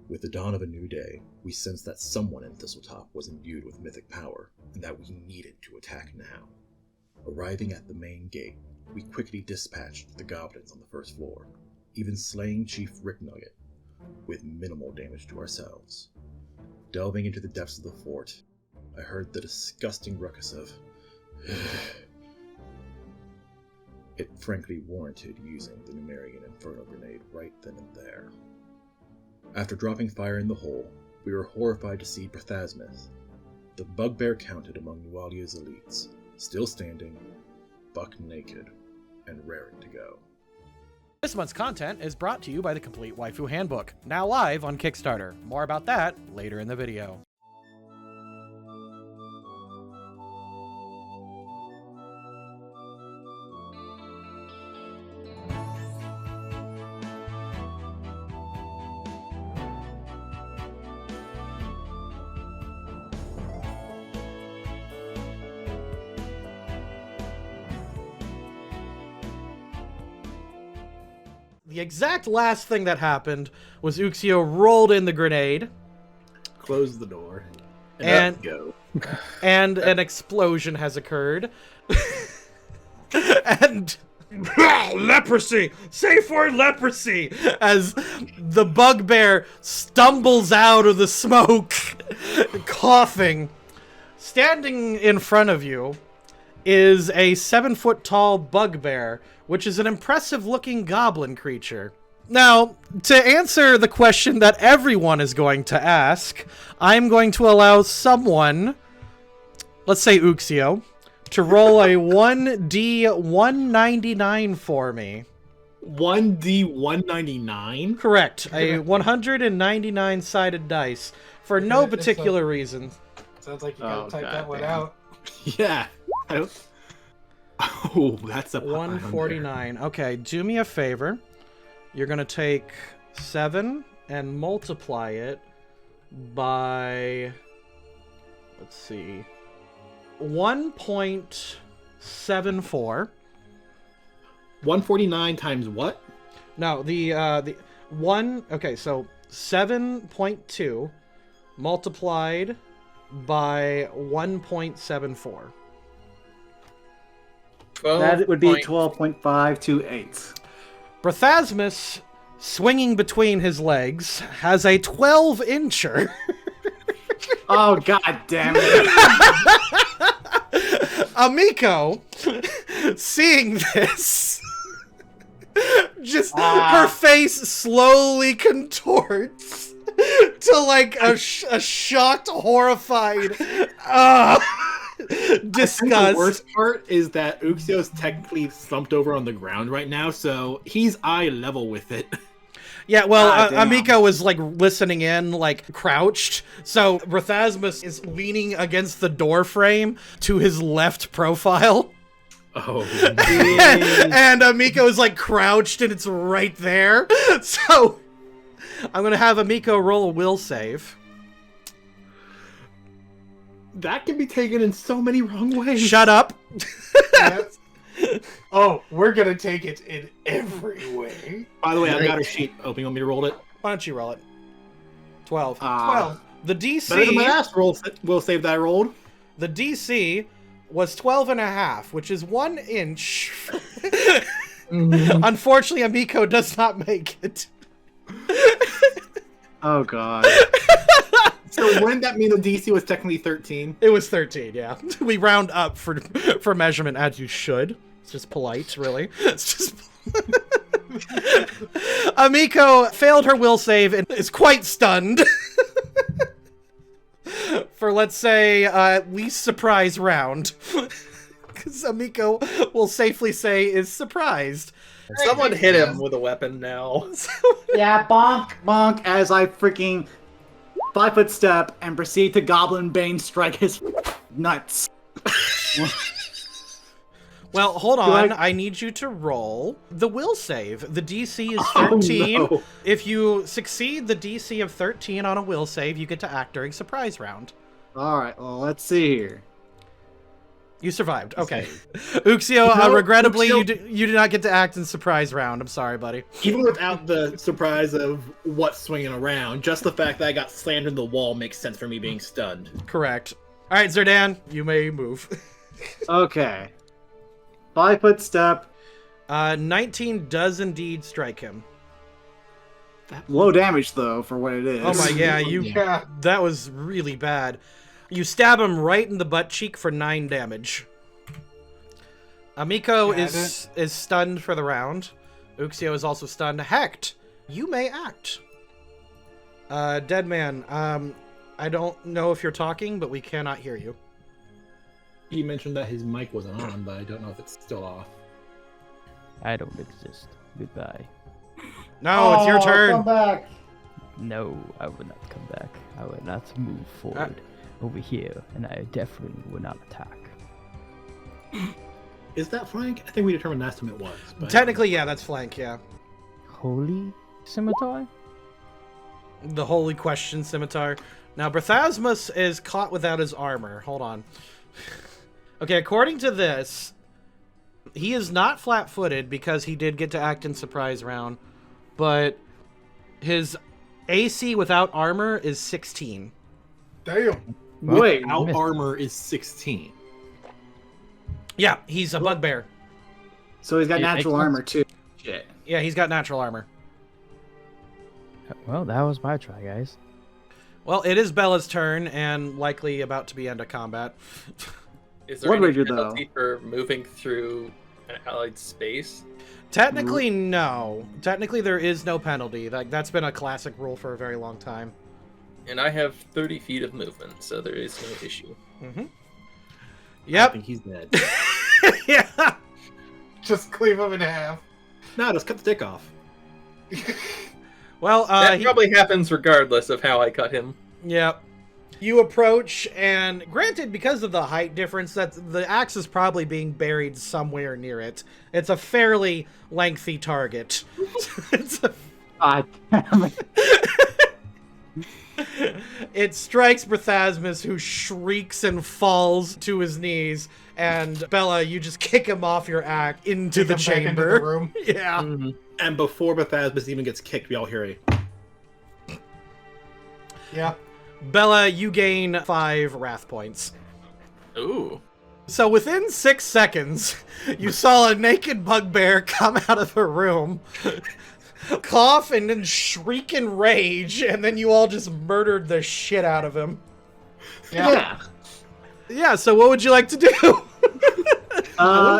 With the dawn of a new day, we sensed that someone in Thistletop was imbued with mythic power, and that we needed to attack now. Arriving at the main gate, we quickly dispatched the goblins on the first floor, even slaying Chief Rick Nugget, with minimal damage to ourselves. Delving into the depths of the fort, I heard the disgusting ruckus of It frankly warranted using the Numerian Inferno Grenade right then and there. After dropping fire in the hole, we were horrified to see Pathfinder, the bugbear counted among Nualia's elites, still standing, buck naked, and raring to go. This month's content is brought to you by the Complete Waifu Handbook, now live on Kickstarter. More about that later in the video. The exact last thing that happened was Uxio rolled in the grenade. Close the door. And go. And an explosion has occurred. And leprosy! Safe word leprosy! As the bugbear stumbles out of the smoke, coughing. Standing in front of you is a 7-foot-tall bugbear, which is an impressive-looking goblin creature. Now, to answer the question that everyone is going to ask, I'm going to allow someone, let's say Uxio, to roll a 1d199 for me. 1d199? Correct. A 199-sided dice for no particular reason. Sounds like you gotta type that one out. Yeah. Oh, that's a 149. Okay, do me a favor. You're gonna take 7 and multiply it by, let's see, 1.74. 149 times what? No, the one. Okay, so 7.2 multiplied by 1.74. That would be 12.528. Brathasmus, swinging between his legs, has a 12-incher. Oh, god damn it. Amiko, seeing this, just her face slowly contorts to like a shocked, horrified disgust. I think the worst part is that Uxio's technically slumped over on the ground right now, so he's eye level with it. Yeah, well, Amiko was like listening in, like crouched. So Brathasmus is leaning against the door frame to his left profile. Oh, and Amiko is like crouched and it's right there. So I'm going to have Amiko roll a will save. that can be taken in so many wrong ways. Shut up. Oh, we're gonna take it in every way. By the way, I've got a sheet open. You want me to roll it? Why don't you roll it? 12. 12. The Better than my DC, last roll. We'll save that I rolled. the DC was 12.5, which is 1 inch. Unfortunately, Amiko does not make it. Oh god. So wouldn't that mean the DC was technically 13? It was 13, yeah. We round up for measurement, as you should. It's just polite, really. It's just... Amiko failed her will save and is quite stunned. For, let's say, at least surprise round. Because Amiko will safely say is surprised. Someone hit him with a weapon now. Yeah, bonk, bonk, as I freaking 5-foot step and proceed to Goblin Bane strike his nuts. Well, hold on. I need you to roll the will save. The DC is 13. Oh, no. If you succeed the DC of 13 on a will save, you get to act during surprise round. Alright, well, let's see here. You survived. Okay. Uxio, No, regrettably, Uxio- you do not get to act in surprise round. I'm sorry, buddy. Even without the surprise of what's swinging around, just the fact that I got slammed into the wall makes sense for me being stunned. Correct. All right, Zerdan, you may move. Okay. 5 foot step. 19 does indeed strike him. Low damage though for what it is. Oh my, yeah, Yeah. that was really bad. You stab him right in the butt cheek for 9 damage. Amiko Got is stunned for the round. Uxio is also stunned. Hecht, you may act. Deadman, I don't know if you're talking, but we cannot hear you. He mentioned that his mic wasn't on, but I don't know if it's still off. I don't exist. Goodbye. No, it's your turn. Come back. No, I will not come back. I will not move forward over here, and I definitely will not attack. Is that flank? I think we determined last time it was. But... Technically, yeah, that's flank, yeah. Holy scimitar? The Holy Question Scimitar. Now, Berthasmus is caught without his armor. Hold on. Okay, according to this, he is not flat-footed because he did get to act in surprise round, but his AC without armor is 16. Damn. Wait. Out missed. armor is 16. Yeah, he's a bugbear. So he's got It makes natural sense. armor too. Shit. Yeah, he's got natural armor. Well, that was my try, guys. Well, it is Bella's turn and likely about to be end of combat. Is there What any would you do, penalty for moving through an allied space? Technically, no. Technically, there is no penalty. That's been a classic rule for a very long time. And I have 30 feet of movement, so there is no issue. Mm-hmm. I Yep. think he's dead. Yeah. Just cleave him in half. No, just cut the dick off. Well, That probably happens regardless of how I cut him. Yep. You approach, and granted, because of the height difference, that the axe is probably being buried somewhere near it. It's a fairly lengthy target. It's a, God damn it. it strikes Berthasmus, who shrieks and falls to his knees. And Bella, you just kick him off your axe into the Kick him back into chamber. the room. Yeah. And before Bethasmus even gets kicked, we all hear a... Yeah. Bella, you gain 5 wrath points. Ooh. So within 6 seconds, you saw a naked bugbear come out of a room, cough, and then shriek in rage, and then you all just murdered the shit out of him. Yeah. Yeah, so what would you like to do?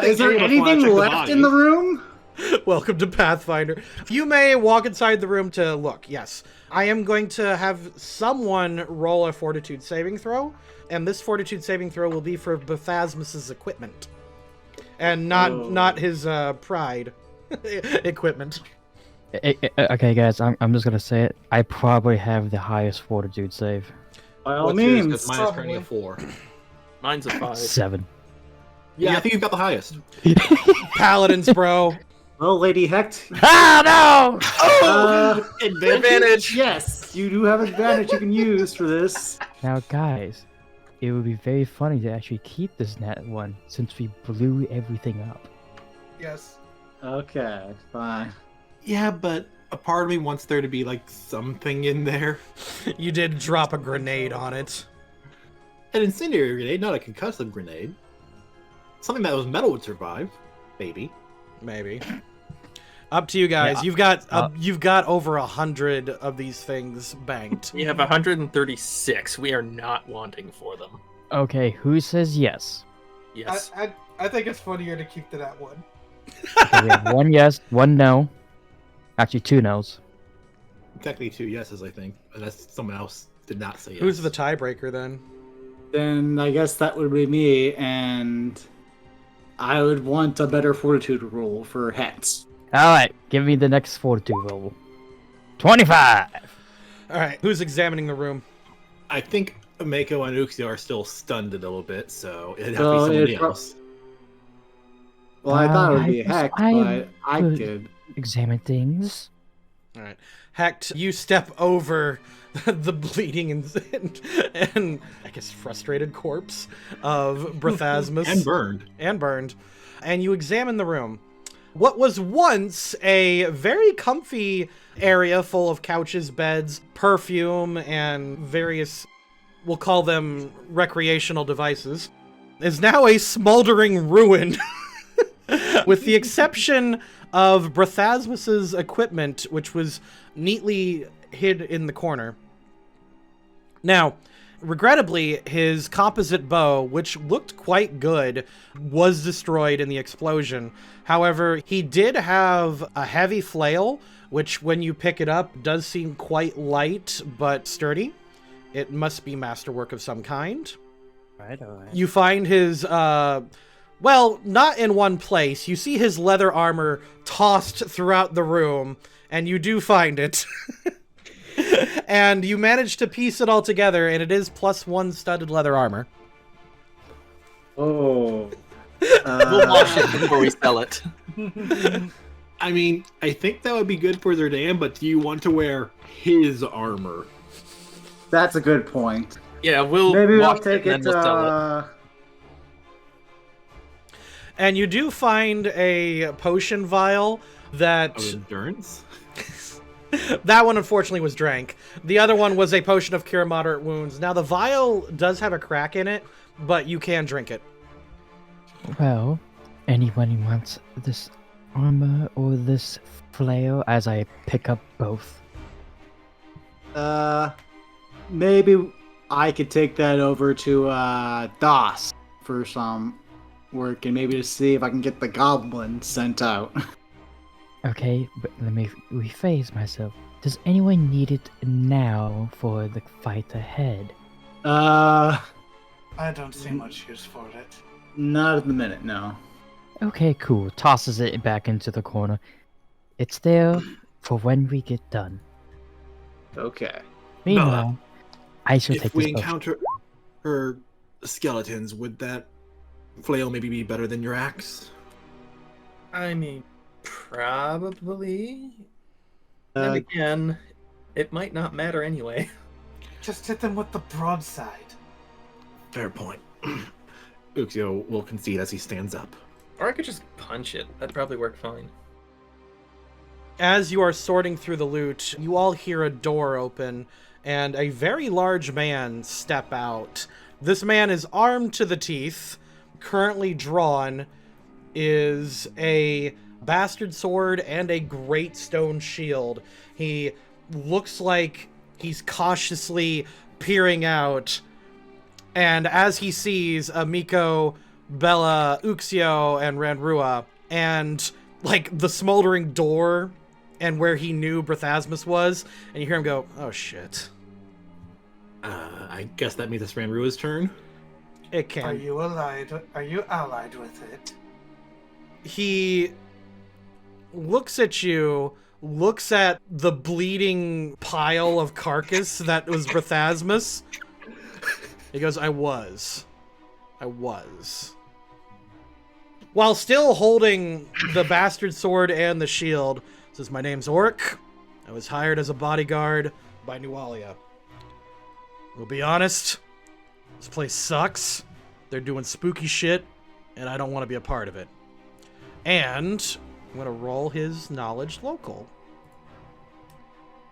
Is there anyone anything wanna check the left in the body. room? Welcome to Pathfinder. You may walk inside the room to look, yes. I am going to have someone roll a fortitude saving throw, and this fortitude saving throw will be for Berthasmus's equipment. And not his pride equipment. Okay, guys, I'm just gonna say it. I probably have the highest fortitude save. By all What's yours? 'Cause means. mine is currently a 4. Mine's a 5. 7. Yeah, I think you've got the highest. Paladins, bro. Well, Lady Hecht. Ah, no! Advantage! Yes, you do have advantage you can use for this. Now, guys, it would be very funny to actually keep this nat 1 since we blew everything up. Yes. Okay, fine. Yeah, but a part of me wants there to be, like, something in there. You did drop a grenade on it. An incendiary grenade, not a concussive grenade. Something that was metal would survive. Maybe. Maybe. Up to you guys. Yeah. You've got over 100 of these things banked. We have 136. We are not wanting for them. Okay, who says yes? Yes. I think it's funnier to keep to that one. Okay, we have 1 yes, 1 no. Actually, 2 no's. Technically 2 yeses, I think. Unless someone else did not say yes. Who's the tiebreaker then? Then I guess that would be me, and I would want a better fortitude roll for Hecht. Alright, give me the next fortitude roll. 25! Alright, who's examining the room? I think Mako and Uxio are still stunned a little bit, so it'd have So to be somebody it'd pro- else. Well, I thought it would be I guess Hecht, I but I would- did. Examine things. Alright. Hecht, you step over the bleeding and I guess frustrated corpse of Brethasmus. And burned. And you examine the room. What was once a very comfy area full of couches, beds, perfume, and various, we'll call them recreational devices, is now a smoldering ruin. With the exception of Brethasmus's equipment, which was neatly hid in the corner. Now, regrettably, his composite bow, which looked quite good, was destroyed in the explosion. However, he did have a heavy flail, which when you pick it up does seem quite light but sturdy. It must be masterwork of some kind. All right. You find his, well, not in one place. You see his leather armor tossed throughout the room, and you do find it. And you manage to piece it all together, and it is +1 studded leather armor. Oh. We'll wash it before we sell it. I mean, I think that would be good for their dam, but do you want to wear his armor? That's a good point. Yeah, we'll Maybe we'll wash take it it. and then we'll sell it. And you do find a potion vial that... Of endurance? That one, unfortunately, was drank. The other one was a potion of cure moderate wounds. Now, the vial does have a crack in it, but you can drink it. Well, anybody wants this armor or this flail as I pick up both? Maybe I could take that over to DOS for some work and maybe to see if I can get the goblin sent out. Okay, but let me rephrase myself. Does anyone need it now for the fight ahead? I don't see much use for it. Not at the minute, no. Okay, cool. Tosses it back into the corner. It's there for when we get done. Okay. Meanwhile, I shall If take we this potion. encounter skeletons, would that flail maybe be better than your axe? I mean, probably. And again, it might not matter anyway. Just hit them with the broadside. Fair point. Uxio will concede as he stands up. Or I could just punch it. That'd probably work fine. As you are sorting through the loot, you all hear a door open and a very large man step out. This man is armed to the teeth. Currently drawn is a bastard sword and a great stone shield. He looks like he's cautiously peering out, and as he sees Amiko, Bella, Uxio, and Ranrua, and like the smoldering door and where he knew Brethasmus was, and you hear him go, "Oh shit." I guess that means it's Ranrua's turn. It can. Are you allied with it? He looks at you, looks at the bleeding pile of carcass that was Brethasmus. He goes, I was. While still holding the bastard sword and the shield, says, my name's Oric. I was hired as a bodyguard by Nualia. We'll be honest, this place sucks. They're doing spooky shit, and I don't want to be a part of it. And I'm going to roll his knowledge local.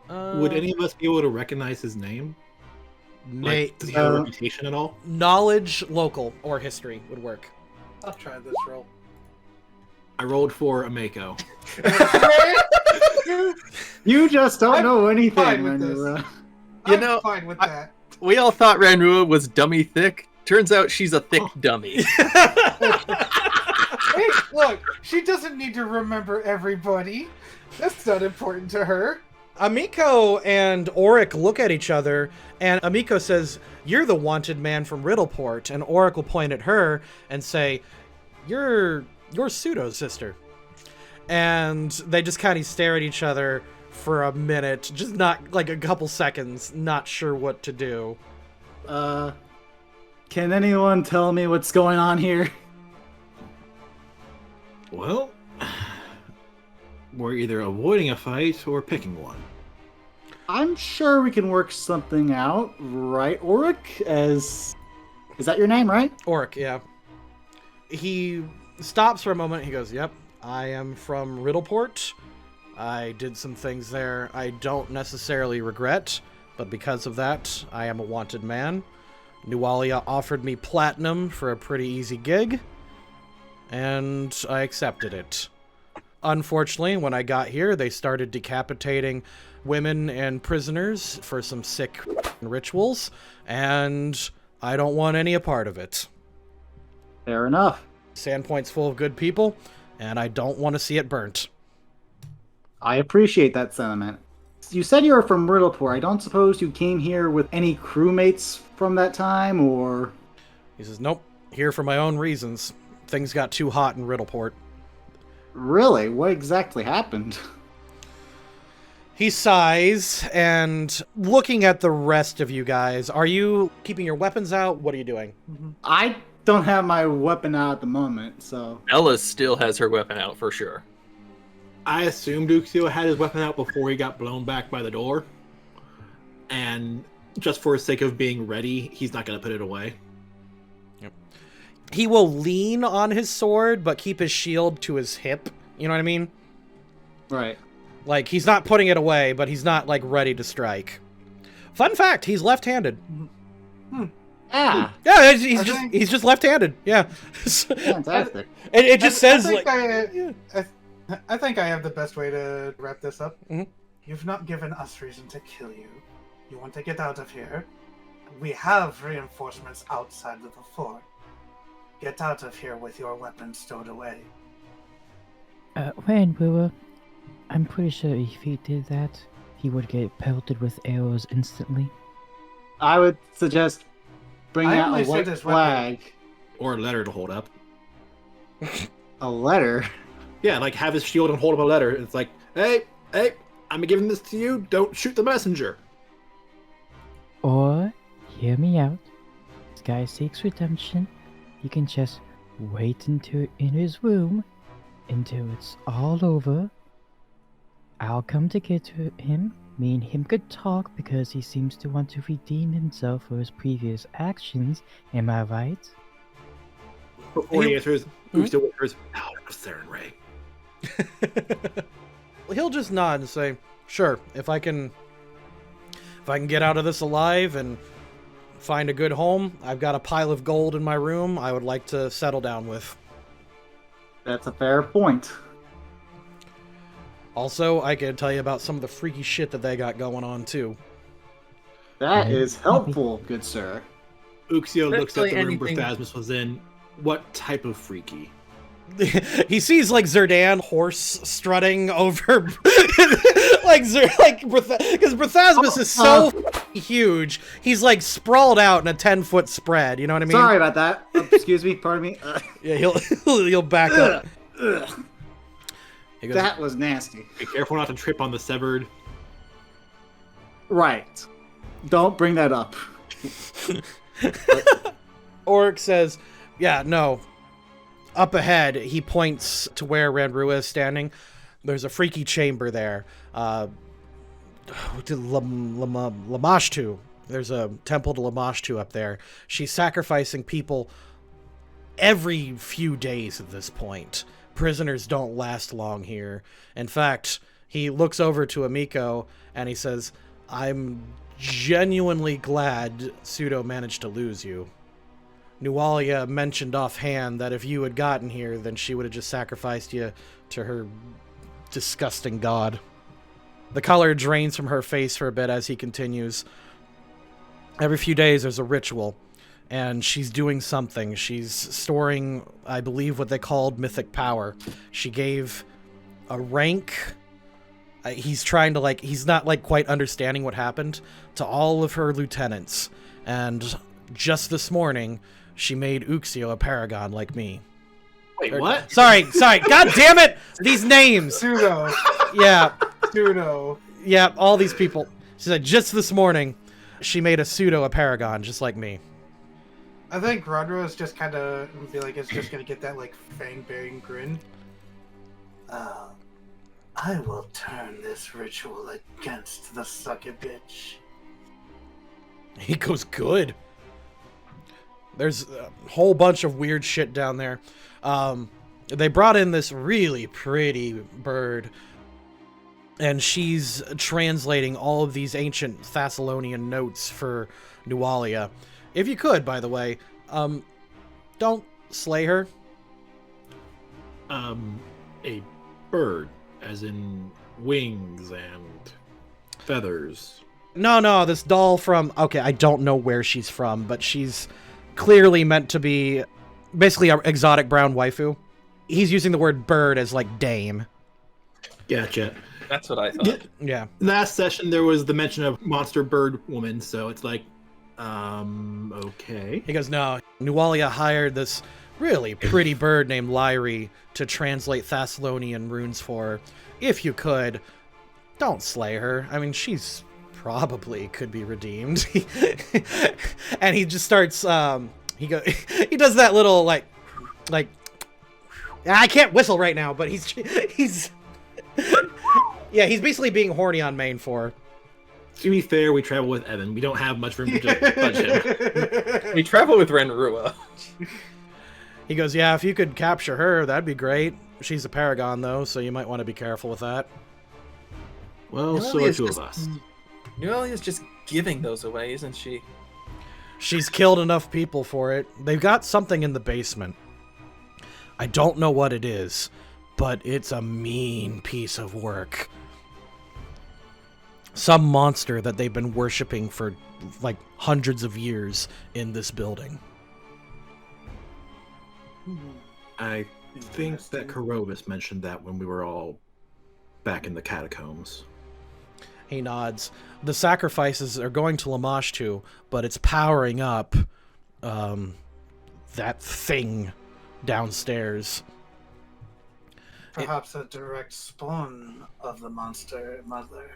Would any of us be able to recognize his name? Like, does he have a reputation at all? Knowledge local or history would work. I'll try this roll. I rolled for Amiko. You just don't know anything, fine with Ranrua. I'm fine with that. We all thought Ranrua was dummy thick. Turns out she's a thick dummy. Hey, look, she doesn't need to remember everybody. That's not important to her. Amiko and Oric look at each other, and Amiko says, you're the wanted man from Riddleport. And Oric will point at her and say, you're Pseudo's sister. And they just kind of stare at each other for a minute, just not like a couple seconds, not sure what to do. Can anyone tell me what's going on here? Well, we're either avoiding a fight or picking one. I'm sure we can work something out, right, Oric? Is that your name, right? Oric, yeah. He stops for a moment. He goes, "Yep, I am from Riddleport. I did some things there I don't necessarily regret, but because of that, I am a wanted man. Nualia offered me platinum for a pretty easy gig, and I accepted it. Unfortunately, when I got here, they started decapitating women and prisoners for some sick rituals, and I don't want any a part of it. Fair enough. Sandpoint's full of good people, and I don't want to see it burnt." I appreciate that sentiment. You said you were from Riddleport. I don't suppose you came here with any crewmates from that time, or... He says, "Nope, here for my own reasons. Things got too hot in Riddleport." Really? What exactly happened? He sighs, and looking at the rest of you guys, are you keeping your weapons out? What are you doing? I don't have my weapon out at the moment, so... Ella still has her weapon out for sure. I assumed Uxio had his weapon out before he got blown back by the door. And just for the sake of being ready, he's not going to put it away. Yep. He will lean on his sword, but keep his shield to his hip. You know what I mean? Right. Like, he's not putting it away, but he's not, like, ready to strike. Fun fact, he's left-handed. Ah, Yeah, he's just left-handed. Yeah. fantastic. It just says, I think like... I think I have the best way to wrap this up. Mhm. You've not given us reason to kill you. You want to get out of here. We have reinforcements outside of the fort. Get out of here with your weapons stowed away. Runelords, I'm pretty sure if he did that, he would get pelted with arrows instantly. I would suggest bringing I out only a said white his flag. Or a letter to hold up. A letter? Yeah, like have his shield and hold up a letter. It's like, hey, I'm giving this to you. Don't shoot the messenger. Or, hear me out, this guy seeks redemption. He can just wait until in his room until it's all over. I'll come to get to him. Me and him could talk because he seems to want to redeem himself for his previous actions. Am I right? Before he answers, Uxio whispers, "Out of Saren Ray." He'll just nod and say, "Sure, if I can get out of this alive and find a good home, I've got a pile of gold in my room I would like to settle down with. That's a fair point. Also, I can tell you about some of the freaky shit that they got going on, too." That is helpful, good sir. Uxio looks at Especially the room anything- Berthasmus was in. What type of freaky? He sees, like, Zerdan horse strutting over, because Berthasmus is so huge, he's, like, sprawled out in a 10-foot spread, you know what I mean? Sorry about that. Excuse me, pardon me. Yeah, he'll back up. Ugh, He goes, that was nasty. Be careful not to trip on the severed. Right. Don't bring that up. Oric says, "Yeah, no. Up ahead," he points to where Randrua is standing. "There's a freaky chamber there. Lamashtu. There's a temple to Lamashtu up there. She's sacrificing people every few days at this point. Prisoners don't last long here. In fact," he looks over to Amiko and he says, "I'm genuinely glad Pseudo managed to lose you. Nualia mentioned offhand that if you had gotten here, then she would have just sacrificed you to her disgusting god." The color drains from her face for a bit as he continues. "Every few days there's a ritual, and she's doing something. She's storing, I believe, what they called mythic power. She gave a rank..." He's trying to, like, he's not, like, quite understanding what happened, "to all of her lieutenants. And just this morning, she made Uxio a paragon like me." Wait, what? Sorry, god damn it! These names! Pseudo. Yeah, Pseudo. yeah, all these people. She said, just this morning, she made a pseudo a paragon, just like me. I think Rodro is just kind of feel like it's just gonna get that like fang-bearing grin. I will turn this ritual against the sucky bitch. He goes, good. There's a whole bunch of weird shit down there. They brought in this really pretty bird, and she's translating all of these ancient Thessalonian notes for Nualia. If you could, by the way, don't slay her. A bird, as in wings and feathers. No, this doll from... Okay, I don't know where she's from, but she's clearly meant to be basically an exotic brown waifu. He's using the word bird as, like, dame. Gotcha. That's what I thought. Yeah. Last session, there was the mention of monster bird woman, so it's like, okay. He goes, no, Nualia hired this really pretty bird named Lyri to translate Thessalonian runes for her. If you could, don't slay her. I mean, she's probably could be redeemed. And he just starts, he does that little, like, I can't whistle right now, but he's yeah, he's basically being horny on main for her. To be fair, we travel with Evan. We don't have much room to just fudge him. We travel with Renrua. He goes, yeah, if you could capture her, that'd be great. She's a paragon, though, so you might want to be careful with that. Well, so are two of us. Nualia's just giving those away, isn't she? She's killed enough people for it. They've got something in the basement. I don't know what it is, but it's a mean piece of work. Some monster that they've been worshipping for, like, hundreds of years in this building. I think that Karovis mentioned that when we were all back in the catacombs. He nods. The sacrifices are going to Lamashtu, but it's powering up that thing downstairs. Perhaps a direct spawn of the monster mother.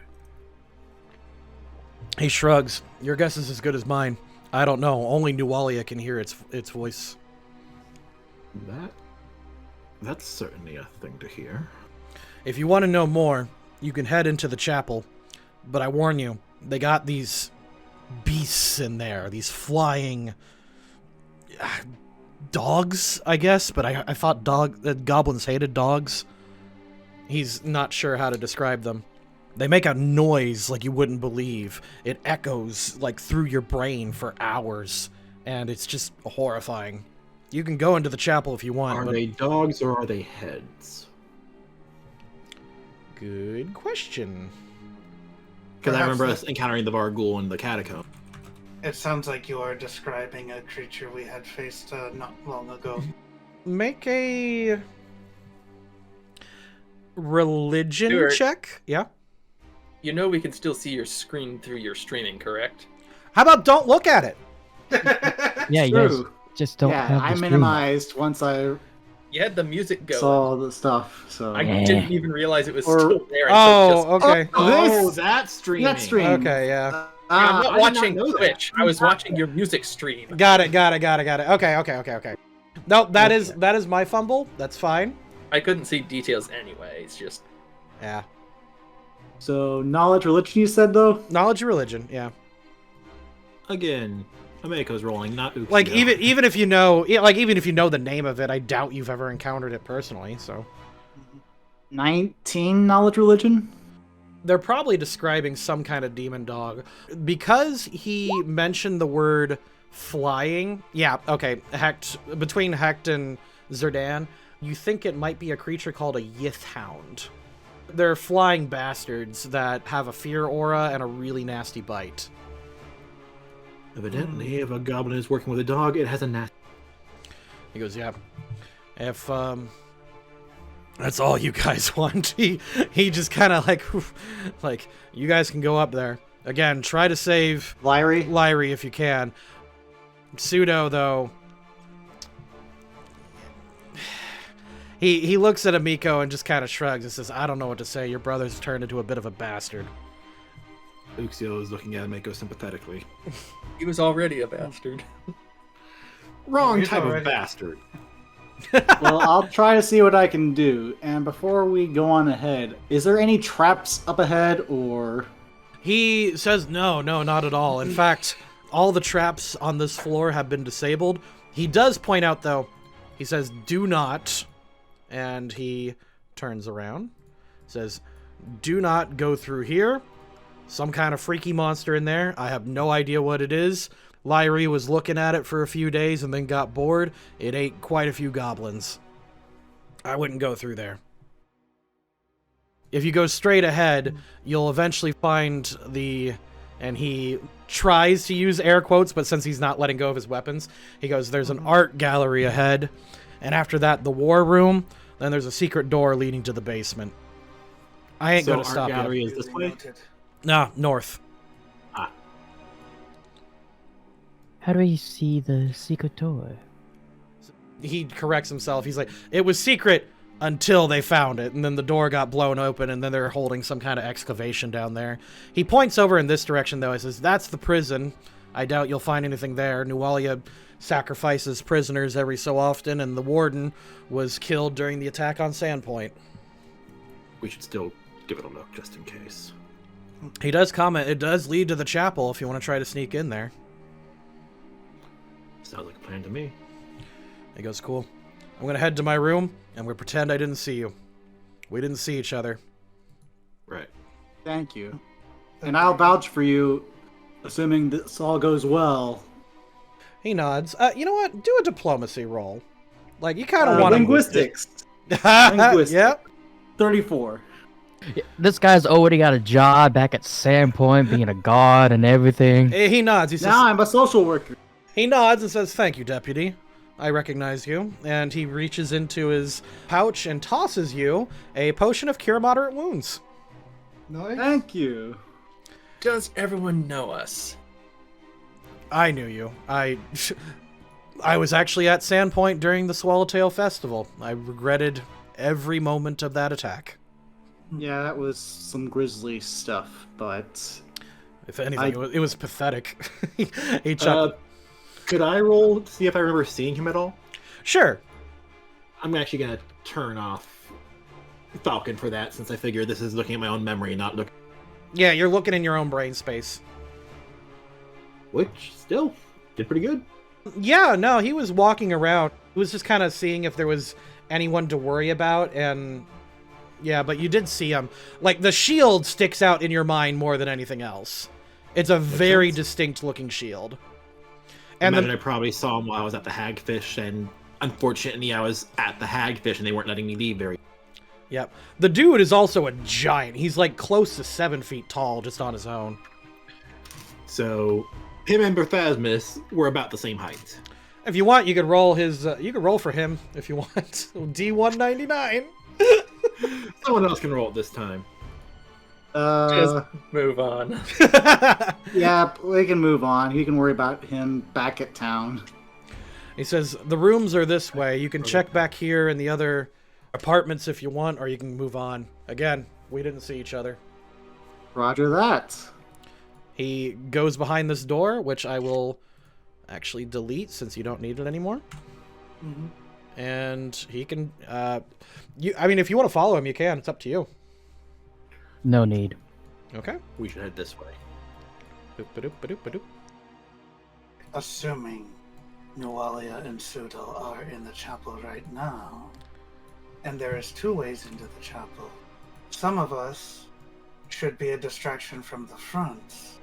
He shrugs. Your guess is as good as mine. I don't know. Only Nualia can hear its voice. That's certainly a thing to hear. If you want to know more, you can head into the chapel. But I warn you, they got these beasts in there. These flying dogs, I guess. But I thought goblins hated dogs. He's not sure how to describe them. They make a noise like you wouldn't believe. It echoes like through your brain for hours. And it's just horrifying. You can go into the chapel if you want. Are they dogs or are they heads? Good question. Because I Perhaps remember us encountering the Varghoul in the catacomb. It sounds like you are describing a creature we had faced not long ago. Make a religion Stuart. check. Yeah. You know we can still see your screen through your streaming, correct? How about don't look at it? Yeah, you guys True. just don't Yeah, have the I stream. minimized once I You had the music going. saw the stuff. So I Yeah. didn't even realize it was Or- still there. Oh, okay. Oh, This- that stream. that stream. Okay, yeah. I'm I not did watching know that. Twitch. I was watching your music stream. Got it. Okay. No, that is my fumble. That's fine. I couldn't see details anyway. It's just Yeah. So knowledge, religion. You said though. Knowledge of religion. Yeah. Again, Ameiko's rolling, not Ukiyo. Like even if you know, even if you know the name of it, I doubt you've ever encountered it personally. So 19 knowledge, religion. they're probably describing some kind of demon dog because he mentioned the word flying. Yeah. Okay. Between Hecht and Zerdan, you think it might be a creature called a Yithhound. They're flying bastards that have a fear aura and a really nasty bite. Evidently, if a goblin is working with a dog, it has a nat. He goes, yeah. If that's all you guys want, he just kind of like you guys can go up there again. Try to save Lyri. if you can. Pseudo though. He looks at Amiko and just kind of shrugs and says, I don't know what to say. Your brother's turned into a bit of a bastard. Ukiyo is looking at Ameiko sympathetically. he was already a bastard. Wrong He's type of already- bastard. Well, I'll try to see what I can do. And before we go on ahead, is there any traps up ahead, or... He says no, not at all. In fact, all the traps on this floor have been disabled. He does point out, though, he says, do not, and he turns around, says, do not go through here. Some kind of freaky monster in there. I have no idea what it is. Lyrie was looking at it for a few days and then got bored. It ate quite a few goblins. I wouldn't go through there. If you go straight ahead, you'll eventually find the... And he tries to use air quotes, but since he's not letting go of his weapons, he goes, there's an art gallery ahead. And after that, the war room. Then there's a secret door leading to the basement. I ain't going to stop you. Art gallery is this way? Nah, north. How do we see the secret door? He corrects himself. He's like, it was secret until they found it, and then the door got blown open, and then they're holding some kind of excavation down there. He points over in this direction, though. He says, that's the prison. I doubt you'll find anything there. Nualia sacrifices prisoners every so often, and the warden was killed during the attack on Sandpoint. We should still give it a look, just in case. He does comment, it does lead to the chapel if you want to try to sneak in there. Sounds like a plan to me. He goes, cool. I'm going to head to my room, and we'll pretend I didn't see you. We didn't see each other. Right. Thank you. And I'll vouch for you, assuming this all goes well. He nods. You know what? Do a diplomacy roll. Like, you kind of want linguistics. Linguistics. Yep. 34. This guy's already got a job back at Sandpoint, being a guard and everything. He nods. He says, Now I'm a social worker. He nods and says, thank you, deputy. I recognize you. And he reaches into his pouch and tosses you a potion of cure moderate wounds. Nice. Thank you. Does everyone know us? I knew you. I was actually at Sandpoint during the Swallowtail Festival. I regretted every moment of that attack. Yeah, that was some grisly stuff, but... If anything, it was pathetic. He chopped... Could I roll to see if I remember seeing him at all? Sure. I'm actually going to turn off Falcon for that, since I figure this is looking at my own memory, not look... Yeah, you're looking in your own brain space. Which, still, did pretty good. Yeah, no, he was walking around. He was just kind of seeing if there was anyone to worry about, and... Yeah, but you did see him. Like, the shield sticks out in your mind more than anything else. It's a very distinct looking shield. And I probably saw him while I was at the Hagfish, and unfortunately I was at the Hagfish and they weren't letting me leave very... Yep. The dude is also a giant. He's like close to 7 feet tall just on his own. So, him and Berthasmus were about the same height. If you want, you could roll his... you could roll for him if you want. D199. Someone else can roll it this time. Just move on. Yeah, we can move on. You can worry about him back at town. He says, the rooms are this way. You can check back here in the other apartments if you want, or you can move on. Again, we didn't see each other. Roger that. He goes behind this door, which I will actually delete since you don't need it anymore. Mm-hmm. And he can... I mean, if you want to follow him, you can. It's up to you. No need. Okay. We should head this way. Boop-a-doop-a-doop-a-doop. Assuming Nualia and Sudal are in the chapel right now, and there is 2 ways into the chapel, some of us should be a distraction from the front.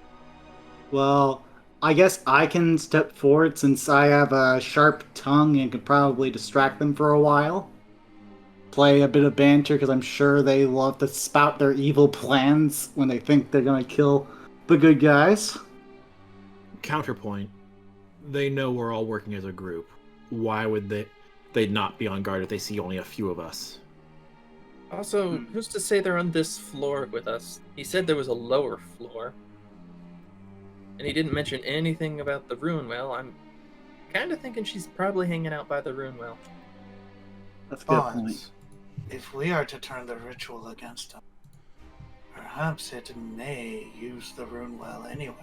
Well, I guess I can step forward since I have a sharp tongue and could probably distract them for a while. Play a bit of banter because I'm sure they love to spout their evil plans when they think they're going to kill the good guys. Counterpoint. They know we're all working as a group. Why would they'd not be on guard if they see only a few of us? Also, who's to say they're on this floor with us? He said there was a lower floor. And he didn't mention anything about the rune well. I'm kind of thinking she's probably hanging out by the rune well. That's a good But point. if we are to turn the ritual against them, perhaps it may use the rune well anyway.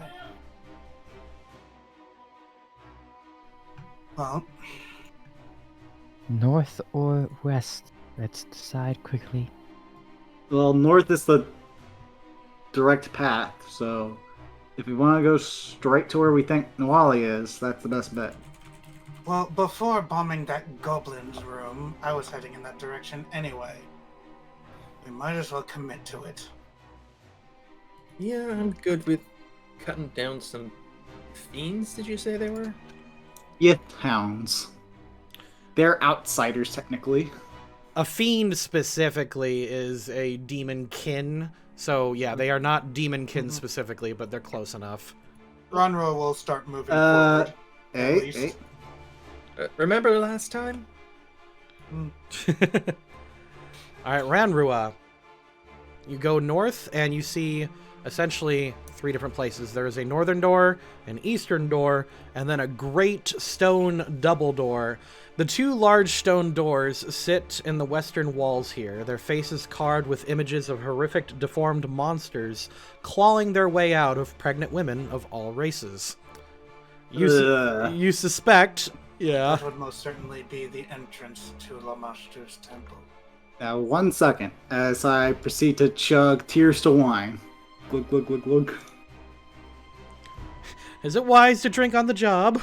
Well, North or west? Let's decide quickly. Well, north is the direct path, so if we want to go straight to where we think Nualia is, that's the best bet. Well, before bombing that goblin's room, I was heading in that direction anyway. We might as well commit to it. Yeah, I'm good with cutting down some fiends, did you say they were? Yith hounds. They're outsiders, technically. A fiend specifically is a demon kin. So yeah, they are not demon kin specifically, but they're close enough. Ronro will start moving forward. At least. Hey. Remember last time? Alright, Ranrua. You go north and you see essentially 3 different places. There is a northern door, an eastern door, and then a great stone double door. The 2 large stone doors sit in the western walls here, their faces carved with images of horrific deformed monsters clawing their way out of pregnant women of all races. You suspect, yeah. That would most certainly be the entrance to Lamashtu's temple. Now, 1 second, as I proceed to chug tears to wine. Glug, glug, glug, glug. Is it wise to drink on the job?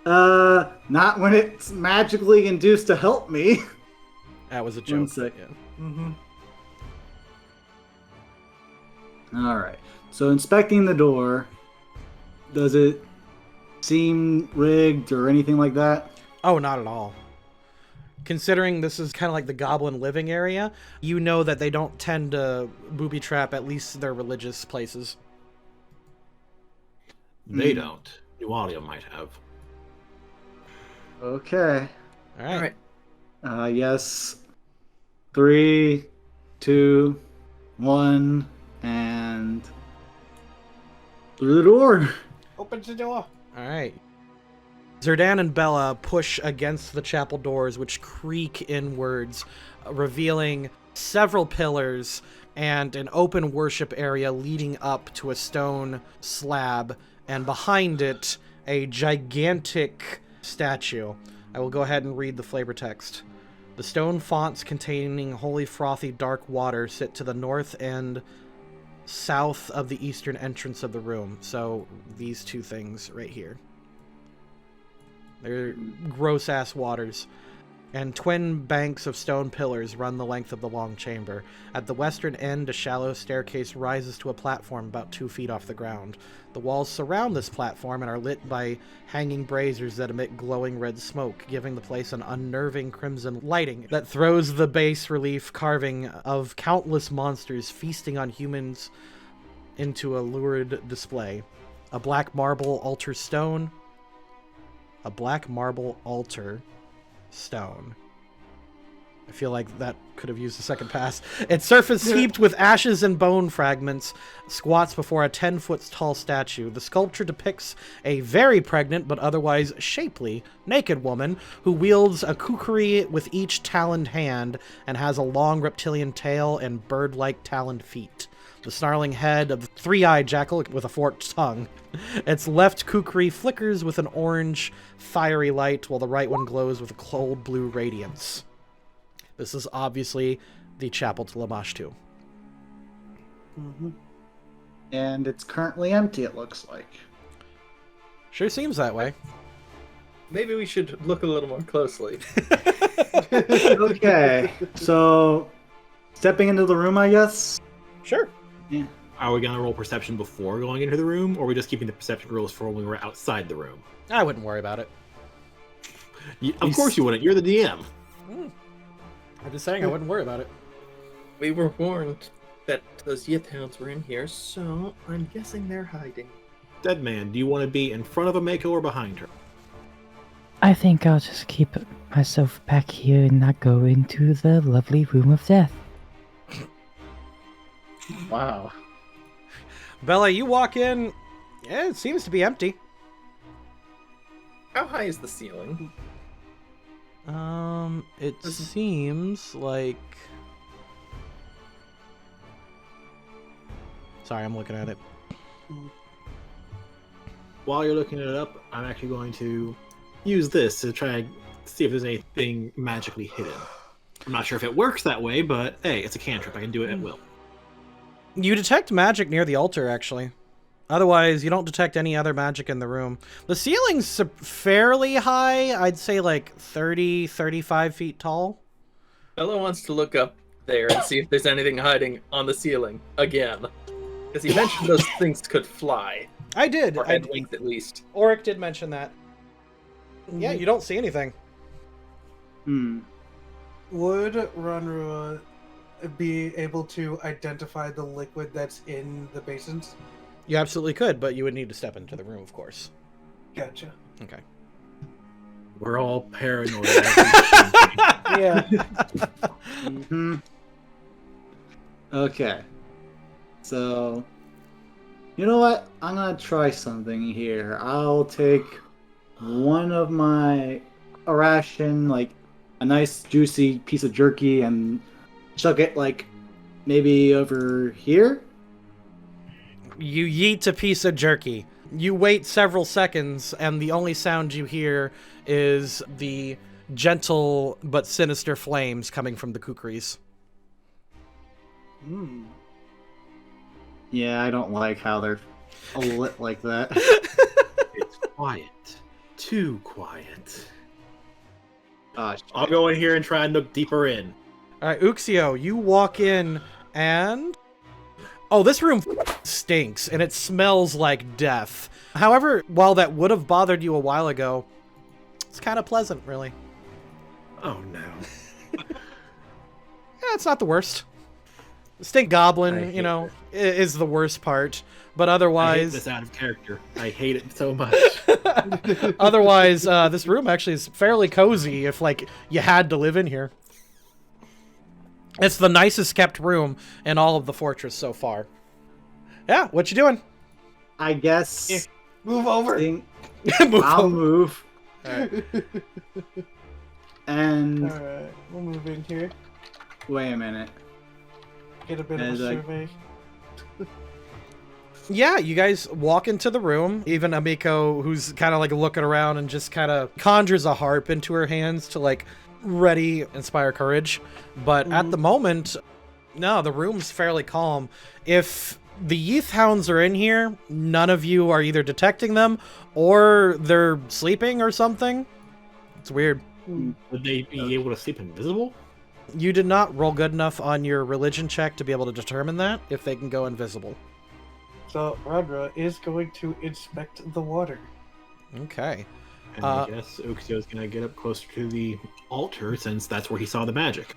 Not when it's magically induced to help me. That was a 1 joke. second. Yeah. Alright, so inspecting the door, does it seem rigged or anything like that? Oh, not at all. Considering this is kind of like the goblin living area, you know that they don't tend to booby trap at least their religious places. They don't. Nualia might have. Okay. All right. Yes. 3, 2, 1, and through the door. Open the door. All right. Zerdan and Bella push against the chapel doors, which creak inwards, revealing several pillars and an open worship area leading up to a stone slab, and behind it, a gigantic statue. I will go ahead and read the flavor text. The stone fonts containing holy frothy dark water sit to the north and south of the eastern entrance of the room. So these 2 things right here. They're gross-ass waters. And twin banks of stone pillars run the length of the long chamber. At the western end, a shallow staircase rises to a platform about 2 feet off the ground. The walls surround this platform and are lit by hanging braziers that emit glowing red smoke, giving the place an unnerving crimson lighting that throws the bas-relief carving of countless monsters feasting on humans into a lurid display. A black marble altar stone. A black marble altar stone. I feel like that could have used a second pass. Its surface heaped with ashes and bone fragments squats before a 10-foot tall statue. The sculpture depicts a very pregnant but otherwise shapely naked woman who wields a kukri with each taloned hand and has a long reptilian tail and bird-like taloned feet. The snarling head of the 3-eyed jackal with a forked tongue. Its left kukri flickers with an orange, fiery light, while the right one glows with a cold blue radiance. This is obviously the chapel to Lamashtu. And it's currently empty, it looks like. Sure seems that way. Maybe we should look a little more closely. Okay, so stepping into the room, I guess? Sure. Yeah. Are we going to roll perception before going into the room, or are we just keeping the perception rules for when we're outside the room? I wouldn't worry about it. Of course you wouldn't. You're the DM. I'm just saying I wouldn't worry about it. We were warned that those Yith hounds were in here, so I'm guessing they're hiding. Dead man, do you want to be in front of Ameko or behind her? I think I'll just keep myself back here and not go into the lovely room of death. Wow. Bella, you walk in. Yeah, it seems to be empty. How high is the ceiling? It seems like... Sorry, I'm looking at it. While you're looking it up, I'm actually going to use this to try and see if there's anything magically hidden. I'm not sure if it works that way, but hey, it's a cantrip. I can do it at will. You detect magic near the altar, actually. Otherwise, you don't detect any other magic in the room. The ceiling's fairly high. I'd say like 30, 35 feet tall. Bella wants to look up there and see if there's anything hiding on the ceiling again. Because he mentioned those things could fly. I did. Or had wings at least. Auric did mention that. Yeah, you don't see anything. Would Runrua be able to identify the liquid that's in the basins? You absolutely could, but you would need to step into the room, of course. Gotcha. Okay. We're all paranoid. Yeah. Okay. So, you know what? I'm gonna try something here. I'll take one of my ration, like a nice juicy piece of jerky, and chuck it like maybe over here. You yeet a piece of jerky. You wait several seconds, and the only sound you hear is the gentle but sinister flames coming from the kukris. Yeah, I don't like how they're lit like that. It's quiet. Too quiet. Gosh. I'll go in here and try and look deeper in. All right, Uxio, you walk in, and... Oh, this room stinks, and it smells like death. However, while that would have bothered you a while ago, it's kind of pleasant, really. Oh, no. Yeah, it's not the worst. Stink goblin, you know, is the worst part. But I hate otherwise... this out of character. I hate it so much. Otherwise, this room actually is fairly cozy if, like, you had to live in here. It's the nicest kept room in all of the fortress so far. Yeah, what you doing? I guess... Move over. I'll move. Alright. And... Alright, we'll move in here. Wait a minute. Get a bit of a survey. Yeah, you guys walk into the room. Even Amiko, who's kind of like looking around and just kind of conjures a harp into her hands to like ready inspire courage. But at the moment, no, the room's fairly calm. If the Yeath Hounds are in here, none of you are either detecting them or they're sleeping or something. It's weird. Would they be able to sleep invisible? You did not roll good enough on your religion check to be able to determine that, if they can go invisible. So Radra is going to inspect the water. Okay. And I guess Uxio's gonna get up closer to the altar since that's where he saw the magic.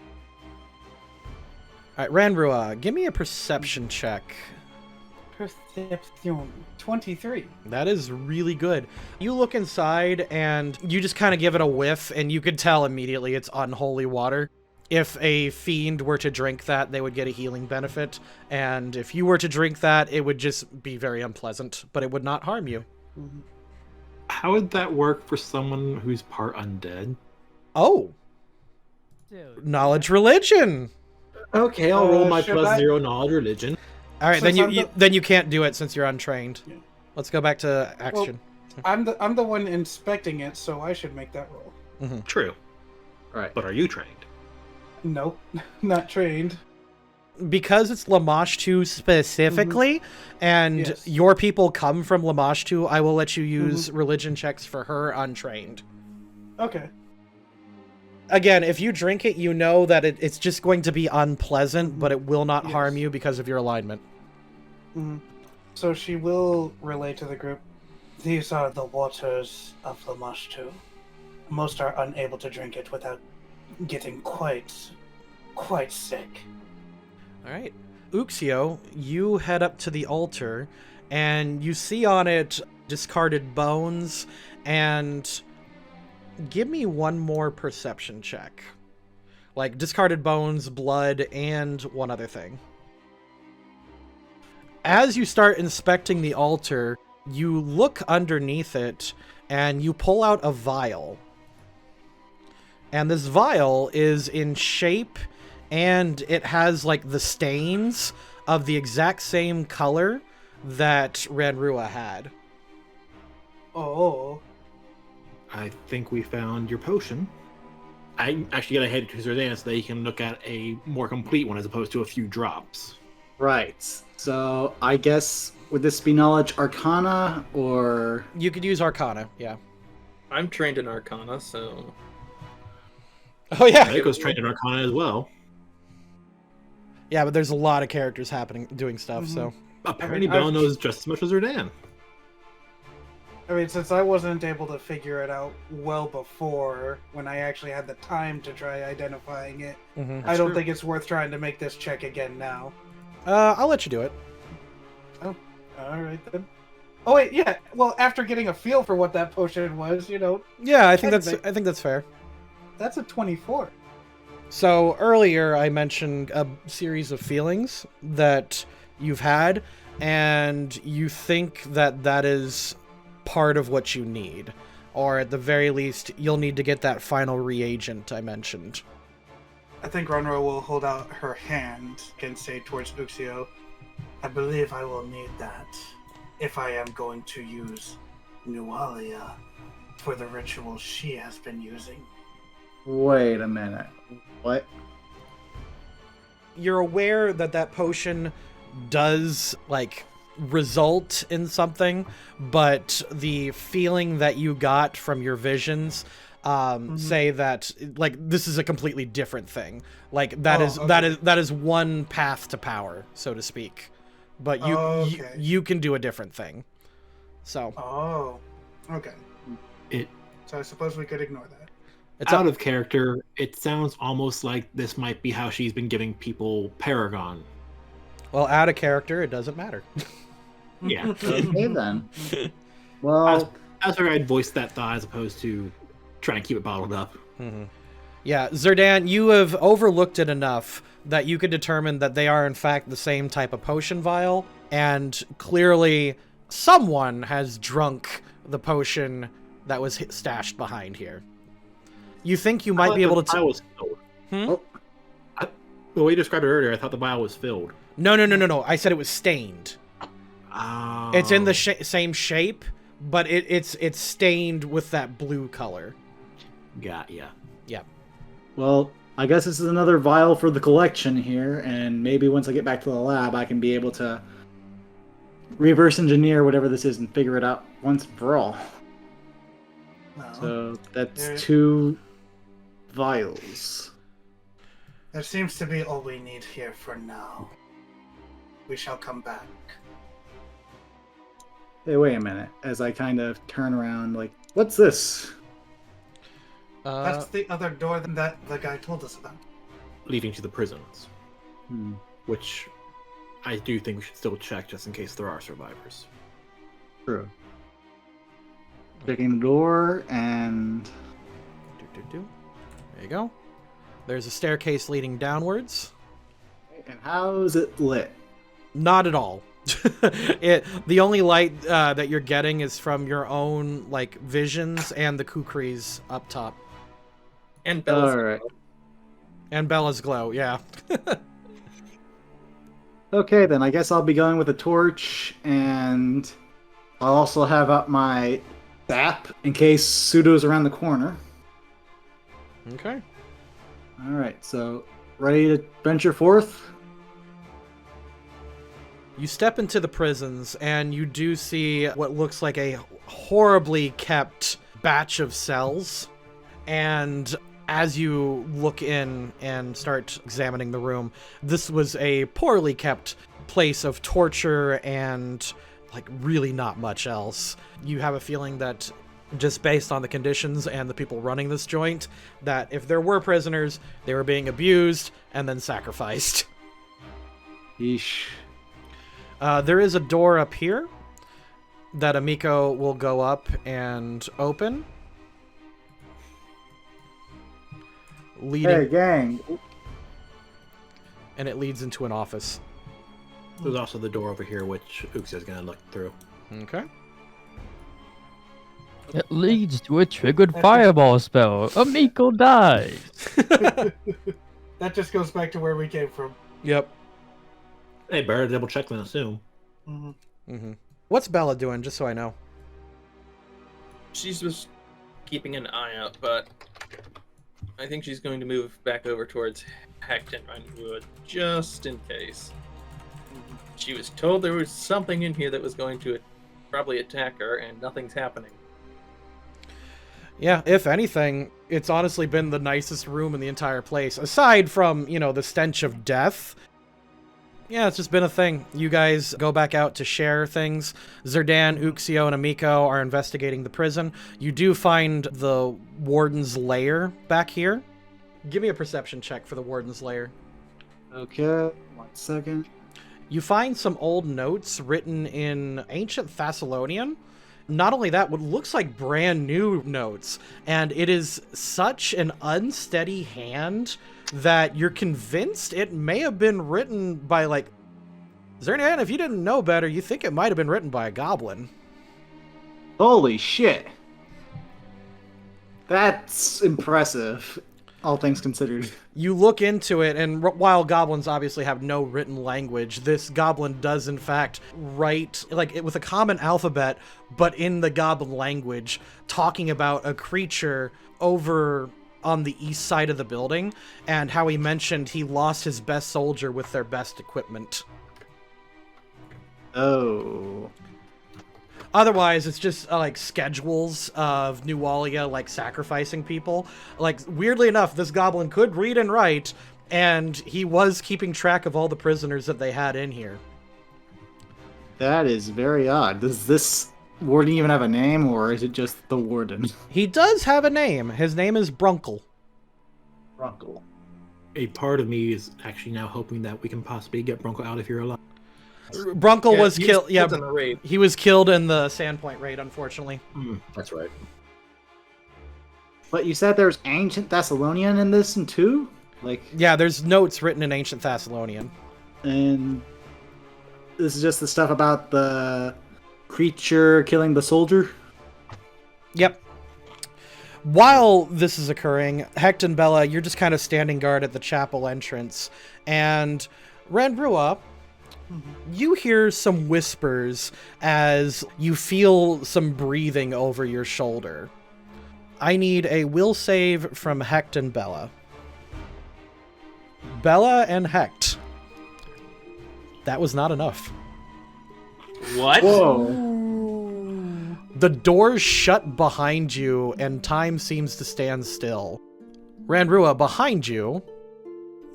Alright, Ranrua, give me a perception check. Perception 23. That is really good. You look inside and you just kind of give it a whiff, and you could tell immediately it's unholy water. If a fiend were to drink that, they would get a healing benefit. And if you were to drink that, it would just be very unpleasant, but it would not harm you. How would that work for someone who's part undead? Oh. Knowledge religion. Okay, I'll roll my should plus I? 0 knowledge religion. All right, Since then I'm then you can't do it since you're untrained. Yeah. Let's go back to action. I'm the one inspecting it, so I should make that roll. True. Right. But are you trained? Nope, not trained. Because it's Lamashtu specifically, and Yes. your people come from Lamashtu, I will let you use religion checks for her untrained. Okay. Again, if you drink it, you know that it's just going to be unpleasant, but it will not harm Yes. you because of your alignment. So she will relay to the group. These are the waters of Lamashtu. Most are unable to drink it without getting quite sick. All right. Uxio, you head up to the altar, and you see on it discarded bones, and give me one more perception check. Like discarded bones, blood, and one other thing. As you start inspecting the altar, you look underneath it, and you pull out a vial. And this vial is in shape, and it has like the stains of the exact same color that Ranrua had. Oh. I think we found your potion. I'm actually going to head to Zerdan so that you can look at a more complete one as opposed to a few drops. Right. So I guess would this be knowledge arcana or You could use Arcana, yeah. I'm trained in Arcana, so Oh yeah, Mako's trained in Arcana as well. yeah, but there's a lot of characters doing stuff. So Apparently, Bella knows just as much as Zerdan. I mean, since I wasn't able to figure it out well before, when I actually had the time to try identifying it, I don't think it's worth trying to make this check again now. I'll let you do it. Oh, all right then. Oh wait, yeah. Well, after getting a feel for what that potion was, you know. Yeah, I think that's fair. That's a 24. So earlier I mentioned a series of feelings that you've had, and you think that is part of what you need, or at the very least you'll need to get that final reagent I mentioned. I think Runro will hold out her hand and say towards Uxio, I believe I will need that if I am going to use Nualia for the ritual she has been using. wait a minute. What? You're aware that potion does result in something, but the feeling that you got from your visions say that this is a completely different thing. That is one path to power, so to speak. But you can do a different thing. So. Oh, okay. So I suppose we could ignore that. It's out of character. It sounds almost like this might be how she's been giving people Paragon. Well, out of character, it doesn't matter. Yeah. Okay then. Well, as I'd voice that thought as opposed to trying to keep it bottled up. Mm-hmm. Yeah, Zerdan, you have overlooked it enough that you could determine that they are in fact the same type of potion vial, and clearly someone has drunk the potion that was stashed behind here. You think you might be able to... The vial was filled. The way you described it earlier, I thought the vial was filled. No. I said it was stained. Oh. It's in the same shape, but it's stained with that blue color. Got ya. Yeah. well, I guess this is another vial for the collection here, and maybe once I get back to the lab, I can be able to reverse engineer whatever this is and figure it out once and for all. Well, So that's 2 vials. that seems to be all we need here for now. We shall come back. Hey, wait a minute. As I kind of turn around, what's this? That's the other door that the guy told us about. Leading to the prisons. Which I do think we should still check just in case there are survivors. True. Checking the door, and... There you go. There's a staircase leading downwards. And how's it lit? Not at all. The only light that you're getting is from your own visions and the kukris up top. and Bella's Alright. And Bella's glow, yeah. Okay, then I guess I'll be going with a torch, and I'll also have up my sap in case Pseudo's around the corner. Okay. Alright, so ready to venture forth? You step into the prisons, and you do see what looks like a horribly kept batch of cells. And as you look in and start examining the room, this was a poorly kept place of torture and really not much else. You have a feeling that just based on the conditions and the people running this joint, that if there were prisoners, they were being abused and then sacrificed. Yeesh. There is a door up here that Amiko will go up and open. Hey, gang. And it leads into an office. There's also the door over here, which Uxio's gonna look through. Okay. It leads to a triggered fireball spell. Amiko dies. That just goes back to where we came from. Yep. Hey, better double check than assume. What's Bella doing, just so I know? She's just keeping an eye out, but I think she's going to move back over towards Hecht and Runelords just in case. She was told there was something in here that was going to probably attack her, and nothing's happening. Yeah, if anything, it's honestly been the nicest room in the entire place. Aside from, you know, the stench of death. Yeah, it's just been a thing. You guys go back out to share things. Zerdan, Uxio, and Amiko are investigating the prison. You do find the warden's lair back here. Give me a perception check for the warden's lair. Okay, 1 second. You find some old notes written in ancient Thessalonian. Not only that, what looks like brand new notes. And it is such an unsteady hand that you're convinced it may have been written by, like... Zerdan, if you didn't know better, you think it might have been written by a goblin. Holy shit. That's impressive, all things considered. You look into it, and while goblins obviously have no written language, this goblin does in fact write, like, with a common alphabet, but in the goblin language, talking about a creature over on the east side of the building, and how he mentioned he lost his best soldier with their best equipment. Oh. Otherwise, it's just, like, schedules of Nualia, like, sacrificing people. Like, weirdly enough, this goblin could read and write, and he was keeping track of all the prisoners that they had in here. That is very odd. Does this warden even have a name, or is it just the warden? He does have a name. His name is Brunkle. Brunkle. A part of me is actually now hoping that we can possibly get Bronco out of here alive. Brunkle was killed. Yeah, in the raid. he was killed in the Sandpoint raid, unfortunately. That's right. But you said there's ancient Thessalonian in this one too? Like, Yeah, there's notes written in ancient Thessalonian. and this is just the stuff about the creature killing the soldier? Yep. While this is occurring, Hecht and Bella, you're just kind of standing guard at the chapel entrance, and Ranbrua, you hear some whispers as you feel some breathing over your shoulder. I need a will save from Hecht and Bella. Bella and Hecht. That was not enough. What? Whoa. The doors shut behind you, and time seems to stand still. Ranrua, behind you,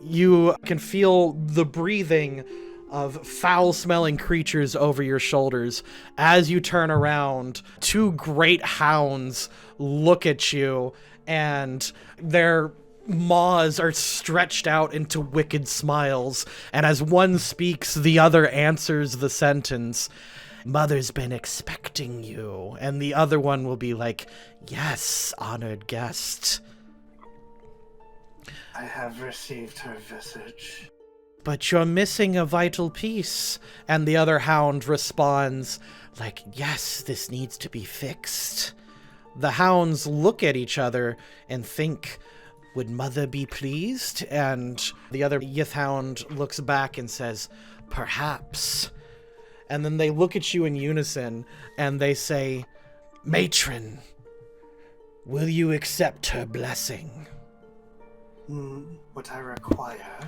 you can feel the breathing of foul-smelling creatures over your shoulders. As you turn around, two great hounds look at you, and their maws are stretched out into wicked smiles, and as one speaks, the other answers the sentence, "Mother's been expecting you," and the other one will be like, "Yes, honored guest." I have received her visage. "But you're missing a vital piece," and the other hound responds, like, "Yes, this needs to be fixed." The hounds look at each other and think, "Would Mother be pleased?" And the other Yith hound looks back and says, "Perhaps." And then they look at you in unison and they say, "Matron, will you accept her blessing?" What I require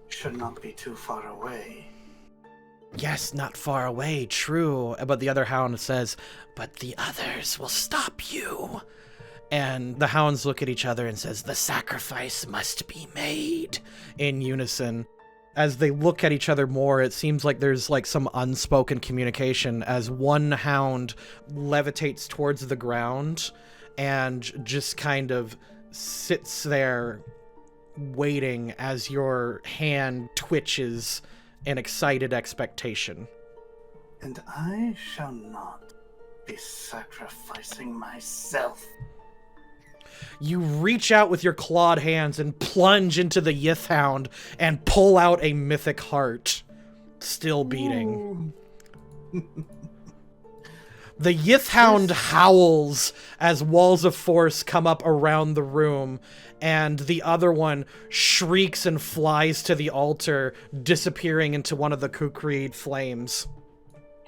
should not be too far away. "Yes, not far away, true." But the other hound says, "But the others will stop you." And the hounds look at each other and says, "The sacrifice must be made," in unison. As they look at each other more, it seems like there's like some unspoken communication as one hound levitates towards the ground and just kind of sits there waiting as your hand twitches in excited expectation. And I shall not be sacrificing myself. You reach out with your clawed hands and plunge into the Yith hound and pull out a mythic heart, still beating. The Yith hound howls as walls of force come up around the room, and the other one shrieks and flies to the altar, disappearing into one of the Kukreed flames.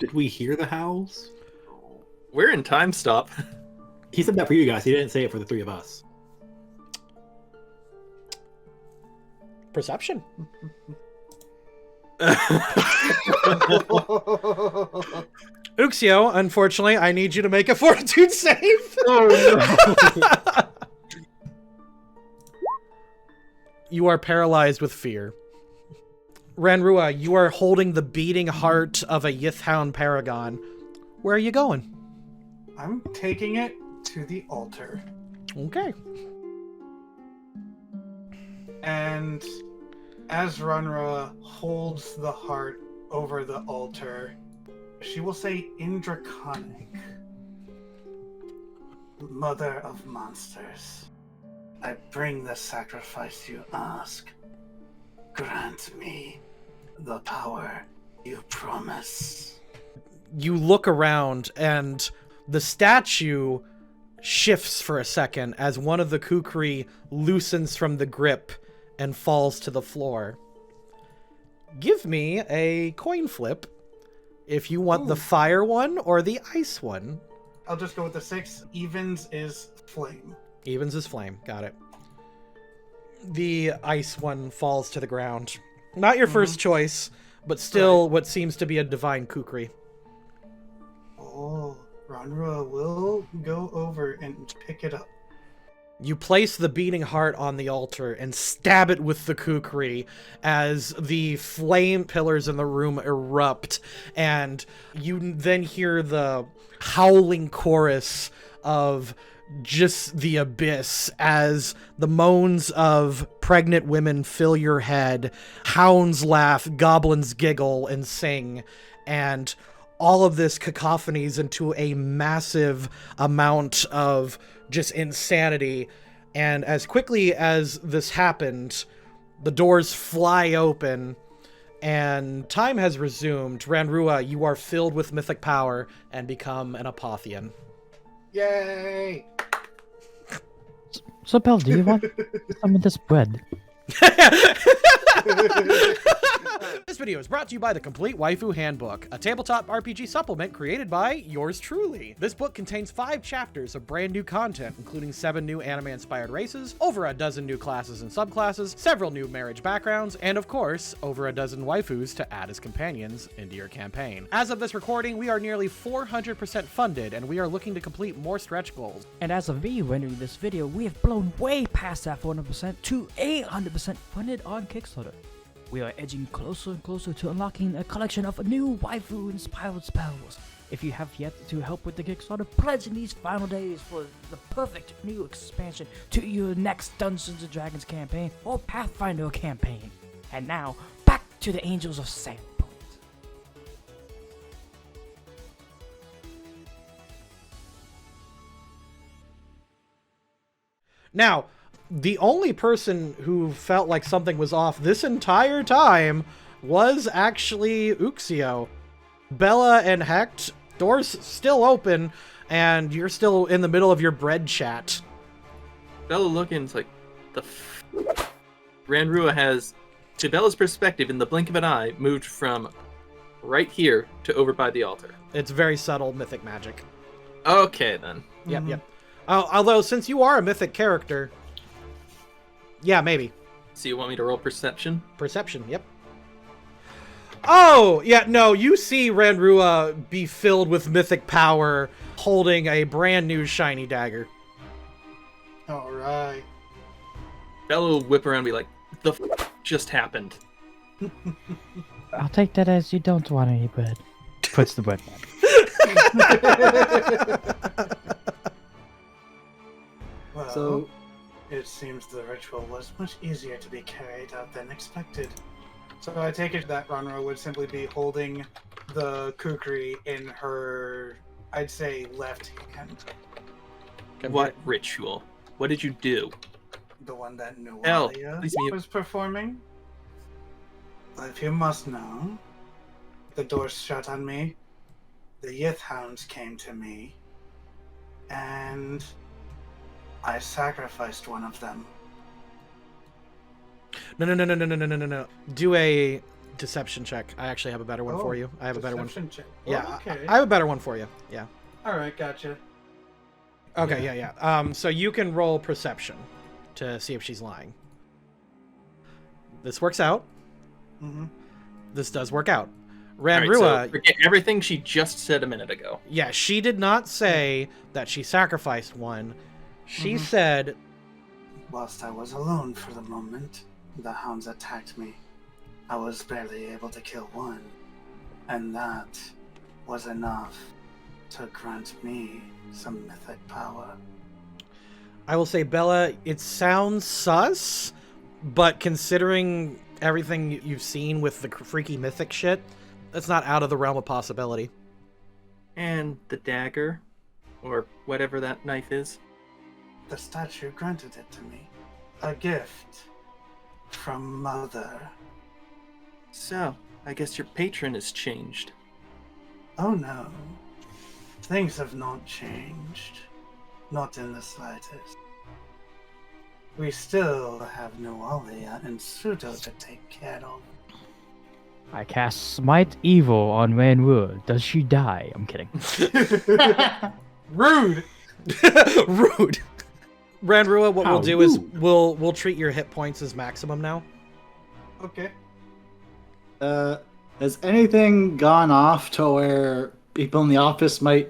Did we hear the howls? We're in time stop. He said that for you guys. He didn't say it for the three of us. Perception. Uxio, unfortunately, I need you to make a fortitude save. Oh, You are paralyzed with fear. Ranrua, you are holding the beating heart of a Yithhound paragon. Where are you going? I'm taking it to the altar. Okay. And as Runra holds the heart over the altar, she will say in Draconic, Mother of Monsters, I bring the sacrifice you ask. Grant me the power you promise. You look around and the statue shifts for a second as one of the kukri loosens from the grip and falls to the floor. Give me a coin flip if you want the fire one or the ice one. I'll just go with the 6. Evens is flame. Evens is flame. Got it. The ice one falls to the ground. Not your first choice, but still what seems to be a divine kukri. Oh, Ranrua will go over and pick it up. You place the beating heart on the altar and stab it with the kukri as the flame pillars in the room erupt, and you then hear the howling chorus of just the abyss as the moans of pregnant women fill your head, hounds laugh, goblins giggle and sing, and all of this cacophonies into a massive amount of just insanity. And as quickly as this happened, the doors fly open and time has resumed. Ranrua, you are filled with mythic power and become an Apothian. Yay! So, Belle, do you want some of this bread? This video is brought to you by the Complete Waifu Handbook, a tabletop RPG supplement created by yours truly. This book contains 5 chapters of brand new content, including 7 new anime-inspired races, over a dozen new classes and subclasses, several new marriage backgrounds, and of course, over a dozen waifus to add as companions into your campaign. As of this recording, we are nearly 400% funded, and we are looking to complete more stretch goals. And as of me rendering this video, we have blown way past that 400% to 800% funded on Kickstarter. We are edging closer and closer to unlocking a collection of new waifu-inspired spells. If you have yet to help with the Kickstarter, pledge in these final days for the perfect new expansion to your next Dungeons & Dragons campaign or Pathfinder campaign. And now, back to the Angels of Sandpoint. Now, the only person who felt like something was off this entire time was actually Uxio. Bella and Hecht, doors still open, and you're still in the middle of your bread chat. Bella Logan's like, Ranrua has, to Bella's perspective, in the blink of an eye, moved from right here to over by the altar. It's very subtle mythic magic. Okay, then. Yep. Although, since you are a mythic character, yeah, maybe. So you want me to roll perception? Perception, yep. Oh, yeah, no, you see Ranrua be filled with mythic power, holding a brand new shiny dagger. Alright. Bella will whip around and be like, the just happened? I'll take that as you don't want any bread. Puts the bread back. Well, So, it seems the ritual was much easier to be carried out than expected. So I take it that Ranrua would simply be holding the kukri in her, I'd say, left hand. What ritual? What did you do? The one that Elle, Nualia please mute. was performing. If you must know, the doors shut on me, the Yithhounds came to me, and I sacrificed one of them. No. Do a deception check. I actually have a better one for you. I have a better one. Deception check. Yeah, Okay. I have a better one for you. Yeah. Alright, gotcha. Okay, yeah. So you can roll perception to see if she's lying. This works out. Mm-hmm. This does work out. All right, Ranrua, so forget everything she just said a minute ago. yeah, she did not say that she sacrificed one. She said, Whilst I was alone for the moment, the hounds attacked me. I was barely able to kill one, and that was enough to grant me some mythic power. I will say, Bella, it sounds sus, but considering everything you've seen with the freaky mythic shit, that's not out of the realm of possibility. And the dagger, or whatever that knife is. The statue granted it to me. A gift from Mother. So, I guess your patron has changed. Oh no. Things have not changed. Not in the slightest. We still have Nualia and Pseudo to take care of. I cast Smite Evil on Ranrua. Does she die? I'm kidding. Rude! Rude. Ranrua, what How we'll do is rude. we'll treat your hit points as maximum now. Okay. Has anything gone off to where people in the office might?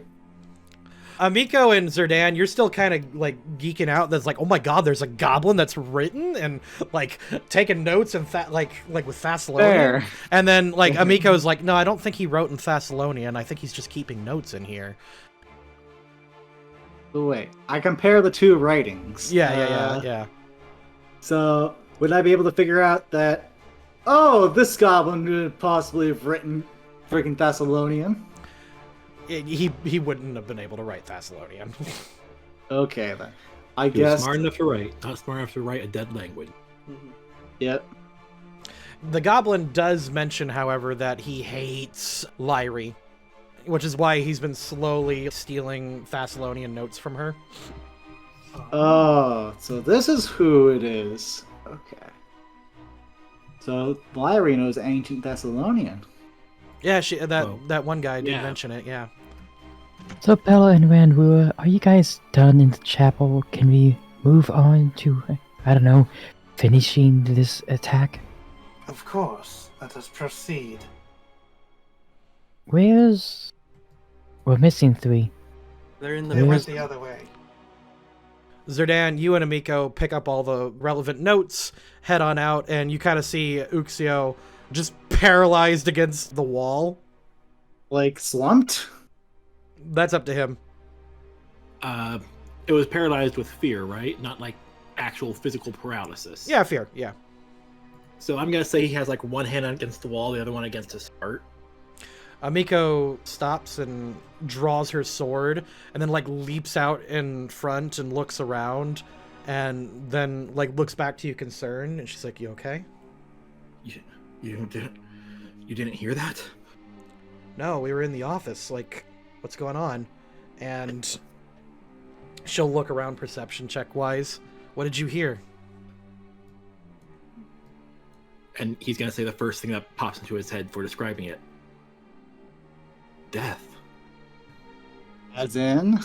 Amiko and Zerdan, you're still kind of like geeking out. That's like, oh my god, there's a goblin that's written and like taking notes and like with Thessalonian. Fair. And then like Amiko's like, no, I don't think he wrote in Thessalonian. I think he's just keeping notes in here. But wait, I compare the two writings. Yeah. So would I be able to figure out that? Oh, this goblin could possibly have written freaking Thessalonian. He wouldn't have been able to write Thessalonian. Okay then. I He was guess. smart enough to write, not smart enough to write a dead language. Yep. The goblin does mention, however, that he hates Lyri, which is why he's been slowly stealing Thessalonian notes from her. Oh, so this is who it is. Okay. So Lyri knows ancient Thessalonian. Yeah, Oh. that one guy did Yeah. mention it, yeah. So Bella and Ranrua, are you guys done in the chapel? Can we move on to, I don't know, finishing this attack? Of course. Let us proceed. We're missing 3. They're in the They went Where's- the other way. Zerdan, you and Amiko pick up all the relevant notes, head on out, and you kind of see Uxio just paralyzed against the wall. Like slumped? That's up to him. It was paralyzed with fear, right? Not like actual physical paralysis. Yeah, fear, yeah. So I'm gonna say he has like one hand against the wall, the other one against his heart. Amiko stops and draws her sword, and then like leaps out in front and looks around, and then like looks back to you concerned, and she's like, "You okay?" You didn't hear that? No, we were in the office. Like, what's going on? And she'll look around perception check wise. What did you hear? And he's gonna say the first thing that pops into his head for describing it. Death. As in?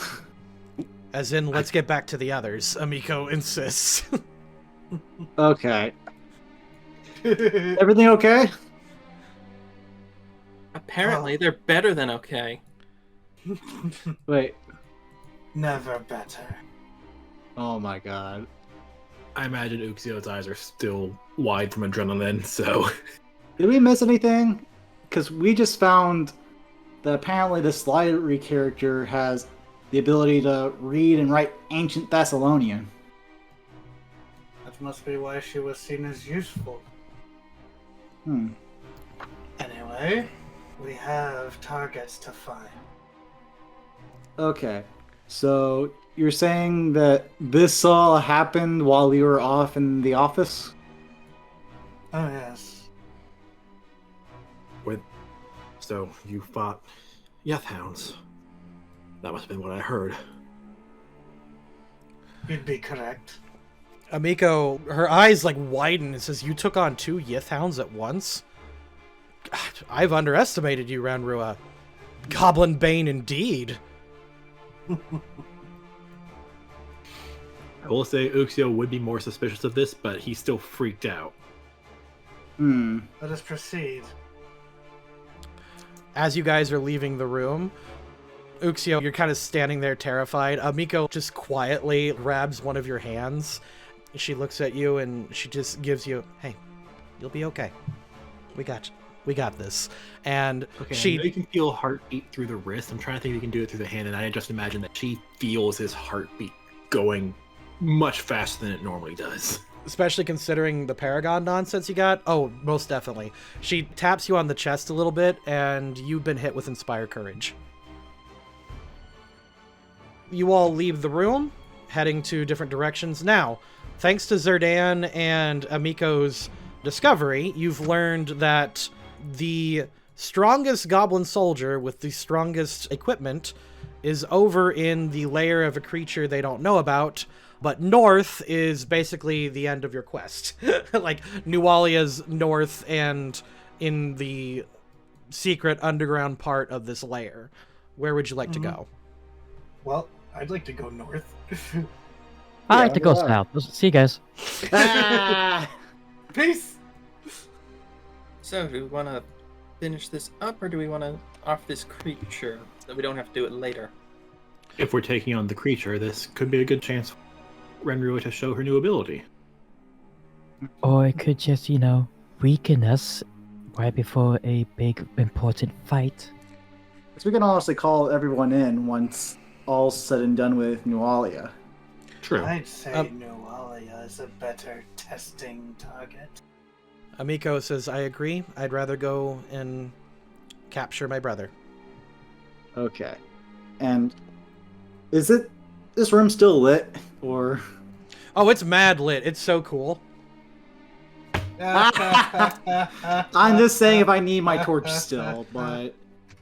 As in, let's get back to the others, Amiko insists. Okay. Everything okay? Apparently, they're better than okay. Wait. Never better. Oh my god. I imagine Uxio's eyes are still wide from adrenaline, so Did we miss anything? Because we just found that apparently the Lyri character has the ability to read and write ancient Thessalonian. That must be why she was seen as useful. Anyway, we have targets to find. Okay. So you're saying that this all happened while we were off in the office? Oh yes. So you fought Yeth Hounds. That must have been what I heard. You'd be correct. Amiko, her eyes like widen and says, "You took on 2 Yith hounds at once? God, I've underestimated you, Ranrua. Goblin Bane indeed." I will say Uxio would be more suspicious of this, but he's still freaked out. Let us proceed. As you guys are leaving the room, Uxio, you're kind of standing there terrified. Miko just quietly grabs one of your hands. She looks at you and she just gives you, hey, you'll be okay. We got you. We got this. And Okay, I know you can feel heartbeat through the wrist. I'm trying to think if you can do it through the hand, and I just imagine that she feels his heartbeat going much faster than it normally does. Especially considering the Paragon nonsense you got. Oh, most definitely. She taps you on the chest a little bit, and you've been hit with Inspire Courage. You all leave the room, heading to different directions. Now, thanks to Zerdan and Amiko's discovery, you've learned that the strongest goblin soldier with the strongest equipment is over in the lair of a creature they don't know about, but north is basically the end of your quest. Like, Nualia's north and in the secret underground part of this lair. Where would you like to go? Well, I'd like to go north. I like to go south. See you guys. Peace! So, do we want to finish this up, or do we want to off this creature so we don't have to do it later? If we're taking on the creature, this could be a good chance for Renrua to show her new ability. Or it could just, weaken us right before a big, important fight. So we can honestly call everyone in once all's said and done with Nualia. True. I'd say Nualia is a better testing target. Amiko says, I agree. I'd rather go and capture my brother. Okay. And is this room still lit, or? Oh, it's mad lit. It's so cool. I'm just saying if I need my torch still, but...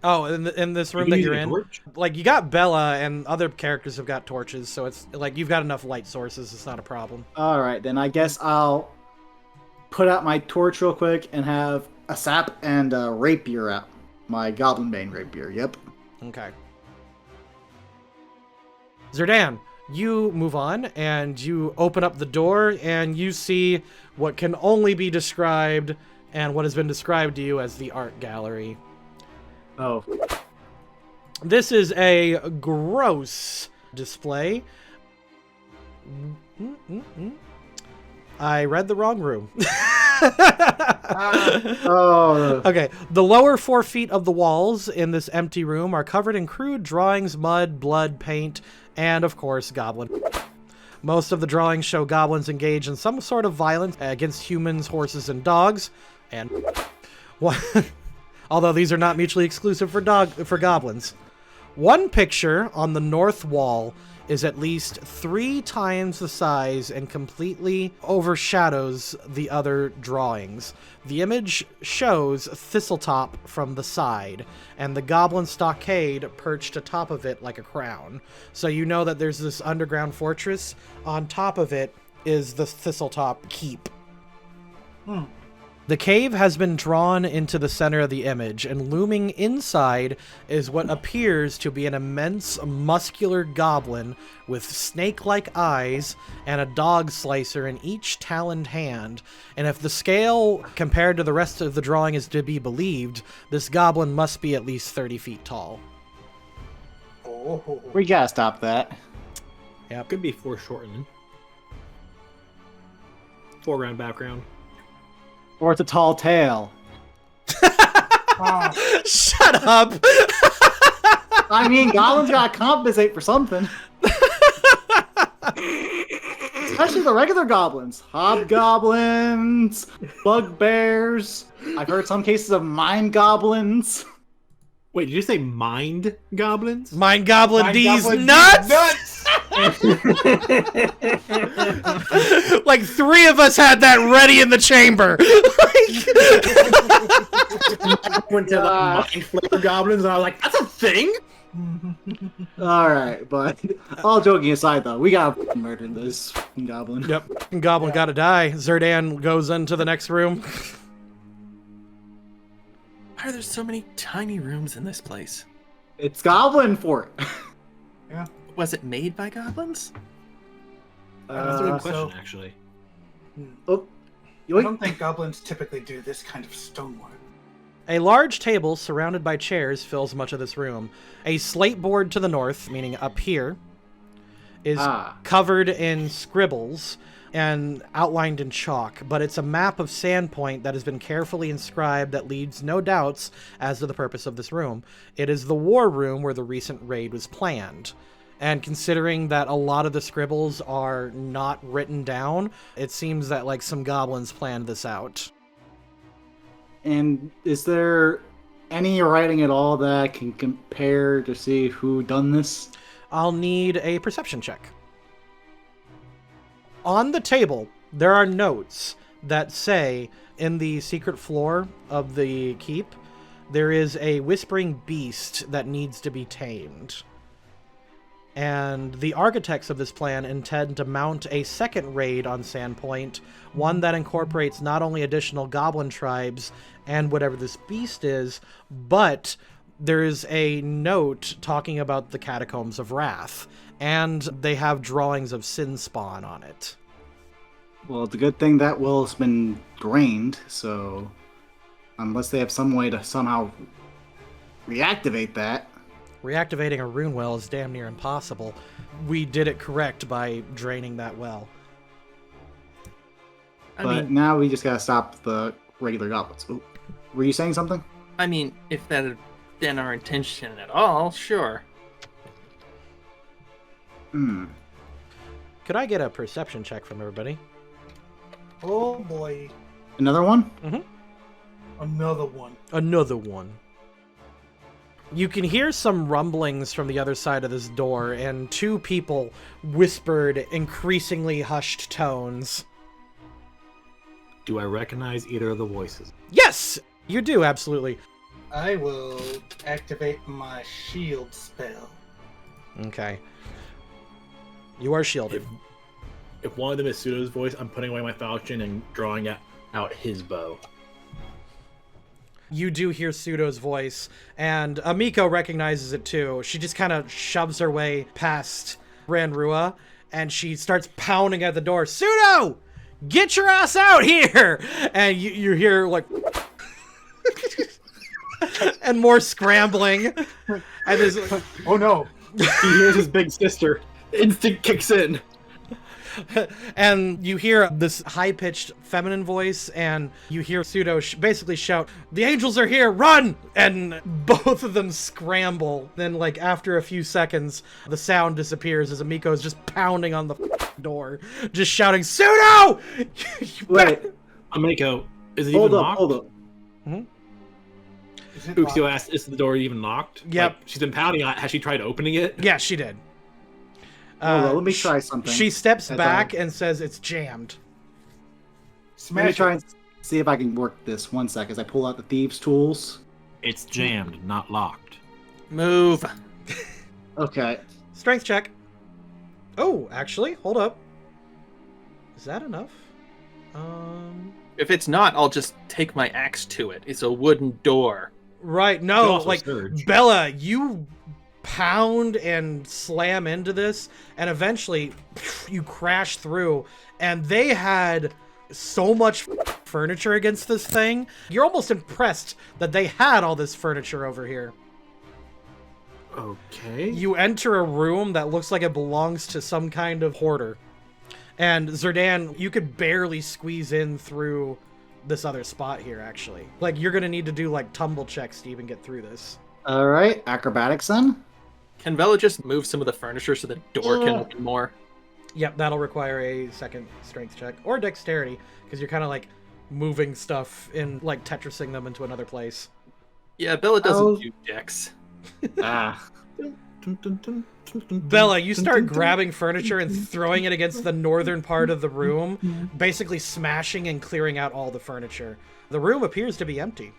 Oh, in this room that you're in, like, you got Bella and other characters have got torches, so it's like you've got enough light sources. It's not a problem. All right, then I guess I'll put out my torch real quick and have a sap and a rapier out. My Goblin Bane rapier, yep. Okay. Zerdan, you move on and you open up the door and you see what can only be described and what has been described to you as the art gallery. Oh. This is a gross display. I read the wrong room. Oh. Okay, the lower 4 feet of the walls in this empty room are covered in crude drawings, mud, blood, paint, and of course, goblin. Most of the drawings show goblins engaged in some sort of violence against humans, horses, and dogs, and although these are not mutually exclusive for goblins. One picture on the north wall is at least 3 times the size and completely overshadows the other drawings. The image shows Thistletop from the side, and the goblin stockade perched atop of it like a crown. So you know that there's this underground fortress. On top of it is the Thistletop keep. The cave has been drawn into the center of the image, and looming inside is what appears to be an immense muscular goblin with snake-like eyes and a dog slicer in each taloned hand. And if the scale compared to the rest of the drawing is to be believed, this goblin must be at least 30 feet tall. Oh. We gotta stop that. Yep. Could be foreshortened. Foreground, background. Or it's a tall tale. Shut up! I mean, goblins gotta compensate for something. Especially the regular goblins. Hobgoblins, bugbears. I've heard some cases of mind goblins. Wait, did you say mind goblins? Mind Goblin D's nuts! Like 3 of us had that ready in the chamber. Went to the mind flavor goblins, and I was like, "That's a thing." Alright, but all joking aside, though, we gotta murder this goblin. Yep, goblin gotta die. Zerdan goes into the next room. Why are there so many tiny rooms in this place? It's goblin fort. Was it made by goblins? That's a good question, So- actually. Oh, I yoink. don't think goblins typically do this kind of stonework. A large table surrounded by chairs fills much of this room. A slate board to the north, meaning up here, is covered in scribbles and outlined in chalk, but it's a map of Sandpoint that has been carefully inscribed that leaves no doubts as to the purpose of this room. It is the war room where the recent raid was planned. And considering that a lot of the scribbles are not written down, it seems that like some goblins planned this out. And is there any writing at all that I can compare to see who done this? I'll need a perception check. On the table, there are notes that say in the secret floor of the keep, there is a whispering beast that needs to be tamed. And the architects of this plan intend to mount a second raid on Sandpoint, one that incorporates not only additional goblin tribes and whatever this beast is, but there is a note talking about the Catacombs of Wrath, and they have drawings of Sin Spawn on it. Well, it's a good thing that well has been drained, so unless they have some way to somehow reactivate that. Reactivating a rune well is damn near impossible. We did it correct by draining that well. But now we just gotta stop the regular goblins. Ooh. Were you saying something? I mean, if that had been our intention at all, sure. Could I get a perception check from everybody? Oh boy, Another one? another one. Another one. You can hear some rumblings from the other side of this door, and two people whispered increasingly hushed tones. Do I recognize either of the voices? Yes! You do, absolutely. I will activate my shield spell. Okay. You are shielded. If one of them is Pseudo's voice, I'm putting away my falchion and drawing out his bow. You do hear Pseudo's voice, and Amiko recognizes it too. She just kind of shoves her way past Ranrua, and she starts pounding at the door. Pseudo! Get your ass out here! And you hear, like... and more scrambling. And there's... Oh no! He hears his big sister. Instinct kicks in. And you hear this high-pitched feminine voice, and you hear Pseudo basically shout, "The angels are here, run!" And both of them scramble. Then, like, after a few seconds, the sound disappears as Amiko is just pounding on the door, just shouting, "Pseudo!" Wait, Amiko, is it hold even up, locked? hold up. Is it Uxio locked? asked, is the door even locked? Yep. Like, she's been pounding on it. Has she tried opening it? Yeah, she did. Hold on, let me try something. She steps As back I- and says it's jammed. Let me Smash try it. and see if I can work this. One sec, as I pull out the thieves' tools. It's jammed, not locked. Move. Okay. Strength check. Oh, actually, hold up. Is that enough? If it's not, I'll just take my axe to it. It's a wooden door. Right, Could no, also like, surge. Bella, you pound and slam into this, and eventually you crash through, and they had so much furniture against this thing. You're almost impressed that they had all this furniture over here. Okay. You enter a room that looks like it belongs to some kind of hoarder. And Zerdan, you could barely squeeze in through this other spot here, actually. Like, you're gonna need to do, like, tumble checks to even get through this. Alright, acrobatics then? Can Vela just move some of the furniture so the door can open more? Yep, that'll require a second strength check. Or dexterity, because you're kind of, like, moving stuff in, like, Tetrising them into another place. Yeah, Bella doesn't Oh. do dex. Ah. Bella, you start grabbing furniture and throwing it against the northern part of the room, basically smashing and clearing out all the furniture. The room appears to be empty.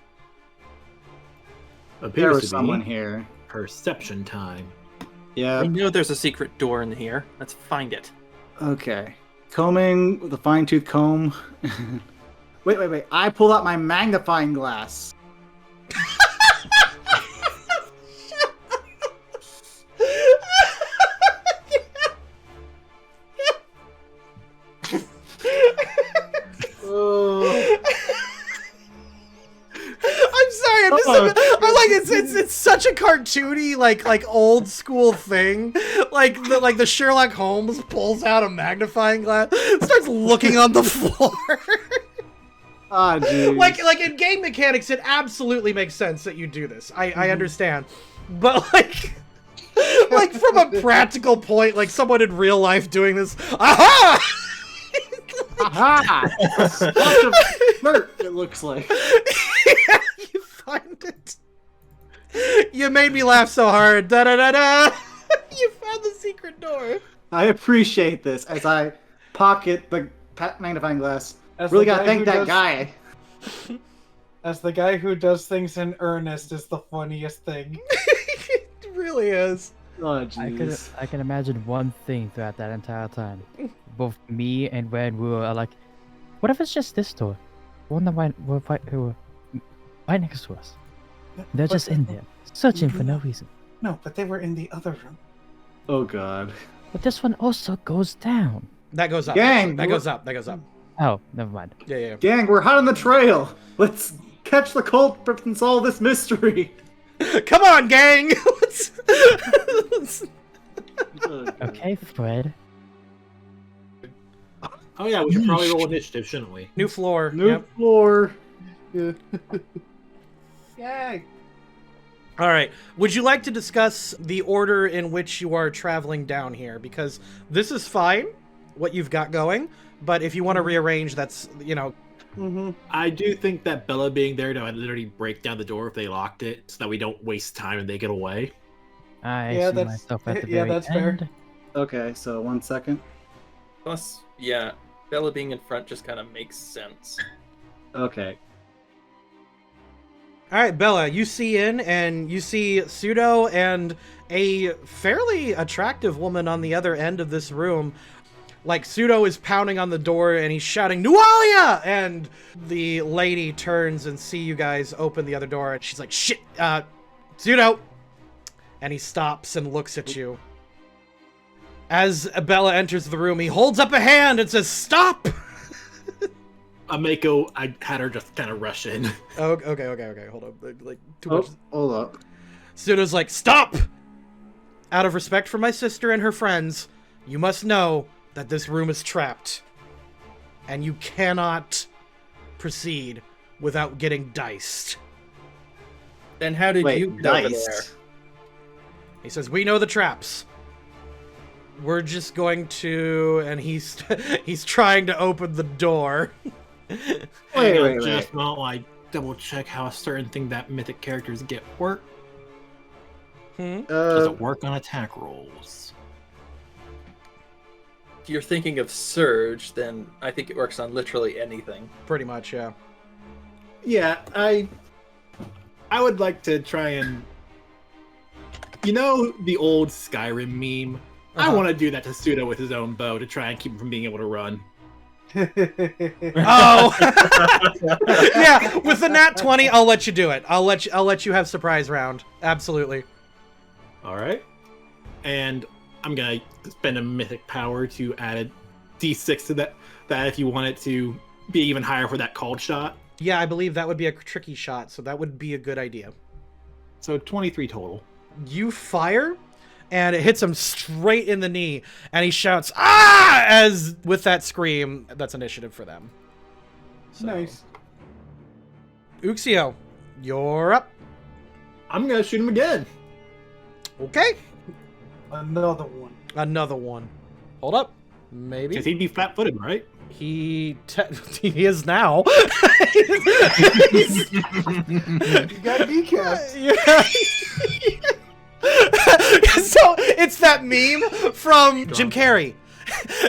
There Appears was to someone be here. perception time. Yeah, I know there's a secret door in here. Let's find it. okay. Combing with a fine-tooth comb. Wait. I pulled out my magnifying glass. Oh. I'm sorry. I'm like it's such a cartoony like old school thing. Like the Sherlock Holmes pulls out a magnifying glass, starts looking on the floor. Ah, jeez. like in game mechanics, it absolutely makes sense that you do this. I understand, but like from a practical point, like someone in real life doing this. Aha! Aha! Bunch of smirk, it looks like. Yeah, you find it. You made me laugh so hard. Da da da da. You found the secret door. I appreciate this as I pocket the magnifying glass. As Really the gotta guy thank who that does- guy. As the guy who does things in earnest is the funniest thing. It really is. Oh, jeez. I can imagine one thing throughout that entire time. Both me and Red are like, what if it's just this door? One that went right next to us. They're just in there, searching for no reason. No, but they were in the other room. Oh, God. But this one also goes down. That goes up. Gang, That goes up. That goes up. Oh, never mind. Yeah. Gang, we're hot on the trail. Let's catch the culprit and solve this mystery. Come on, gang. Let's- Okay, Fred. Oh yeah, we should probably roll initiative, shouldn't we? New floor. New Yep. floor. Yay! All right. Would you like to discuss the order in which you are traveling down here? Because this is fine, what you've got going. But if you want to rearrange, that's, you know. I do think that Bella being there to literally break down the door if they locked it, so that we don't waste time and they get away. I Yeah, see that's- myself at the yeah, very that's fair. end. Okay, so 1 second. Plus, yeah, Bella being in front just kind of makes sense. Okay. All right, Bella, you see in, and you see Pseudo and a fairly attractive woman on the other end of this room. Like, Pseudo is pounding on the door, and he's shouting, Nualia! And the lady turns and see you guys open the other door, and she's like, shit, Pseudo! And he stops and looks at you. As Bella enters the room, he holds up a hand and says, stop! Mako, I had her just kind of rush in. Oh, okay, hold on. Like, too much. Oh, hold up. Pseudo's like, stop! Out of respect for my sister and her friends, you must know that this room is trapped. And you cannot proceed without getting diced. Then how did Wait, you get over there? diced. He says, we know the traps. We're just going to... And he's trying to open the door. Wait. Just while I double check how a certain thing that mythic characters get work. Does it work on attack rolls? If you're thinking of Surge, then I think it works on literally anything. Pretty much, yeah. Yeah, I would like to try and... You know the old Skyrim meme? I want to do that to Pseudo with his own bow to try and keep him from being able to run. Oh! Yeah, with the nat 20, I'll let you do it. I'll let you have surprise round. Absolutely. All right. And I'm going to spend a mythic power to add a d6 to that if you want it to be even higher for that called shot. Yeah, I believe that would be a tricky shot, so that would be a good idea. So 23 total. You fire, and it hits him straight in the knee, and he shouts, ah! As with that scream, that's initiative for them. So, Nice. Uxio, you're up. I'm going to shoot him again. Okay. Another one. Another one. Hold up. Maybe. Because he'd be flat-footed, right? He is now. You got decast. Yeah. So it's that meme from Jim Carrey.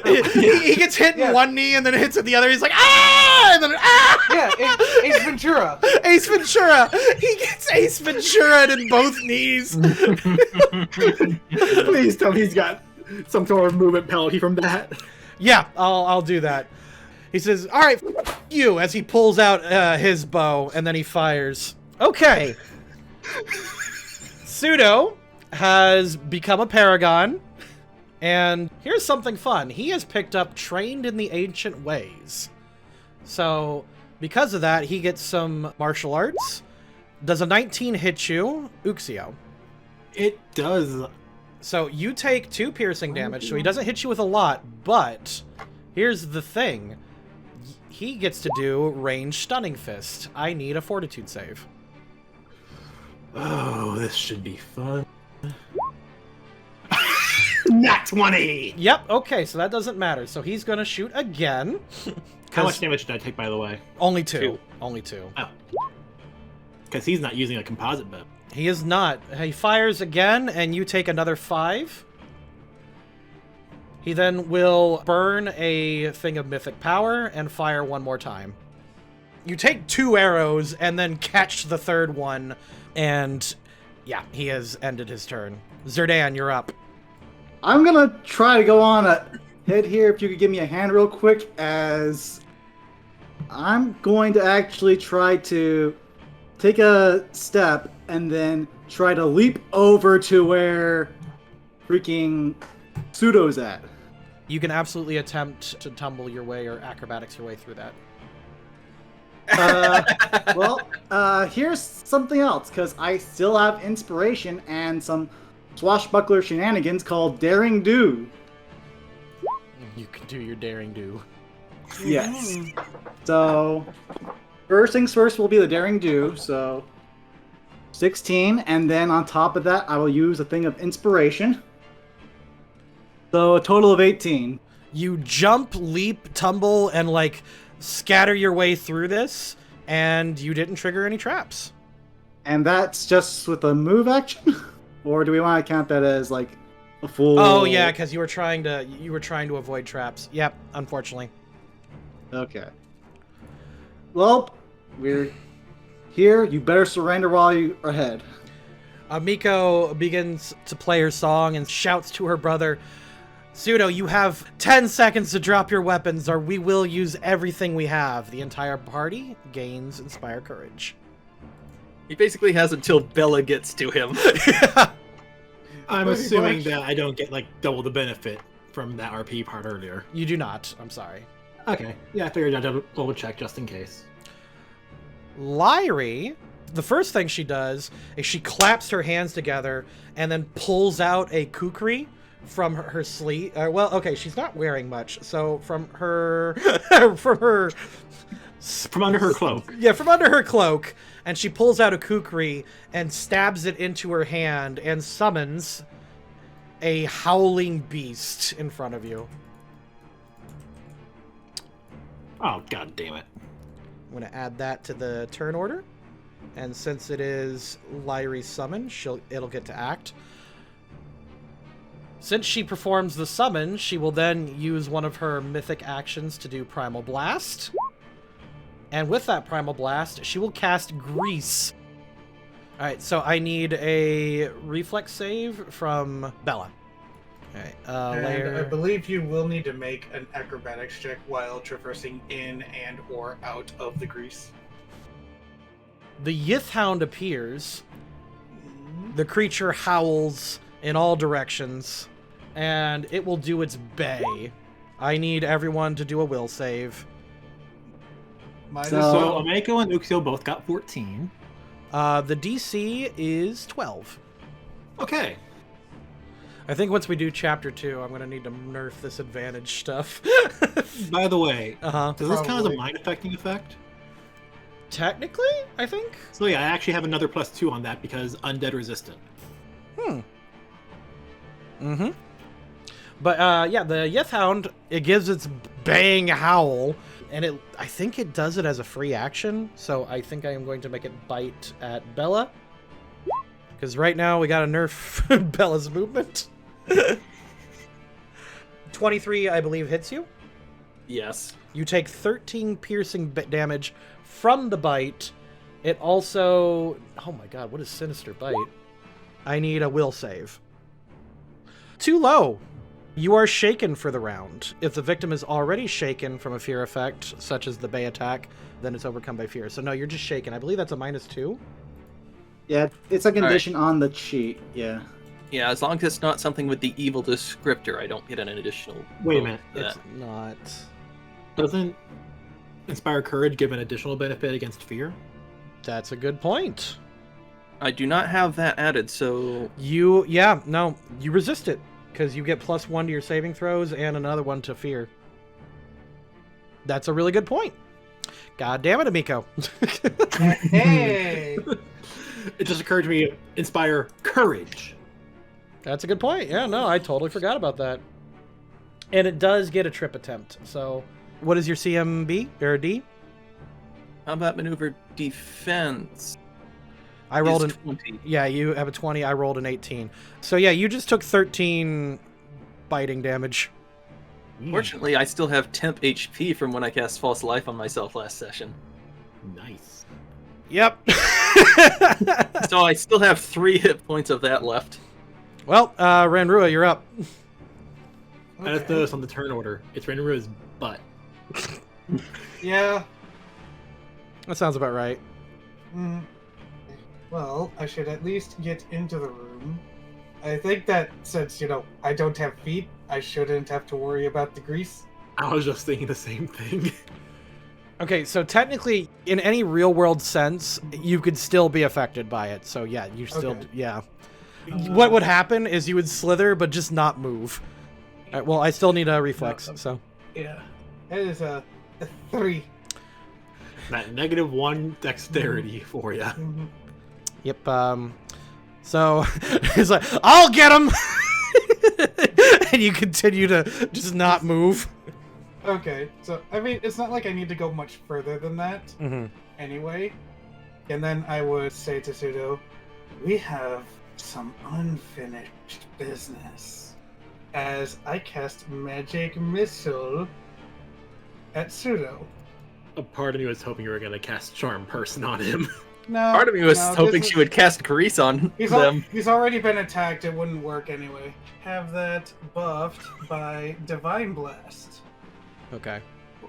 He gets hit in one knee and then hits at the other. He's like, ah! And then, ah! Yeah, Ace Ventura. Ace Ventura. He gets Ace Ventura in both knees. Please tell me he's got some sort of movement penalty from that. Yeah, I'll do that. He says, all right, you, as he pulls out his bow, and then he fires. Okay. Pseudo has become a paragon, And here's something fun. He has picked up Trained in the Ancient Ways. So, because of that, he gets some martial arts. Does a 19 hit you, Uxio? It does. So you take 2 piercing damage, so he doesn't hit you with a lot, but here's the thing. He gets to do ranged stunning fist. I need a fortitude save. Oh, this should be fun. Nat 20! Yep, okay, so that doesn't matter. So he's gonna shoot again. How much damage did I take, by the way? Only 2. Only 2. Oh. Because he's not using a composite bow. He is not. He fires again, and you take another 5. He then will burn a thing of mythic power and fire one more time. You take 2 arrows and then catch the third one, and yeah, he has ended his turn. Zerdan, you're up. I'm gonna try to go on ahead here. If you could give me a hand real quick, as I'm going to actually try to take a step and then try to leap over to where freaking Pseudo's at. You can absolutely attempt to tumble your way or acrobatics your way through that. Here's something else, because I still have inspiration and some swashbuckler shenanigans called Daring Do. You can do your Daring Do. Yes. So, first things first will be the Daring Do, so 16, and then on top of that, I will use a thing of inspiration. So, a total of 18. You jump, leap, tumble, and like scatter your way through this, and you didn't trigger any traps. And that's just with a move action? Or do we want to count that as like a full... Oh yeah, because you were trying to avoid traps. Yep, unfortunately. Okay. Well, we're here. You better surrender while you are ahead. Miko begins to play her song and shouts to her brother, Pseudo, you have 10 seconds to drop your weapons or we will use everything we have. The entire party gains Inspire Courage. He basically has until Bella gets to him. I'm assuming that I don't get like double the benefit from that RP part earlier. You do not. I'm sorry. Okay. Yeah, I figured I'd double check just in case. Lyrie, the first thing she does is she claps her hands together and then pulls out a kukri from her sleeve. Well, okay, she's not wearing much, so from her from under her cloak. Yeah, from under her cloak, and she pulls out a kukri and stabs it into her hand and summons a howling beast in front of you. Oh, god damn it. I'm going to add that to the turn order. And since it is Lyrie's summon, it'll get to act. Since she performs the summon, she will then use one of her mythic actions to do Primal Blast. And with that Primal Blast, she will cast Grease. Alright, so I need a reflex save from Bella. Alright, and I believe you will need to make an acrobatics check while traversing in and or out of the grease. The Yithhound appears. The creature howls in all directions, and it will do its bay. I need everyone to do a will save. So Omeko and Uxio both got 14. The DC is 12. Okay. I think once we do Chapter 2, I'm going to need to nerf this advantage stuff. By the way, does this count as a mind-affecting effect? Technically, I think. So yeah, I actually have another +2 on that because undead resistant. But yeah, the Yithhound, it gives its bang howl, and I think it does it as a free action, so I think I am going to make it bite at Bella. Because right now we gotta nerf Bella's movement. 23, I believe, hits you. Yes. You take 13 piercing damage from the bite. It also... Oh my god, what is Sinister Bite? I need a will save. Too low. You are shaken for the round. If the victim is already shaken from a fear effect, such as the Bay attack, then it's overcome by fear. So no, you're just shaken. I believe that's a -2. Yeah, it's a condition on the cheat, yeah. Yeah, as long as it's not something with the evil descriptor, I don't get an additional. Wait a bonus minute, for that. It's not. Doesn't Inspire Courage give an additional benefit against fear? That's a good point. I do not have that added, so You resist it because you get +1 to your saving throws and another one to fear. That's a really good point. God damn it, Amiko. Hey! It just occurred to me, Inspire Courage. That's a good point. Yeah, no, I totally forgot about that. And it does get a trip attempt. So, what is your CMB or D? combat maneuver defense. I rolled is an 20. Yeah, you have a 20. I rolled an 18. So yeah, you just took 13 biting damage. Fortunately, I still have temp HP from when I cast False Life on myself last session. Nice. Yep. So I still have 3 hit points of that left. Well, Ranrua, you're up. I just noticed on the turn order, it's Renrua's butt. Yeah. That sounds about right. Mm. Well, I should at least get into the room. I think that since, I don't have feet, I shouldn't have to worry about the grease. I was just thinking the same thing. Okay, so technically, in any real-world sense, you could still be affected by it. So yeah, you still, Okay. yeah. What would happen is you would slither, but just not move. All right, well, I still need a reflex, so. Yeah. That is a 3. That -1 dexterity for you. Mhm. Yep, so, it's like, I'll get him! And you continue to just not move. Okay, so, it's not like I need to go much further than that, Mm-hmm. anyway. And then I would say to Pseudo, we have some unfinished business. As I cast Magic Missile at Pseudo. A part of me was hoping you were going to cast Charm Person on him. No, Part of me was no, hoping this she would cast Grease on He's them. already been attacked, it wouldn't work anyway. Have that buffed by Divine Blast. Okay.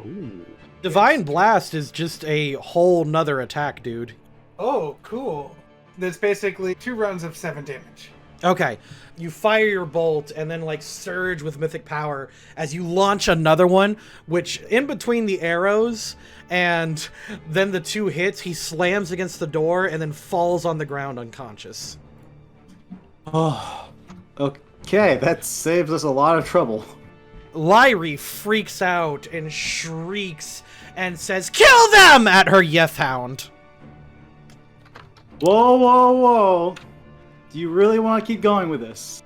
Ooh. Divine Blast is just a whole nother attack, dude. Oh, cool. That's basically 2 rounds of 7 damage. Okay. You fire your bolt and then surge with mythic power as you launch another one, which in between the arrows and then the 2 hits, he slams against the door and then falls on the ground unconscious. Oh, okay, that saves us a lot of trouble. Lyrie freaks out and shrieks and says, "Kill them!" at her Yethhound. Whoa, whoa, whoa. Do you really want to keep going with this?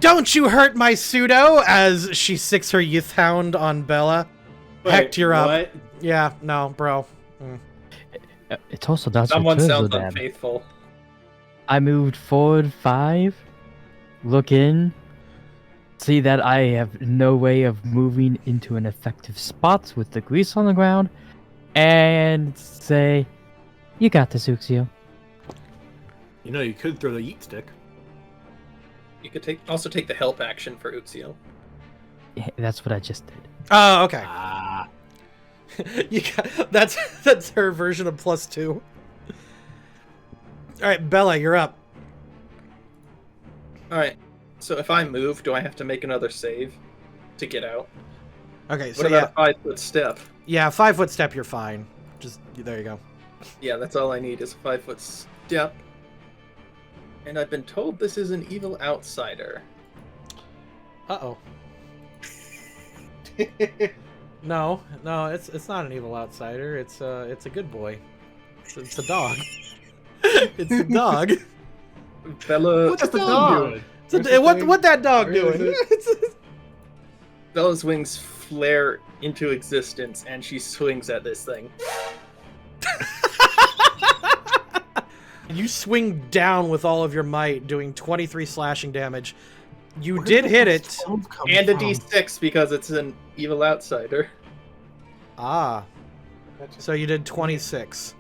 Don't you hurt my pseudo, as she sicks her Yethhound on Bella. Heck, you're up. What? Yeah, no, bro. It's also not Someone so sounds bad. unfaithful. I moved forward 5, look in, see that I have no way of moving into an effective spot with the grease on the ground, and say, "You got this, Uxio." You could throw the yeet stick. You could also take the help action for Uxio. Yeah, that's what I just did. Oh, okay. Ah. That's her version of +2. All right, Bella, you're up. Alright, so if I move, do I have to make another save to get out? Okay, so What about a 5-foot step? yeah, 5-foot step, you're fine. Just there you go. Yeah, that's all I need is a 5-foot step. And I've been told this is an evil outsider. Uh-oh. No, it's not an evil outsider. It's a good boy. It's a dog. It's a dog. Bella, What's the dog dog? What that dog Where doing? is Bella's wings flare into existence, and she swings at this thing. You swing down with all of your might, doing 23 slashing damage. You did hit it. And a d6 because it's an evil outsider. Ah. So you did 26.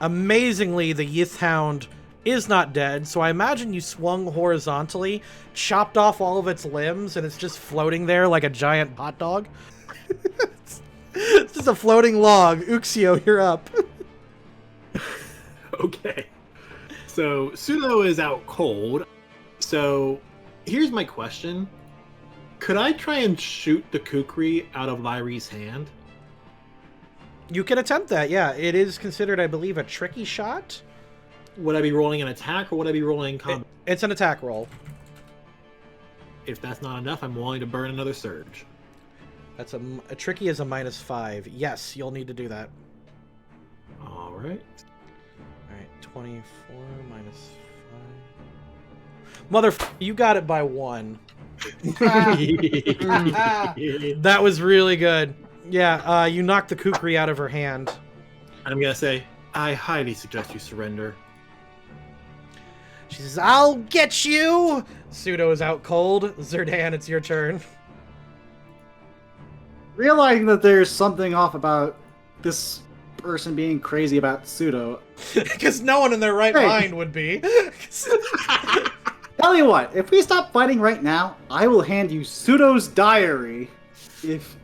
Amazingly, the Yithhound is not dead, so I imagine you swung horizontally, chopped off all of its limbs, and it's just floating there like a giant hot dog. It's just a floating log. Uxio, you're up. Okay. So Pseudo is out cold. So Here's my question. Could I try and shoot the kukri out of Lyrie's hand? You can attempt that, yeah. It is considered, I believe, a tricky shot. Would I be rolling an attack or would I be rolling combat? It's an attack roll. If that's not enough, I'm willing to burn another surge. That's a tricky is a -5. Yes, you'll need to do that. All right. All right, 24 minus 5. You got it by 1. That was really good. Yeah, you knocked the kukri out of her hand. I'm gonna say, I highly suggest you surrender. She says, I'll get you! Pseudo is out cold. Zerdan, it's your turn. Realizing that there's something off about this person being crazy about Pseudo. Because no one in their right mind would be. Tell you what, if we stop fighting right now, I will hand you Pseudo's diary if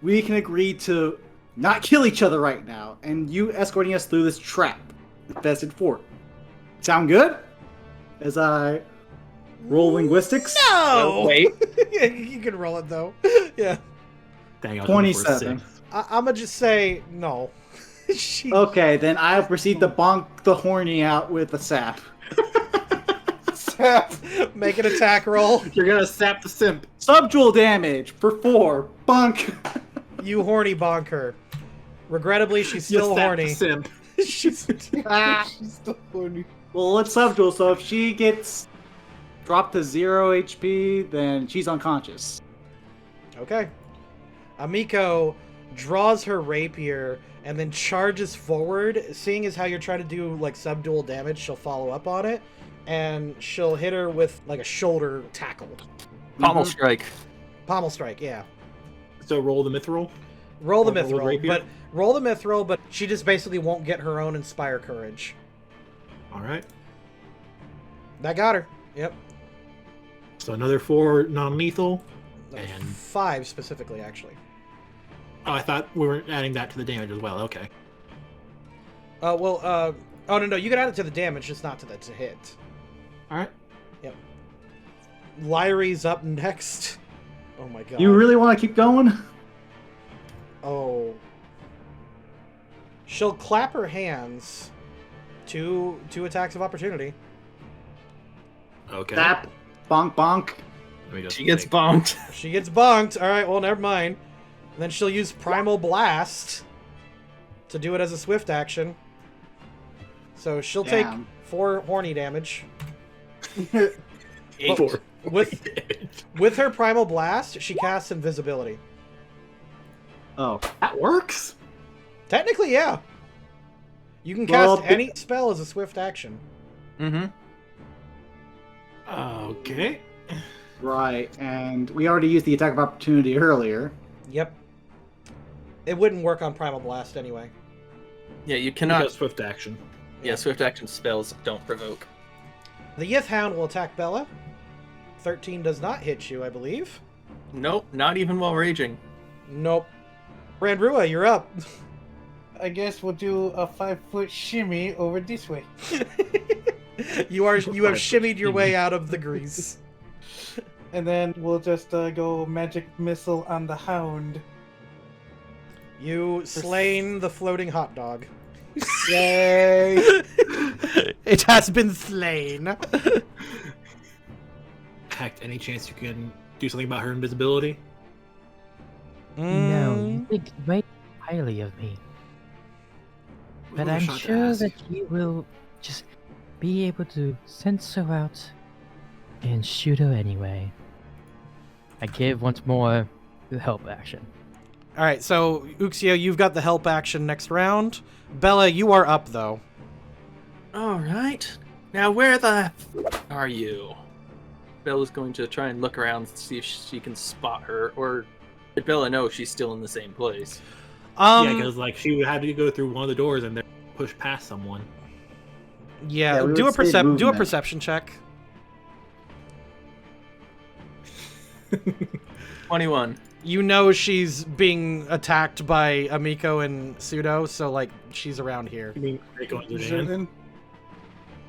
we can agree to not kill each other right now, and you escorting us through this trap infested fort. Sound good? As I roll linguistics? No! Wait. Yeah, you can roll it, though. Yeah. Dang, I was going for a 27. 6. I'm gonna just say no. She... Okay, then I'll proceed to bonk the horny out with a sap. Make an attack roll. You're gonna sap the simp. Subdual damage for 4. Bonk. You horny bonk her. Regrettably, she's You still sap horny. the simp. She's still horny. Well, let's subdual, so if she gets dropped to 0 HP, then she's unconscious. Okay. Amiko draws her rapier and then charges forward. Seeing as how you're trying to do like subdual damage, she'll follow up on it, and she'll hit her with like a shoulder tackle. Pommel strike. Pommel strike, yeah. So roll the mithril. Roll the Or roll the mithril, rapier? but roll the mithril, but she just basically won't get her own inspire courage. All right. That got her. Yep. So another 4 non-lethal. And 5 specifically, actually. oh, I thought we were adding that to the damage as well. Okay. Oh no, you can add it to the damage, just not to the hit. All right. Yep. Lyrie's up next. Oh my god. You really want to keep going? Oh. She'll clap her hands. Two attacks of opportunity. Okay. Sap. Bonk, bonk. Let me just She gets think. bonked. She gets bonked. All right, well, never mind. And then she'll use Primal Blast to do it as a swift action. So she'll take Damn. 4 horny damage. 8. With her Primal Blast, she casts Invisibility. Oh. That works. Technically, yeah. You can Well, cast any spell as a swift action. Mm-hmm. Okay. Right, and we already used the attack of opportunity earlier. Yep. It wouldn't work on Primal Blast anyway. Yeah, you Not cannot. swift action. Yeah, swift action spells don't provoke. The Yith Hound will attack Bella. 13 does not hit you, I believe. Nope, not even while raging. Nope. Brandrua, you're up. I guess we'll do a 5-foot shimmy over this way. You have shimmied your way out of the grease. And then we'll just go magic missile on the hound. You slain the floating hot dog. Yay! It has been slain. Heck, any chance you can do something about her invisibility? No, you think very highly of me. But What a I'm shot to sure ask. that you will just be able to sense her out and shoot her anyway. I give once more the help action. All right, so Uxio, you've got the help action next round. Bella, you are up though. All right. Now, where the are you? Bella's going to try and look around to see if she can spot her, or did Bella know she's still in the same place? Yeah, because like she would have to go through one of the doors and then push past someone. yeah, we do would a say do a movement. perception check. 21. You know she's being attacked by Amiko and Pseudo, so like she's around here. You mean Rico and Zerdan?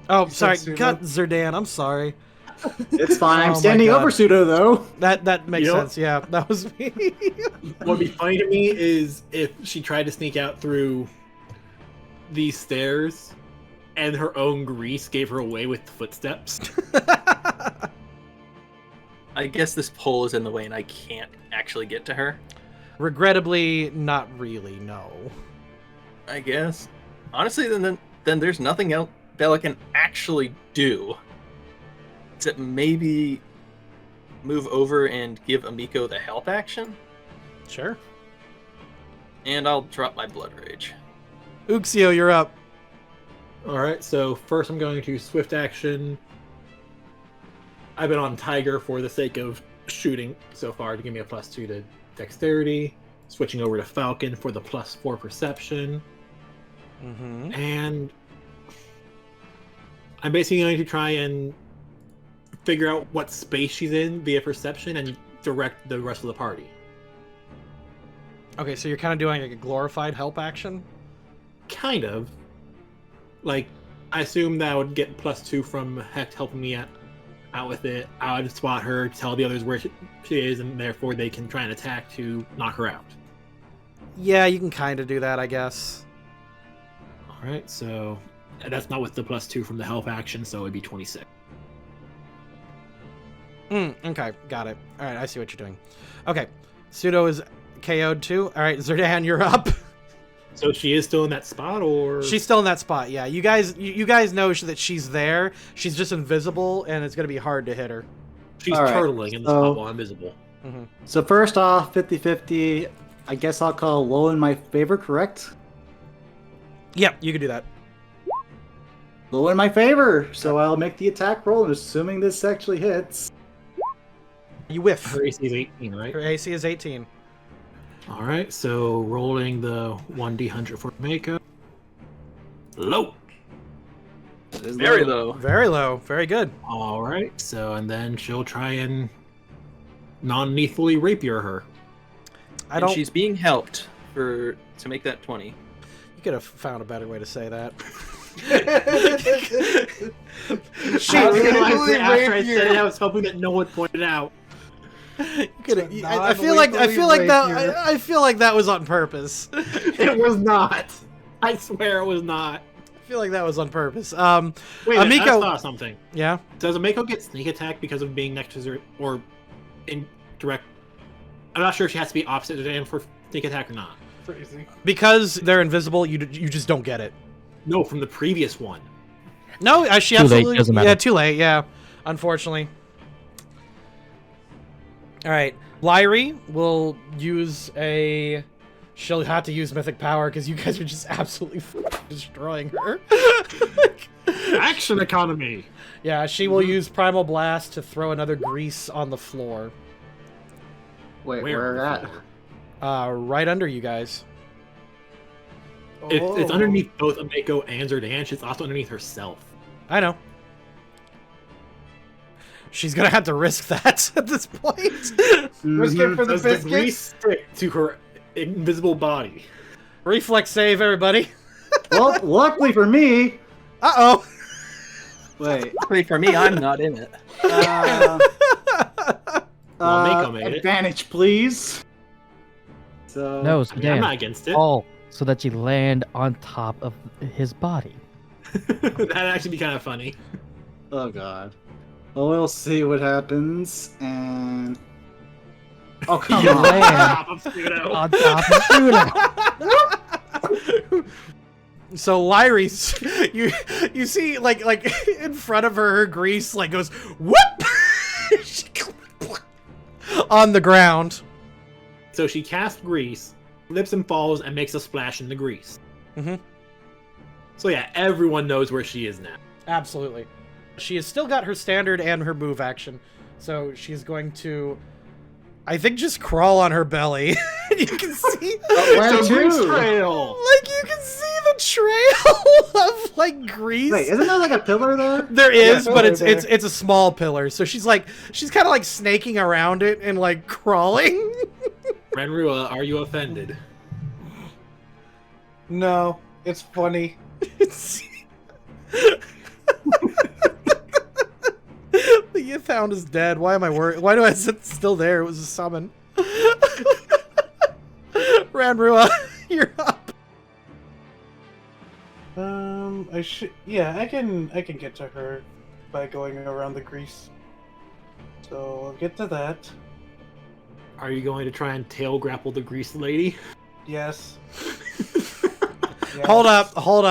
Oh, You said sorry, Pseudo? got Zerdan. I'm sorry. It's fine. Oh I'm my standing God. over Pseudo, though. That makes You know- sense. Yeah, that was me. What would be funny to me is if she tried to sneak out through these stairs and her own grease gave her away with the footsteps. I guess this pole is in the way and I can't actually get to her. Regrettably, not really. No. I guess. Honestly, then there's nothing else Bella can actually do. Except maybe move over and give Amiko the help action. Sure. And I'll drop my blood rage. Uxio, you're up. Alright, so first I'm going to swift action. I've been on Tiger for the sake of shooting so far to give me a +2 to dexterity. Switching over to Falcon for the +4 perception. Mm-hmm. And I'm basically going to try and figure out what space she's in via perception and direct the rest of the party. Okay, so you're kind of doing like a glorified help action? Kind of. Like, I assume that I would get +2 from Hecht helping me out with it. I would spot her, tell the others where she is, and therefore they can try and attack to knock her out. Yeah, you can kind of do that, I guess. Alright, so that's not with the +2 from the help action, so it'd be 26. Okay, got it. Alright, I see what you're doing. Okay, Pseudo is KO'd too. Alright, Zerdan, you're up. So she is still in that spot, or She's still in that spot, yeah. You guys know that she's there. She's just invisible, and it's going to be hard to hit her. she's All right, turtling in the so- spot while invisible? Mm-hmm. So first off, 50-50. I guess I'll call low in my favor, correct? Yep, you can do that. Low in my favor, so I'll make the attack roll, assuming this actually hits. You whiff. Her AC is 18, right? Her AC is 18. Alright, so rolling the 1d100 for Mako. Low! Very low. Very low. Very good. Alright, so and then she'll try and non-lethally rapier her. I And don't. she's being helped to make that 20. You could have found a better way to say that. I realized it after I said it, I was hoping that no one pointed out. You could have. I feel like that was on purpose. It was not. I swear it was not. I feel like that was on purpose. Wait, I Amiko- just thought of something. Yeah. Does Mako get sneak attack because of being next to her, or in direct? I'm not sure if she has to be opposite to them for sneak attack or not. Because they're invisible, you just don't get it. No, from the previous one. No, she Too late, absolutely. doesn't matter. Yeah, too late. Yeah, unfortunately. All right, Lyrie will use a. She'll have to use mythic power because you guys are just absolutely destroying her. Action economy. Yeah, she will use primal blast to throw another grease on the floor, Wait, where at? right under you guys. It's underneath both Mako and Zerdan. It's also underneath herself. I know. She's gonna have to risk that at this point. Risk it for the biscuits? The grease stick to her invisible body. Reflex save, everybody. Well, luckily for me. Uh-oh. Wait. Luckily for me, I'm not in it. Mako made it. Advantage, please. So No, I mean, I'm not against it. Fall so that you land on top of his body. That'd actually be kind of funny. Oh god. Well, we'll see what happens, and... Oh, come You on. land Top of Pseudo. on top of Stuart. So Lyrie's, you see like in front of her, her grease like goes whoop on the ground. So she casts grease, flips and falls, and makes a splash in the grease. Mm-hmm. So yeah, everyone knows where she is now. Absolutely. She has still got her standard and her move action, so she's going to, I think, just crawl on her belly. You can see Where It's a grease to? trail. like you can see the trail of like grease. Wait, isn't there like a pillar there? There is, but pillar it's a small pillar. So she's kind of like snaking around it and like crawling. Renrua, are you offended? No, it's funny. The Hound is dead. Why am I worried? Why do I sit still there? It was a summon. Ranrua, you're up. I can get to her by going around the grease. So I'll get to that. Are you going to try and tail grapple the grease lady? Yes. Hold up. All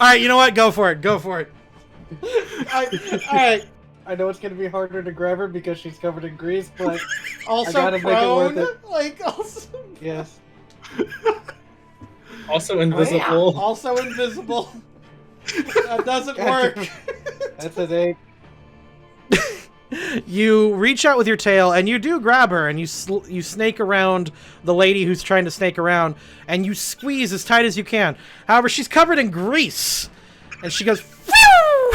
right, you know what? Go for it. Alright. I know it's gonna be harder to grab her because she's covered in grease, but Also I gotta make it worth it. Also... Yes. Also invisible. Also invisible. That doesn't work. That's an 8. You reach out with your tail, and you do grab her, and you snake around the lady who's trying to snake around, and you squeeze as tight as you can. However, she's covered in grease, and she goes phew!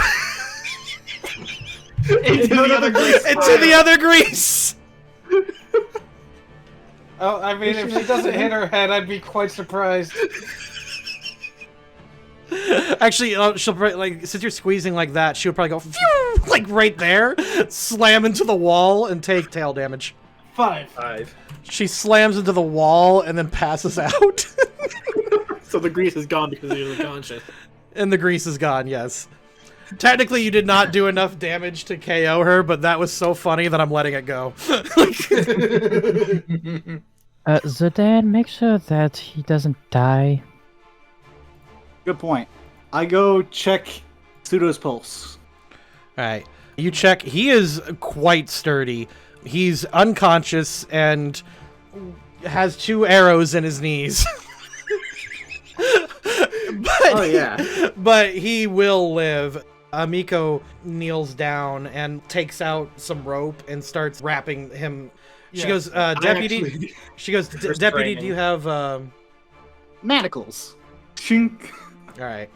Into the other grease. Into the other grease. Oh, I mean, if she doesn't hit her head, I'd be quite surprised. Actually, she'll probably, like, since you're squeezing like that, she would probably go phew! Like right there, slam into the wall, and take tail damage. 5. She slams into the wall and then passes out. So the grease is gone because you're unconscious. And the grease is gone, yes. Technically, you did not do enough damage to KO her, but that was so funny that I'm letting it go. Zidane, make sure that he doesn't die. Good point. I go check Pseudo's pulse. Alright. You check. He is quite sturdy. He's unconscious and has 2 arrows in his knees. But he will live. Amiko kneels down and takes out some rope and starts wrapping him. She goes, Deputy. She goes, Deputy, do you have Manacles. Chink. All right.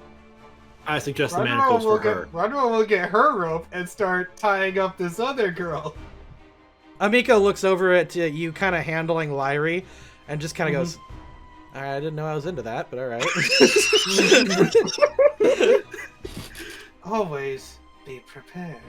I suggest the manacles for her. Runelord will get her rope and start tying up this other girl. Amiko looks over at you, kind of handling Lyrie, and just kind of goes, all right, I didn't know I was into that, but all right. Always be prepared.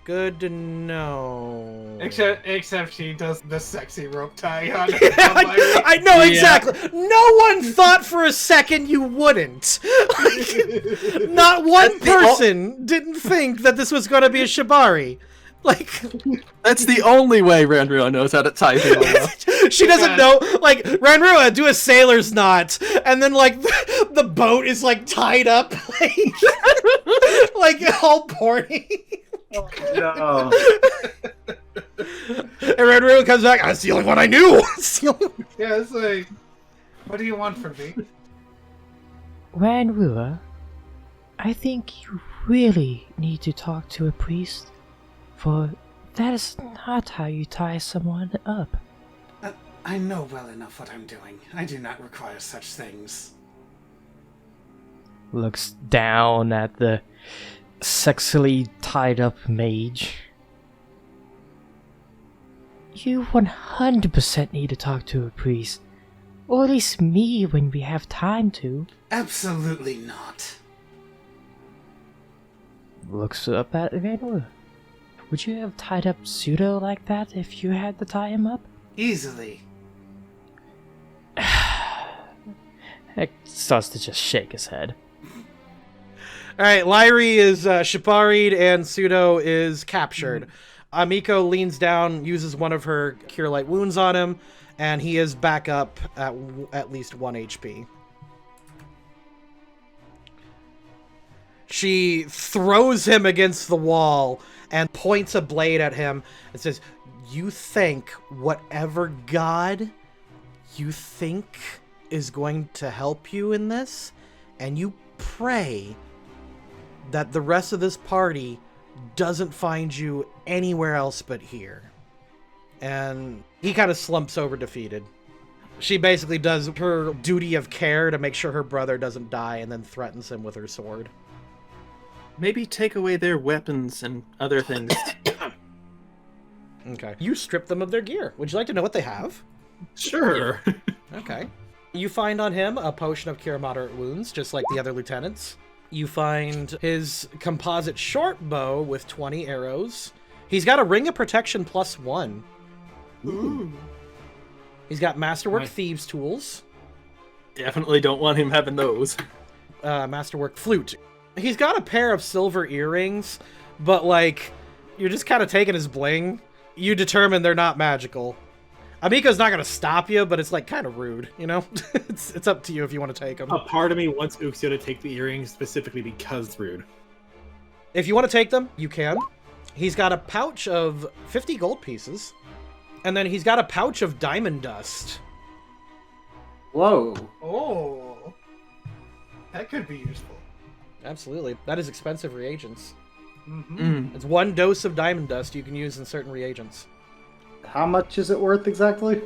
Good to know. Except she does the sexy rope tying on. I know exactly. No one thought for a second you wouldn't. Not one person didn't think that this was going to be a shibari. Like, that's the only way Ranrua knows how to tie people up. She doesn't know. Like, Ranrua, do a sailor's knot, and then like the boat is like tied up, like all porny. Oh, no. And Ranrua comes back. That's the only one I knew. Yeah, it's like, what do you want from me? Ranrua, I think you really need to talk to a priest, for that is not how you tie someone up. I know well enough what I'm doing. I do not require such things. Looks down at the sexily tied up mage. You 100% need to talk to a priest. Or at least me when we have time to. Absolutely not. Looks up at Ranrua. Would you have tied up Pseudo like that if you had to tie him up? Easily. Heck, starts to just shake his head. Alright, Lyrie is shibari'd and Pseudo is captured. Amiko leans down, uses one of her Cure Light Wounds on him, and he is back up at least 1 HP. She throws him against the wall and points a blade at him and says, you think whatever god you think is going to help you in this, and you pray that the rest of this party doesn't find you anywhere else but here. And he kind of slumps over defeated. She basically does her duty of care to make sure her brother doesn't die and then threatens him with her sword. Maybe take away their weapons and other things. Okay. You strip them of their gear. Would you like to know what they have? Sure. Okay. You find on him a potion of Cure Moderate Wounds, just like the other lieutenants. You find his composite short bow with 20 arrows. He's got a ring of protection +1. Ooh. He's got masterwork Nice. thieves tools. Definitely don't want him having those. Masterwork flute. He's got a pair of silver earrings, but like, you're just kind of taking his bling. You determine they're not magical. Amiko's not gonna stop you, but it's like kind of rude, you know? it's up to you if you want to take them. A part of me wants Uxio to take the earrings specifically because it's rude. If you want to take them, you can. He's got a pouch of 50 gold pieces, and then he's got a pouch of diamond dust. Whoa. Oh, that could be useful. Absolutely. That is expensive reagents. Mm-hmm. It's 1 dose of diamond dust you can use in certain reagents. How much is it worth exactly?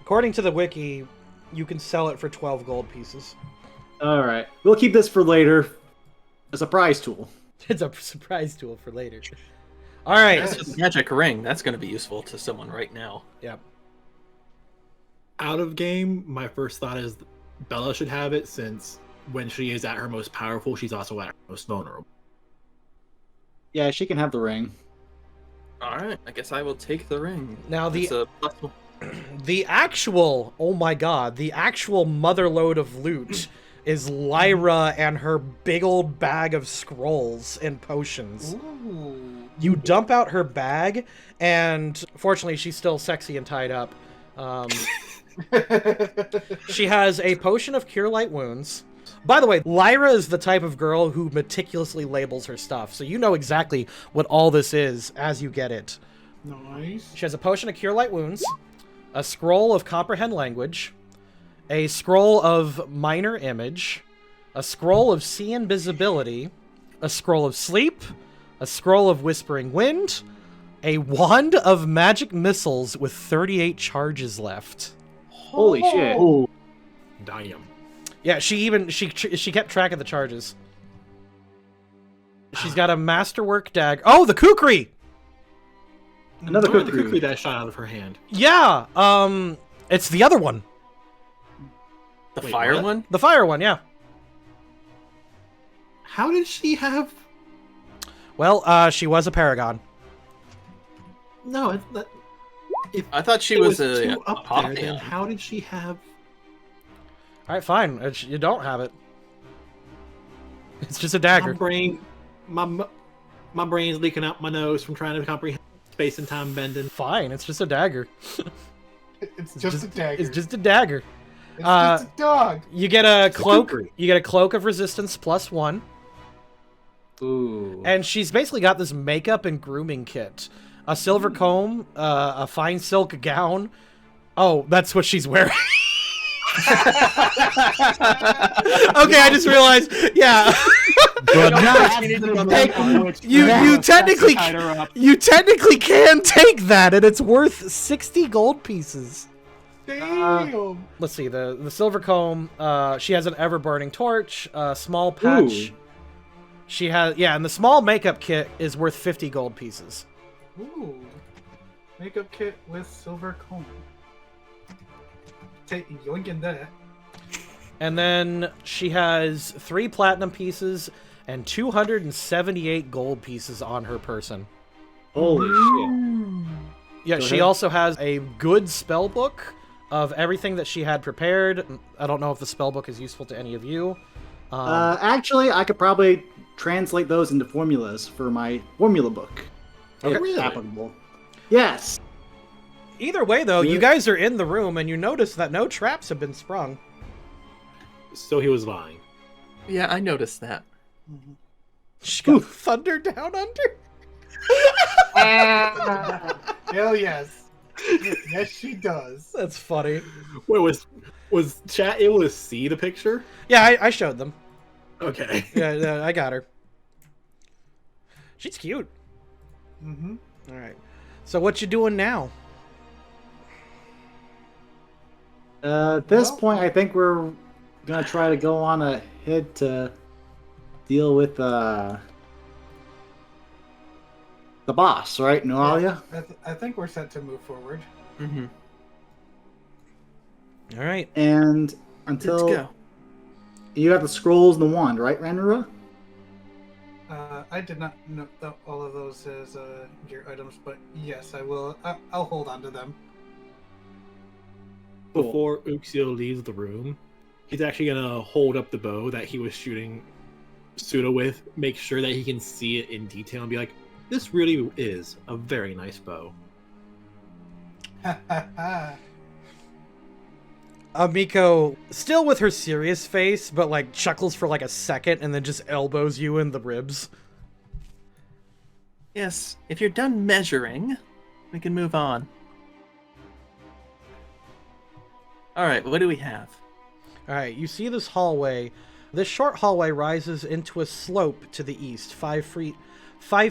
According to the wiki, you can sell it for 12 gold pieces. Alright. We'll keep this for later. A surprise tool. It's a surprise tool for later. All right. That's a magic ring. That's going to be useful to someone right now. Yep. Out of game, my first thought is Bella should have it, since when she is at her most powerful, she's also at her most vulnerable. Yeah, she can have the ring. All right, I guess I will take the ring. Now It's a +1. the actual, oh my god, the actual motherlode of loot is Lyra and her big old bag of scrolls and potions. Ooh. You dump out her bag, and fortunately, she's still sexy and tied up. She has a potion of Cure Light Wounds. By the way, Lyra is the type of girl who meticulously labels her stuff, so you know exactly what all this is as you get it. Nice. She has a potion of Cure Light Wounds, a scroll of Comprehend Language, a scroll of Minor Image, a scroll of See Invisibility, a scroll of Sleep, a scroll of Whispering Wind, a wand of Magic Missiles with 38 charges left. Holy shit. Oh, damn. Yeah, she kept track of the charges. She's got a Masterwork dagger. Oh, the Kukri! Another The kukri. kukri that shot out of her hand. Yeah, it's the other one. The Wait, fire what? one? The fire one, yeah. How did she have... Well, she was a paragon. No, it's not... If I thought she it was two a up there, then Hotheon. how did she have... All right, fine. You don't have it. It's just a My dagger. brain... My brain's leaking out my nose from trying to comprehend space and time bending. Fine, it's just a dagger. It's just a dagger. It's just a dagger. It's just a dog. You get a cloak. kukri. You get a cloak of resistance +1, Ooh. and she's basically got this makeup and grooming kit: a silver comb, a fine silk gown. Oh, that's what she's wearing. Okay, I just realized. Yeah. You technically can take that, and it's worth 60 gold pieces. Damn. Let's see, the silver comb, she has an ever-burning torch, a small patch. Ooh. She has, yeah, and the small makeup kit is worth 50 gold pieces. Ooh. Makeup kit with silver comb. Take yoinking that. And then she has 3 platinum pieces and 278 gold pieces on her person. Holy shit. Yeah, Go she ahead. also has a good spell book of everything that she had prepared. I don't know if the spell book is useful to any of you. Actually, I could probably translate those into formulas for my formula book. Okay. If Really? applicable. Yes. Either way, though, you Yeah. guys are in the room, and you notice that no traps have been sprung. So he was lying. Yeah, I noticed that. She got thunder down under. Hell yes. Yes, she does. That's funny. Wait, was chat able to see the picture? Yeah, I showed them. Okay. Yeah, I got her. She's cute. Mm-hmm. All right. So what you doing now? At this Well- point, I think we're gonna try to go on ahead to deal with the boss, right, Nualia? I think we're set to move forward. Mm-hmm. All right. And Let's until go. You have the scrolls and the wand, right, Ranura? I did not note all of those as gear items, but yes, I will. I'll hold on to them. Before Uxio leaves the room, he's actually gonna hold up the bow that he was shooting Pseudo with, make sure that he can see it in detail, and be like, "This really is a very nice bow." Miko, still with her serious face, but like chuckles for like a second and then just elbows you in the ribs. Yes, if you're done measuring, we can move on. Alright, what do we have? Alright, you see this hallway. This short hallway rises into a slope to the east, 5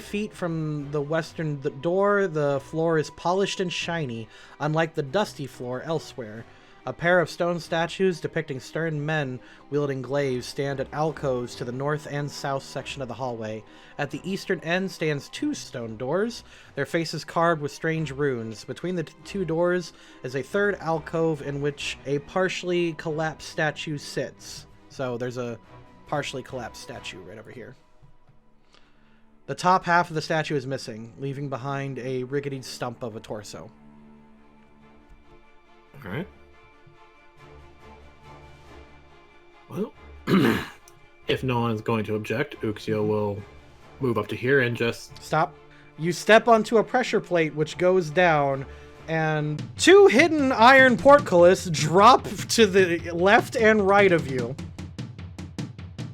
feet from the western door. The floor is polished and shiny, unlike the dusty floor elsewhere. A pair of stone statues depicting stern men wielding glaives stand at alcoves to the north and south section of the hallway. At the eastern end stands 2 stone doors, their faces carved with strange runes. Between the 2 doors is a third alcove in which a partially collapsed statue sits. So there's a partially collapsed statue right over here. The top half of the statue is missing, leaving behind a rickety stump of a torso. Alright. Well, if no one is going to object, Uxio will move up to here and just... Stop. You step onto a pressure plate which goes down, and 2 hidden iron portcullis drop to the left and right of you.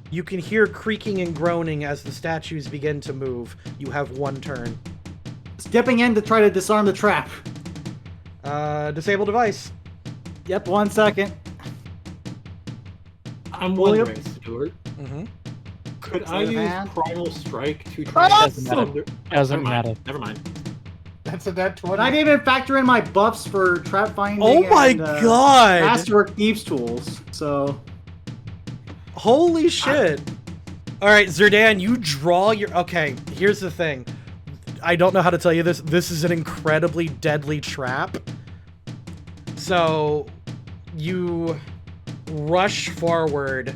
You can hear creaking and groaning as the statues begin to move. You have 1 turn. Stepping in to try to disarm the trap. Disable device. Yep, 1 second. I'm wondering, Stuart, Mm-hmm. could I use hand? Primal Strike to try Doesn't and... matter. Doesn't matter. Never mind. That's a dead 20. And I didn't even factor in my buffs for trap finding. Oh my and, god! Masterwork Thieves tools. So Holy shit. Alright, Zerdan, you draw your... Okay, here's the thing. I don't know how to tell you this. This is an incredibly deadly trap. So, you rush forward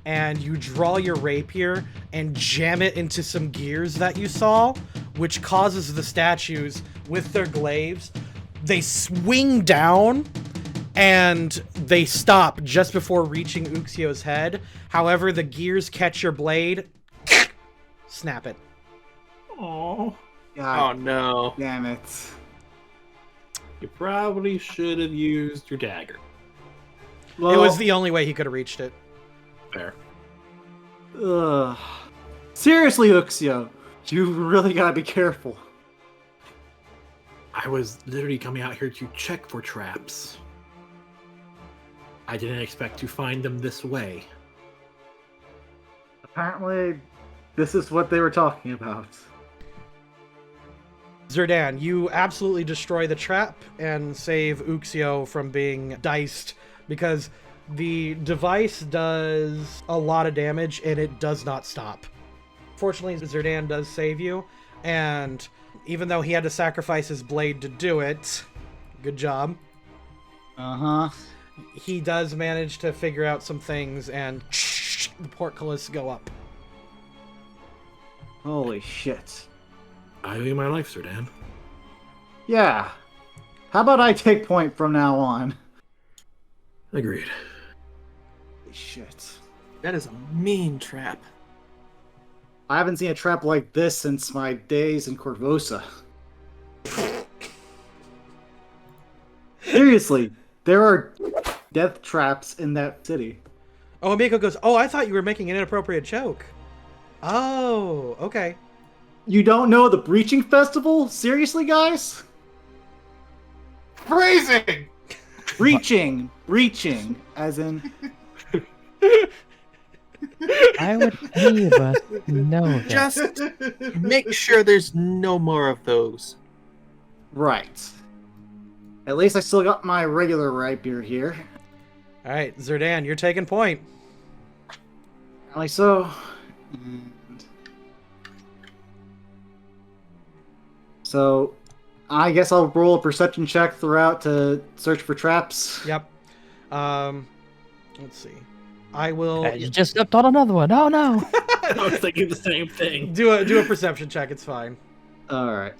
and you draw your rapier and jam it into some gears that you saw, which causes the statues with their glaives, they swing down and they stop just before reaching Uxio's head. However, the gears catch your blade, snap it. Oh, God Oh no. damn it. you probably should have used your dagger. Well, It was the only way he could have reached it. Fair. Ugh. Seriously, Uxio, you really gotta be careful. I was literally coming out here to check for traps. I didn't expect to find them this way. Apparently, this is what they were talking about. Zerdan, you absolutely destroy the trap and save Uxio from being diced, because the device does a lot of damage and it does not stop. Fortunately, Zerdan does save you, and even though he had to sacrifice his blade to do it, good job, Uh-huh. he does manage to figure out some things, and the portcullis go up. Holy shit. I owe you my life, Sir Dan. Yeah. How about I take point from now on? Agreed. Holy shit. That is a mean trap. I haven't seen a trap like this since my days in Corvosa. Seriously, there are death traps in that city. Oh, Miko goes, oh, I thought you were making an inappropriate joke. Oh, okay. You don't know the Breaching Festival? Seriously, guys? Phrasing! Breaching, as in... Why would any of us know that? Just make sure there's no more of those. Right. At least I still got my regular rapier here. All right, Zerdan, you're taking point. Like so. And... So, I guess I'll roll a perception check throughout to search for traps. Yep. Let's see. I will You just stepped on another one. Oh no! I was thinking the same thing. do a perception check. It's fine. All right.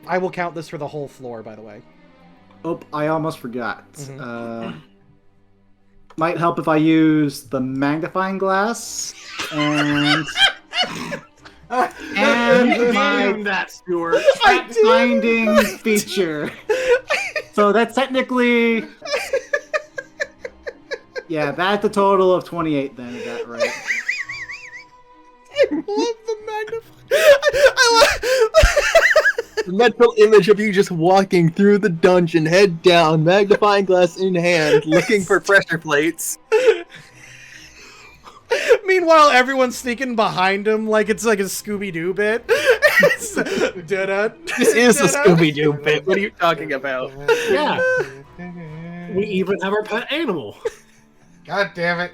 I will count this for the whole floor, by the way. Oh, I almost forgot. Mhm. Might help if I use the magnifying glass and my that, Stuart. trap finding feature. So that's technically, yeah, that's a total of 28. Then is that right? I love the magnifying. I love. The mental image of you just walking through the dungeon, head down, magnifying glass in hand, looking for pressure plates. Meanwhile, everyone's sneaking behind him like it's like a Scooby-Doo bit. This is a Scooby-Doo bit. What are you talking about? Yeah. We even have our pet animal. God damn it.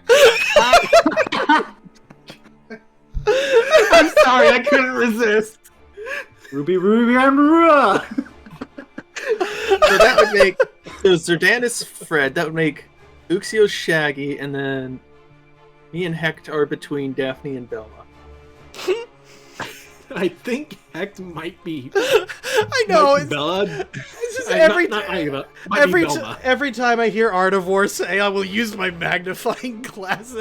I'm sorry, I couldn't resist. Ruby, Ruby, and Rua. So that would make Zerdanus Fred. That would make Uxio Shaggy, and then me and Hecht are between Daphne and Belma. I think Hecht might be. I know. It's, Bella. it's just every time I hear ArtofWar say I will use my magnifying glass,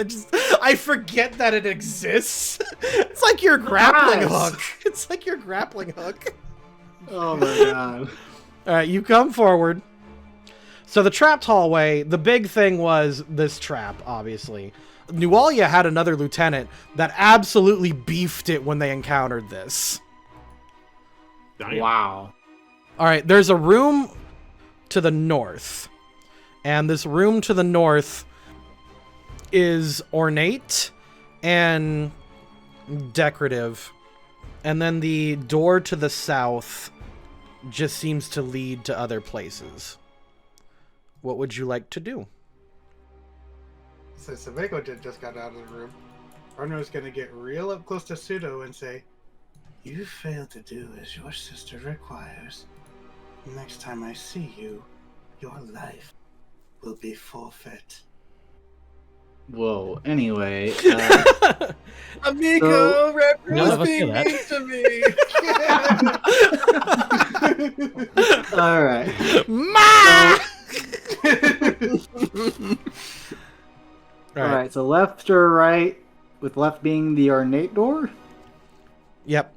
I forget that it exists. It's like your grappling hook. It's like your grappling hook. Oh my god. All right, you come forward. So the trapped hallway, the big thing was this trap, obviously. Nualia had another lieutenant that absolutely beefed it when they encountered this. Wow. All right, there's a room to the north. And this room to the north is ornate and decorative. And then the door to the south just seems to lead to other places. What would you like to do? Since Samego just got out of the room, Arno's gonna get real up close to Pseudo and say, "You failed to do as your sister requires. Next time I see you, your life will be forfeit." Whoa. Anyway. Amigo, None of us being do that. mean to me. All right. Ma! All right. So left or right, with left being the ornate door. Yep.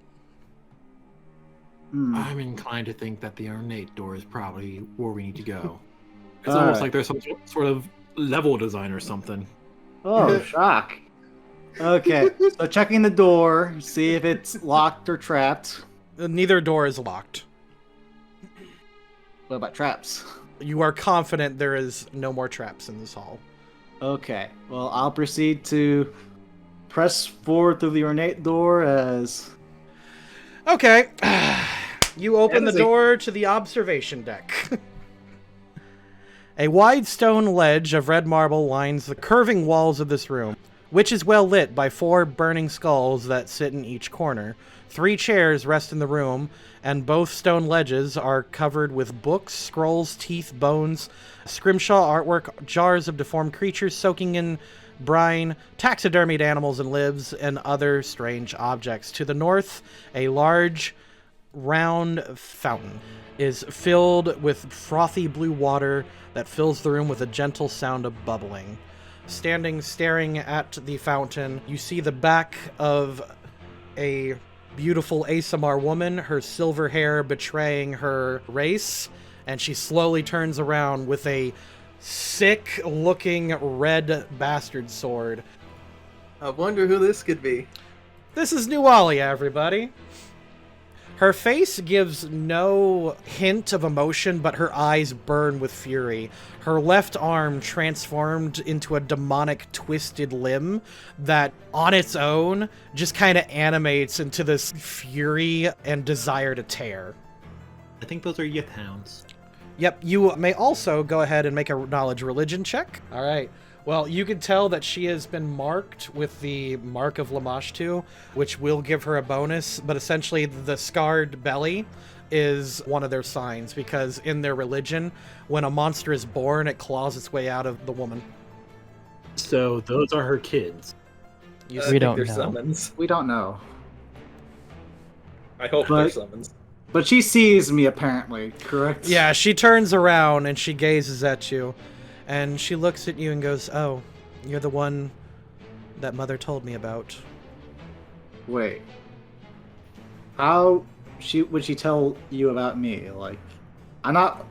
I'm inclined to think that the ornate door is probably where we need to go. It's All almost right. like there's some sort of level design or something. Oh, shock. Okay. So checking the door, see if it's locked or trapped. Neither door is locked. What about traps? You are confident there is no more traps in this hall. Okay. Well, I'll proceed to press forward through the ornate door as... Okay. You open the That is door to the observation deck. A wide stone ledge of red marble lines the curving walls of this room, which is well lit by 4 burning skulls that sit in each corner. 3 chairs rest in the room, and both stone ledges are covered with books, scrolls, teeth, bones, scrimshaw artwork, jars of deformed creatures soaking in brine, taxidermied animals and libs, and other strange objects. To the north, a large, round fountain is filled with frothy blue water that fills the room with a gentle sound of bubbling. Standing staring at the fountain, you see the back of a beautiful Asamar woman, her silver hair betraying her race, and she slowly turns around with a sick-looking red bastard sword. I wonder who this could be. This is Nualia, everybody. Her face gives no hint of emotion, but her eyes burn with fury. Her left arm transformed into a demonic twisted limb that, on its own, just kind of animates into this fury and desire to tear. I think those are Yith hounds. Yep, you may also go ahead and make a knowledge religion check. All right. Well, you can tell that she has been marked with the Mark of Lamashtu, which will give her a bonus, but essentially the scarred belly is one of their signs, because in their religion, when a monster is born, it claws its way out of the woman. So those are her kids. You We think don't they're know. summons. We don't know. I hope they're But- summons. But she sees me, apparently, correct? Yeah, she turns around and she gazes at you, and she looks at you and goes, "Oh, you're the one that Mother told me about." Wait. How would she tell you about me? Like, I'm not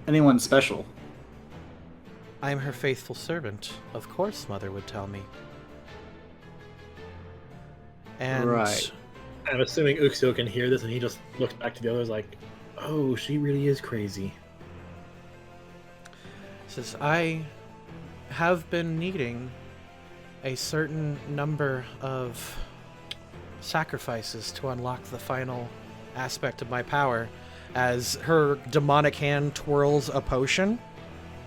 anyone special. I'm her faithful servant. Of course, Mother would tell me. And Right. I'm assuming Uxio can hear this, and he just looks back to the others like, "Oh, she really is crazy." says, "I have been needing a certain number of sacrifices to unlock the final aspect of my power." As her demonic hand twirls a potion.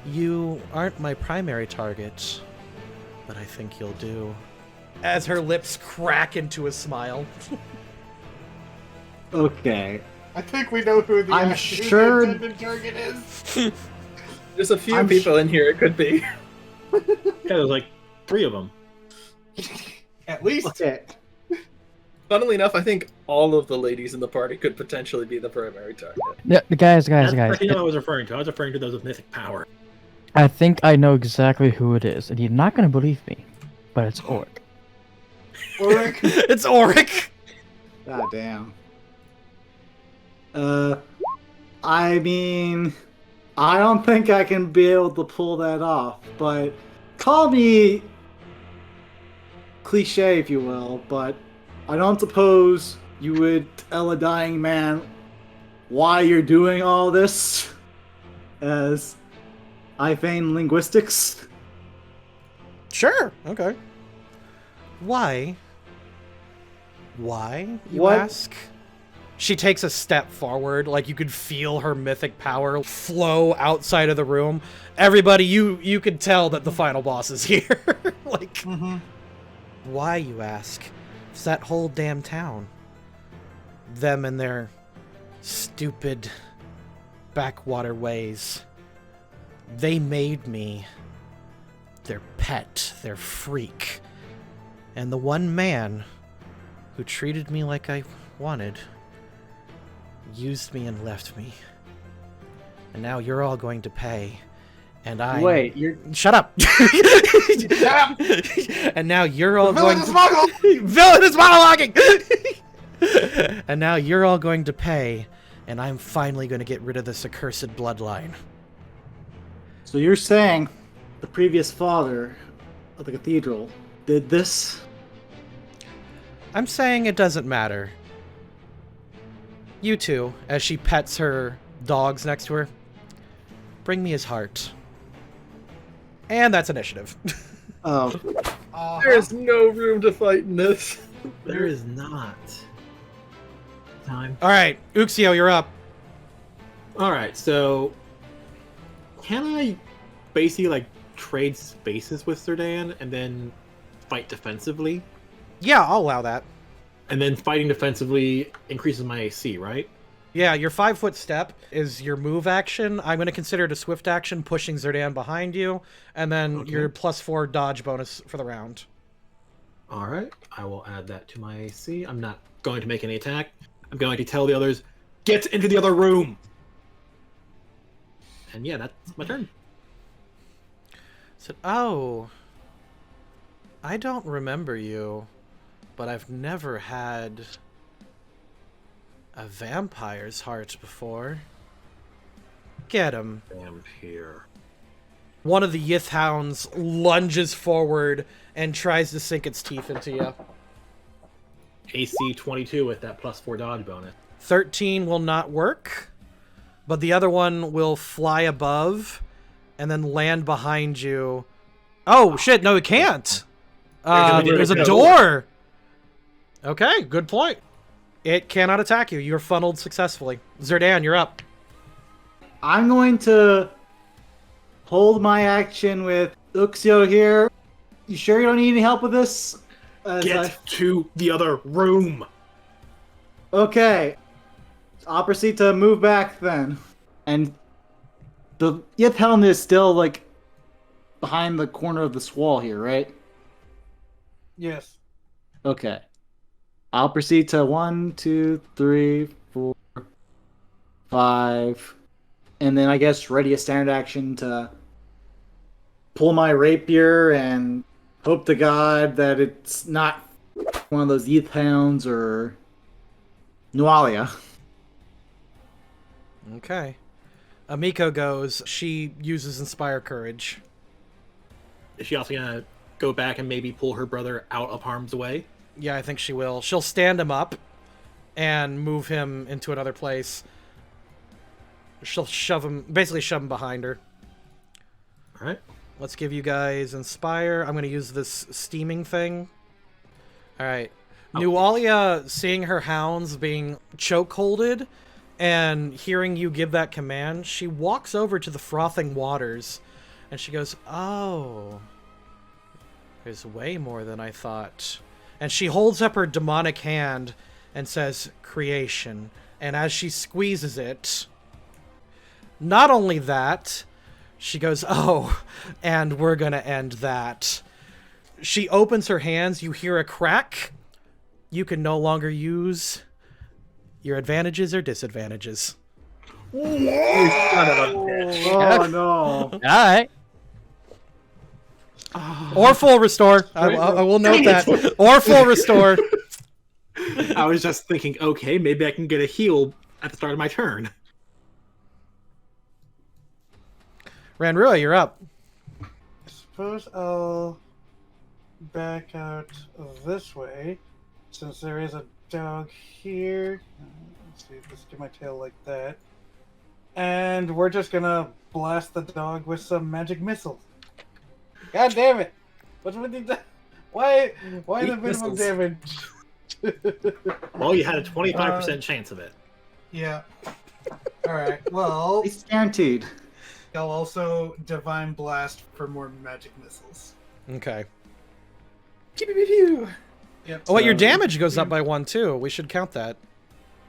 "You aren't my primary target, but I think you'll do." As her lips crack into a smile. Okay. I think we know who the I'm actual sure- intended target is. There's a few I'm people in here it could be. Yeah, there's like 3 of them. At least. Okay. Funnily enough, I think all of the ladies in the party could potentially be the primary target. Yeah, guys, That's guys. you know what I was referring to. I was referring to those with mythic power. I think I know exactly who it is, and you're not gonna believe me, but it's Orc. Ulrich, It's Auric! God damn. I mean, I don't think I can be able to pull that off, but call me cliche if you will, but I don't suppose you would tell a dying man why you're doing all this, as I feign linguistics. Sure, okay. Why? Why, you What? ask? She takes a step forward, like you could feel her mythic power flow outside of the room. Everybody, you could tell that the final boss is here. Like, why, you ask? It's that whole damn town. Them and their stupid backwater ways. They made me their pet, their freak. And the one man who treated me like I wanted used me and left me. And now you're all going to pay. And I... Wait, you're... Shut up! Shut up! And now you're all Villain going is to... monologuing! Villain is monologuing! And now you're all going to pay, and I'm finally going to get rid of this accursed bloodline. So you're saying the previous father of the cathedral did this? I'm saying it doesn't matter. You two, as she pets her dogs next to her, bring me his heart. And that's initiative. Oh, There's no room to fight in this. There is not. Time. Alright, Uxio, you're up. Alright, so can I basically like trade spaces with Zerdan and then fight defensively? Yeah, I'll allow that. And then fighting defensively increases my AC, right? Yeah, your 5-foot step is your move action. I'm going to consider it a swift action, pushing Zerdan behind you, and then your +4 dodge bonus for the round. Alright, I will add that to my AC. I'm not going to make any attack. I'm going to tell the others, get into the other room! And yeah, that's my turn. Said, oh, I don't remember you, but I've never had a vampire's heart before. Get him. Vampire. One of the Yith hounds lunges forward and tries to sink its teeth into you. AC 22 with that +4 dodge bonus. 13 will not work, but the other one will fly above and then land behind you. Oh, shit, no, it can't. There's a door. Okay, good point. It cannot attack you. You're funneled successfully. Zerdan, you're up. I'm going to hold my action with Uxio here. You sure you don't need any help with this? Get to the other room! Okay. I'll proceed to move back then. And the Yith Helm is still, like, behind the corner of this wall here, right? Yes. Okay. I'll proceed to 1, 2, 3, 4, 5, and then I guess ready a standard action to pull my rapier and hope to God that it's not one of those youth hounds or Nualia. Okay. Amiko goes. She uses Inspire Courage. Is she also gonna go back and maybe pull her brother out of harm's way? Yeah, I think she will. She'll stand him up and move him into another place. She'll basically shove him behind her. All right. Let's give you guys Inspire. I'm going to use this steaming thing. All right. Nualia, seeing her hounds being chokeholded and hearing you give that command, she walks over to the frothing waters and she goes, oh, there's way more than I thought. And she holds up her demonic hand and says, creation. And as she squeezes it, not only that, she goes, oh, and we're going to end that. She opens her hands. You hear a crack. You can no longer use your advantages or disadvantages. You son of a bitch. Oh no. All right. Or full restore. I will note that. Or full restore. I was just thinking, okay, maybe I can get a heal at the start of my turn. Ranrua, you're up. I suppose I'll back out this way, since there is a dog here. Let's see, let's do my tail like that. And we're just gonna blast the dog with some magic missiles. God damn it! What's with the... Why the minimum damage? Well, you had a 25% chance of it. Yeah. Alright, well, It's guaranteed. I'll also Divine Blast for more magic missiles. Okay. Pew, pew, pew, pew. Yep. Oh, wait, your damage goes up by 1, too. We should count that.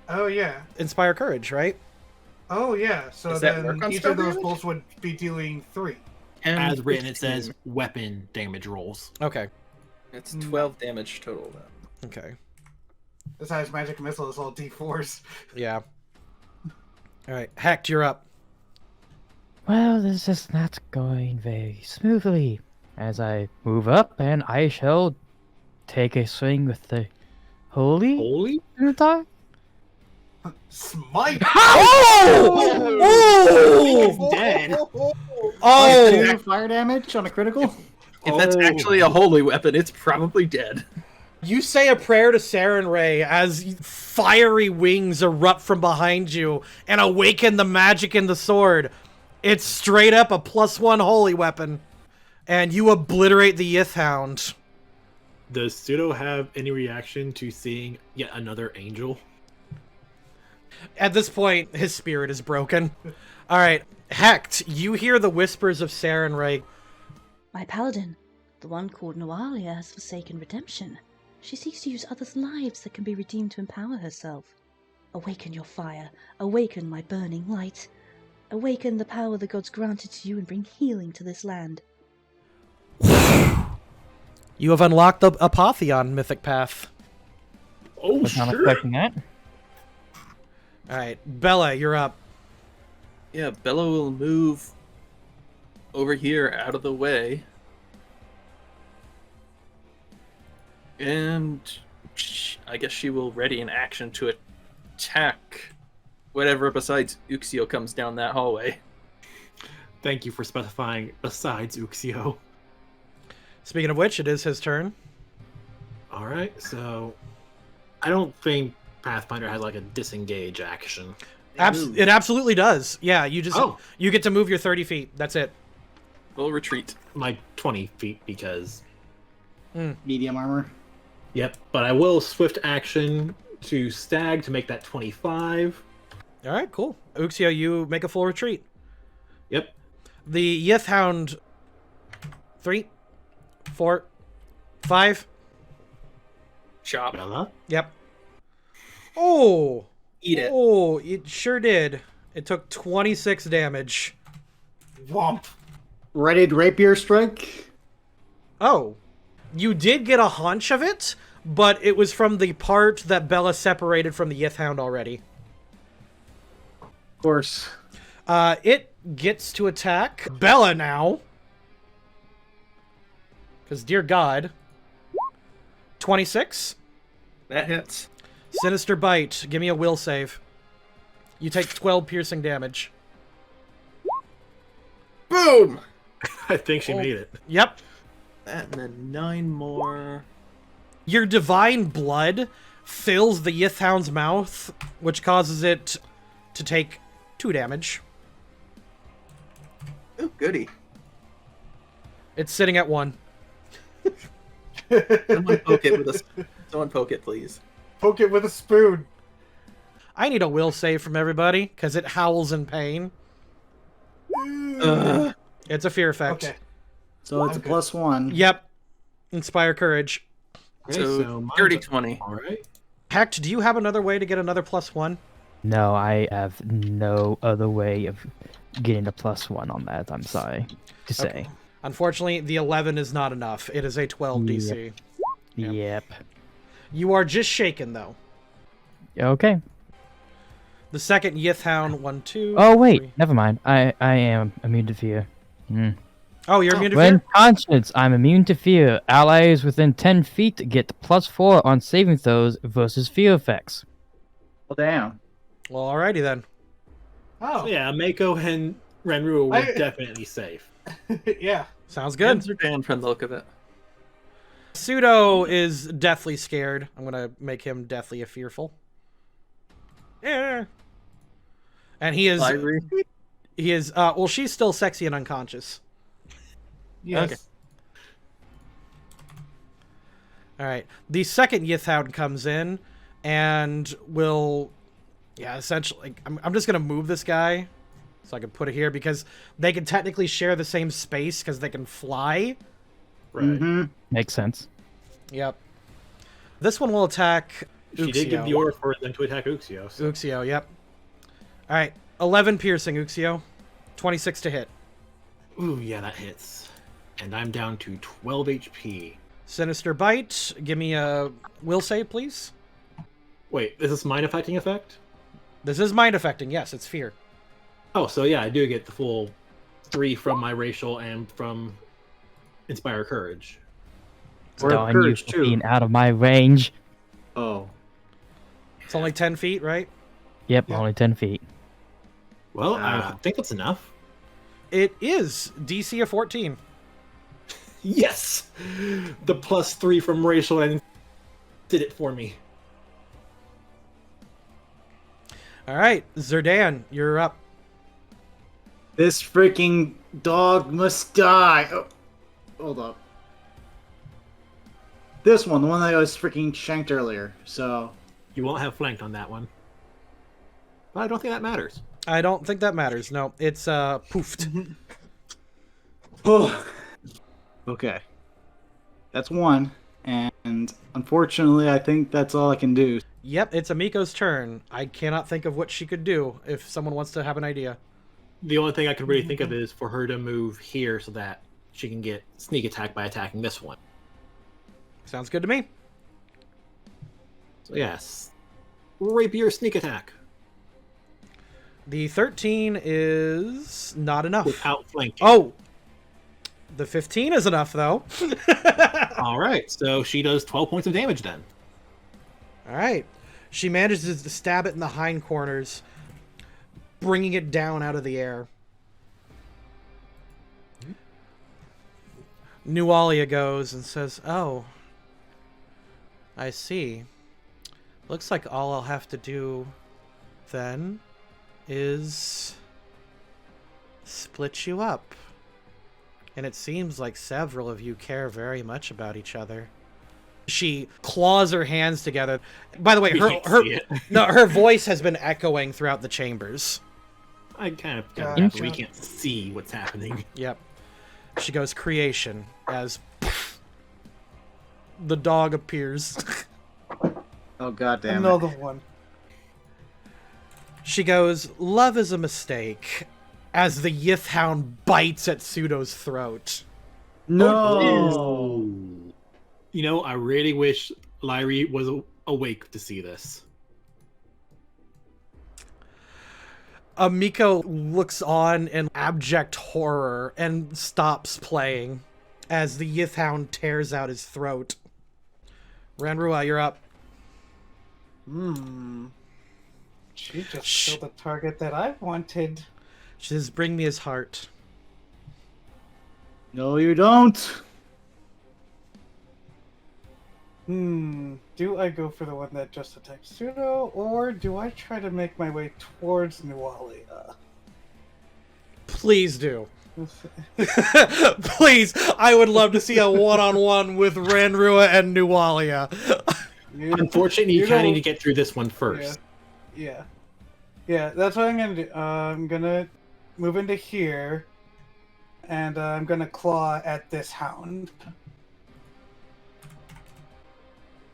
Oh, yeah. Inspire Courage, right? Oh, yeah. So Does that then work on each spell of those damage? bolts would be dealing 3. As written, it says weapon damage rolls. Okay. It's 12 damage total, though. Okay. Besides magic missile, it's all D4s. Yeah. All right. Hecht, you're up. Well, this is not going very smoothly. As I move up, and I shall take a swing with the holy Holy? scimitar. Smite! Oh! Dead. Oh! 2 fire damage on a critical? If that's actually a holy weapon, it's probably dead. You say a prayer to Saren Ray as fiery wings erupt from behind you and awaken the magic in the sword. It's straight up a +1 holy weapon. And you obliterate the Yith Hound. Does Pseudo have any reaction to seeing yet another angel? At this point, his spirit is broken. All right, Hecht, you hear the whispers of Saren Ray. My paladin, the one called Nualia, has forsaken redemption. She seeks to use others' lives that can be redeemed to empower herself. Awaken your fire. Awaken my burning light. Awaken the power the gods granted to you and bring healing to this land. You have unlocked the Apotheon mythic path. Oh, Was not expecting that. All right, Bella, you're up. Yeah, Bella will move over here out of the way. And I guess she will ready an action to attack whatever besides Uxio comes down that hallway. Thank you for specifying besides Uxio. Speaking of which, it is his turn. All right, so I don't think Pathfinder has like a disengage action. It absolutely does. Yeah, you just you get to move your 30 feet. That's it. We'll retreat. Like 20 feet because... Medium armor. Yep, but I will swift action to stag to make that 25. All right, cool. Uxio, you make a full retreat. Yep. The Yith Hound. 3, 4, 5. Chop. Bella? Yep. Oh. Eat it. Oh, it sure did. It took 26 damage. Womp. Readied rapier strike. Oh, you did get a hunch of it, but it was from the part that Bella separated from the Yith-hound already. Of course. It gets to attack Bella now. Because, dear God. 26. That hits. Sinister Bite. Give me a will save. You take 12 piercing damage. Boom! I think she made it. Yep. That and then 9 more. Your divine blood fills the Yith-hound's mouth, which causes it to take 2 damage. Oh, goody. It's sitting at 1. Someone poke it with a... Someone poke it, please. Poke it with a spoon. I need a will save from everybody, because it howls in pain. It's a fear effect. Okay. So it's a +1. Yep. Inspire courage. Okay, So, mine's dirty a- 20. All right. Hecht, do you have another way to get another +1? No, I have no other way of getting a +1 on that. I'm sorry to say. Okay. Unfortunately, the 11 is not enough. It is a 12 DC. Yep. You are just shaken, though. Okay. The second Yith-hound, 1, 2. Oh wait, 3. never mind. I am immune to fear. Oh, you're immune to When fear? conscious, I'm immune to fear. Allies within 10 feet get +4 on saving throws versus fear effects. Well, damn. Well, alrighty then. Oh, So yeah, Mako and Renru were I- definitely safe. yeah. Sounds good. Good. Dan from the look of it. Pseudo is deathly scared. I'm gonna make him deathly fearful. Yeah. And he is... Library. He is... well, she's still sexy and unconscious. Yes. Okay. Alright. The second Yith-hound comes in and will... Yeah, essentially... I'm just gonna move this guy so I can put it here because they can technically share the same space because they can fly. Right. Mm-hmm. Makes sense. Yep. This one will attack She did give the order for them to attack Uxio. So. Uxio, yep. Alright. 11 piercing, Uxio. 26 to hit. Ooh, yeah, that hits. And I'm down to 12 HP. Sinister Bite. Give me a will save, please. Wait, is this mind affecting effect? This is mind affecting, yes, it's fear. Oh, so yeah, I do get the full 3 from my racial and from Inspire Courage. Or Darn you courage, for too. being out of my range. Oh. It's only 10 feet, right? Yep, Yeah. only 10 feet. Well, I think that's enough. It is DC of 14. Yes! The +3 from racial and did it for me. Alright, Zerdan, you're up. This freaking dog must die. Oh, hold up. This one, the one that I was freaking shanked earlier. So, You won't have flanked on that one. But I don't think that matters. I don't think that matters. No, it's poofed. oh. Okay. That's one, and unfortunately, I think that's all I can do. Yep, it's Amiko's turn. I cannot think of what she could do if someone wants to have an idea. The only thing I can really think of is for her to move here so that she can get sneak attack by attacking this one. Sounds good to me. So yes. Rapier sneak attack. The 13 is not enough. Without flanking. Oh! The 15 is enough, though. Alright, so she does 12 points of damage then. Alright. She manages to stab it in the hindquarters, bringing it down out of the air. Nualia goes and says, "Oh, I see. Looks like all I'll have to do then is split you up. And it seems like several of you care very much about each other." She claws her hands together. By the way, We can't see it. her voice has been echoing throughout the chambers. I kind of Gotcha. got that, but we can't see what's happening. Yep. She goes creation as the dog appears. Oh god damn it. Another one. She goes, "Love is a mistake. as the Yithhound bites at Pseudo's throat. No. You know, I really wish Lyrie was awake to see this. Miko looks on in abject horror and stops playing as the Yithhound tears out his throat. Ranrua, you're up. She just killed the target that I wanted. She says, bring me his heart. No, you don't. Do I go for the one that just attacked Pseudo, or do I try to make my way towards Nualia? Please do. Please, I would love to see a one-on-one with Ranrua and Nualia. Unfortunately, you kind of need to get through this one first. Yeah, that's what I'm gonna do. I'm gonna move into here, and I'm gonna claw at this hound.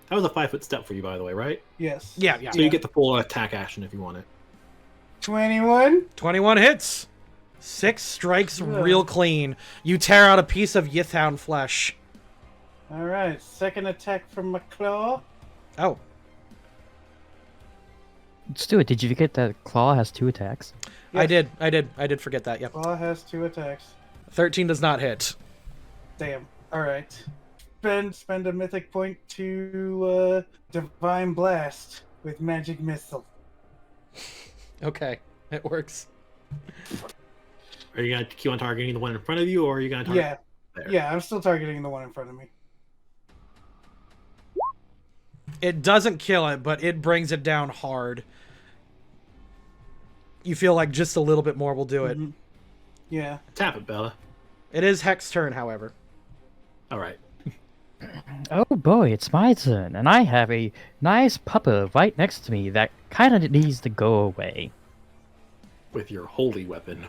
That was a 5-foot step for you, by the way, right? Yes. Yeah. So you get the full attack action if you want it. 21. 21 hits. 6 strikes real clean. You tear out a piece of Yithhound flesh. All right. Second attack from my claw. Oh. Stuart, did you forget that Claw has 2 attacks? Yes. I did forget that, yep. Claw has 2 attacks. 13 does not hit. Damn. All right. Spend a mythic point to Divine Blast with Magic Missile. Okay, it works. Are you going to keep on targeting the one in front of you, or are you going to target there? Yeah, I'm still targeting the one in front of me. It doesn't kill it, but it brings it down hard. You feel like just a little bit more will do it. Yeah. Tap it, Bella. It is Hex's turn, however. All right. Oh boy, it's my turn, and I have a nice pupper right next to me that kind of needs to go away. With your holy weapon.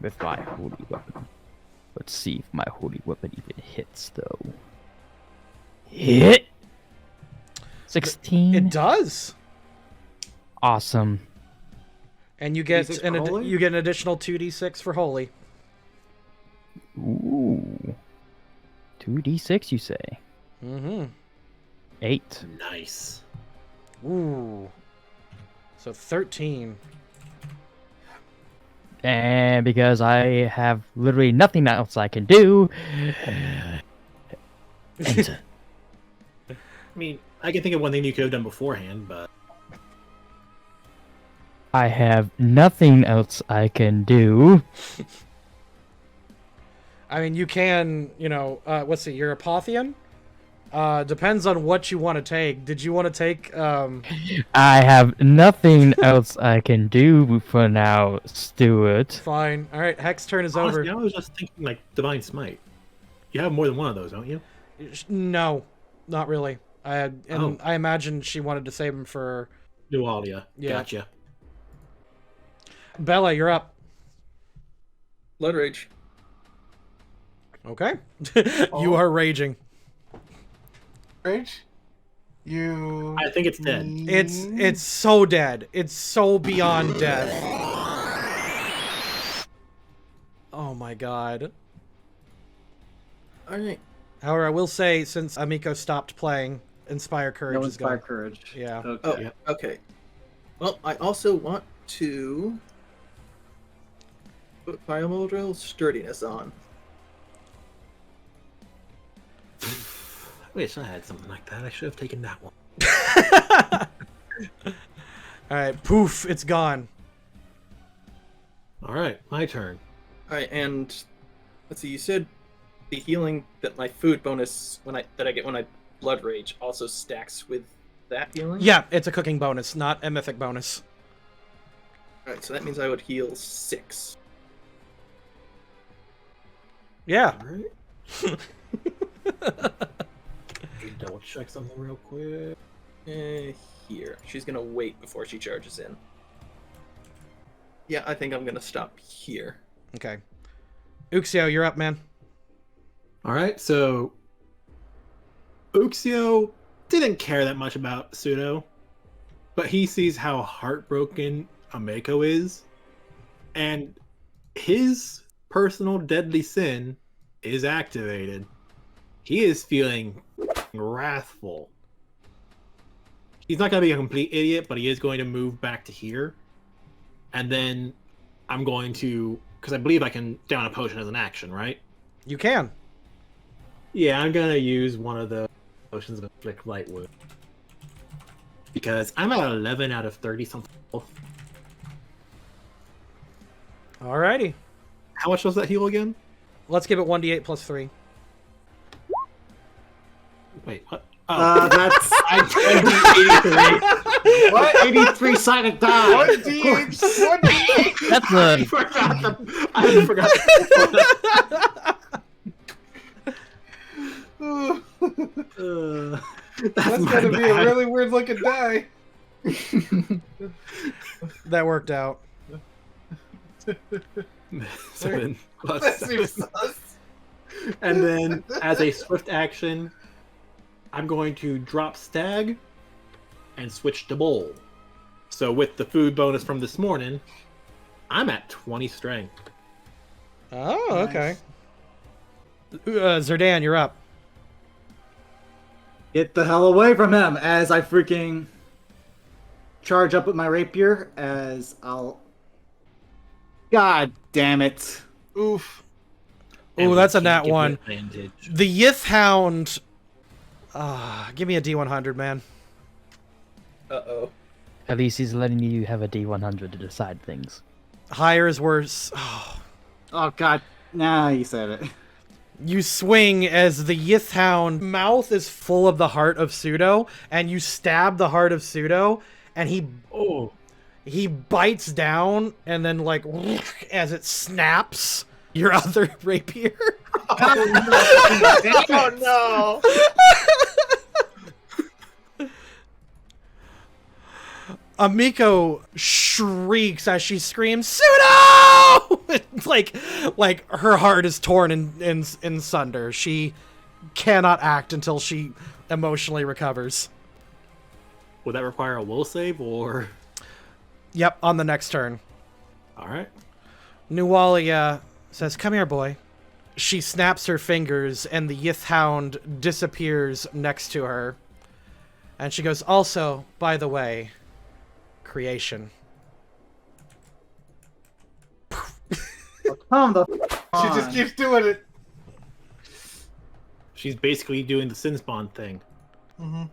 With my holy weapon. Let's see if my holy weapon even hits, though. Hit! 16. It does. Awesome. And you get D6 you get an additional 2d6 for holy. Ooh. 2d6, you say? Mm-hmm. 8. Nice. Ooh. So 13. And because I have literally nothing else I can do... Enter. I mean, I can think of one thing you could have done beforehand, but... I have nothing else I can do. I mean, you can, let's see, you're a Pothian? Depends on what you want to take. Did you want to take, I have nothing else I can do for now, Stuart. Fine. Alright, Hex's turn is Honestly, over. I was just thinking, like, Divine Smite. You have more than one of those, don't you? No, not really. I imagine she wanted to save him for... Nualia. Yeah. Gotcha. Bella, you're up. Blood Rage. Okay. You are raging. Rage? You... I think it's dead. It's so dead. It's so beyond death. Oh my god. Alright. However, I will say, since Amiko stopped playing, Inspire Courage No is gone. Inspire Courage. Yeah. Okay. Oh, Yeah. okay. Well, I also want to put Biomodal Sturdiness on. I wish I had something like that. I should have taken that one. Alright, poof, it's gone. Alright, my turn. Alright, and let's see, you said the healing that my food bonus that I get when I Blood Rage also stacks with that healing? Yeah, it's a cooking bonus, not a mythic bonus. Alright, so that means I would heal 6. Yeah. Alright. Double check something real quick. Here. She's gonna wait before she charges in. Yeah, I think I'm gonna stop here. Okay. Uxio, you're up, man. Alright, so Uxio didn't care that much about Pseudo, but he sees how heartbroken Ameko is, and his personal deadly sin is activated. He is feeling wrathful. He's not going to be a complete idiot, but he is going to move back to here. And then I'm going to, because I believe I can down a potion as an action, right? You can. Yeah, I'm going to use one of the potions of Inflict Light Wound. Because I'm at 11 out of 30 something. Alrighty. How much does that heal again? Let's give it 1d8 plus 3. Wait, what? That's I'm 83. what? 83 sided die. 1d8. 1d8. That's I forgot. That's gonna be a really weird looking die. That worked out. 7 plus That 6. seems sus. And then, as a swift action, I'm going to drop Stag and switch to Bowl. So with the food bonus from this morning, I'm at 20 strength. Oh, okay. Zerdan, you're up. Get the hell away from him as I freaking charge up with my rapier as I'll... God damn it. Oof. And Oh, we that's a can't nat give you 1. advantage. The Yith Hound. Give me a D100, man. Uh-oh. At least he's letting you have a D100 to decide things. Higher is worse. Oh god. Nah, you said it. You swing as the Yith Hound mouth is full of the heart of Pseudo, and you stab the heart of Pseudo, and he bites down, and then like as it snaps your other rapier. Oh no! Amiko shrieks as she screams, "Pseudo!" like her heart is torn in sunder. She cannot act until she emotionally recovers. Would that require a will save or? Yep, on the next turn. All right. Nualia says, "Come here, boy." She snaps her fingers, and the Yith Hound disappears next to her. And she goes, "Also, by the way, creation." Come the She just keeps doing it. She's basically doing the sin spawn thing. Mm-hmm.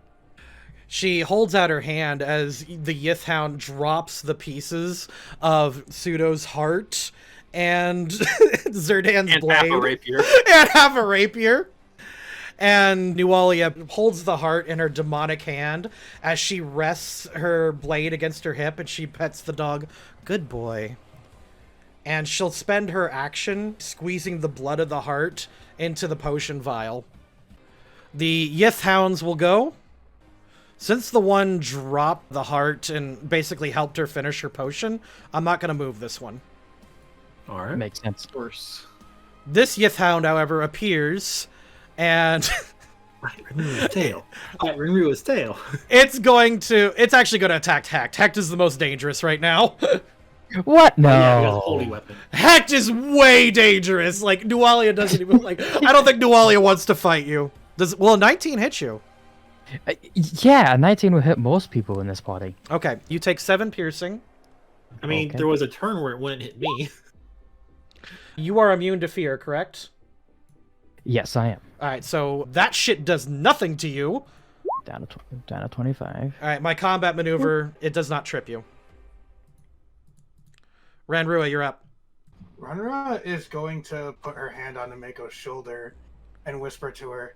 She holds out her hand as the Yith Hound drops the pieces of Pseudo's heart and Zerdan's blade. Half a rapier. And half a rapier. And Nualia holds the heart in her demonic hand as she rests her blade against her hip and she pets the dog. Good boy. And she'll spend her action squeezing the blood of the heart into the potion vial. The Yith Hounds will go. Since the one dropped the heart and basically helped her finish her potion, I'm not going to move this one. All right. Makes sense. worse. This Yith Hound, however, appears and Renew his tail. Renew his tail. it's actually going to attack Hecht. Hecht is the most dangerous right now. What? No. Yeah, he has a holy weapon. Hecht is way dangerous. Like, Nualia doesn't even, I don't think Nualia wants to fight you. Well, 19 hits you. Yeah, 19 will hit most people in this party. Okay, you take 7 piercing. I mean, Okay. there was a turn where it wouldn't hit me. You are immune to fear, correct? Yes, I am. Alright, so that shit does nothing to you. Down to 25. Alright, my combat maneuver, it does not trip you. Ranrua, you're up. Ranra is going to put her hand on Ameko's shoulder and whisper to her,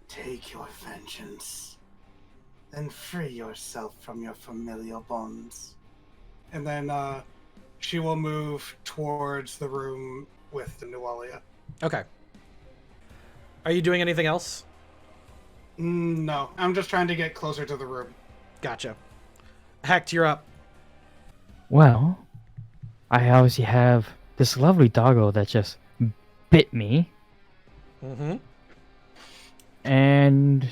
"Take your vengeance, then free yourself from your familial bonds." And then she will move towards the room with the Nualia. Okay. Are you doing anything else? No, I'm just trying to get closer to the room. Gotcha. Hecht, you're up. Well, I obviously have this lovely doggo that just bit me, Mm-hmm. and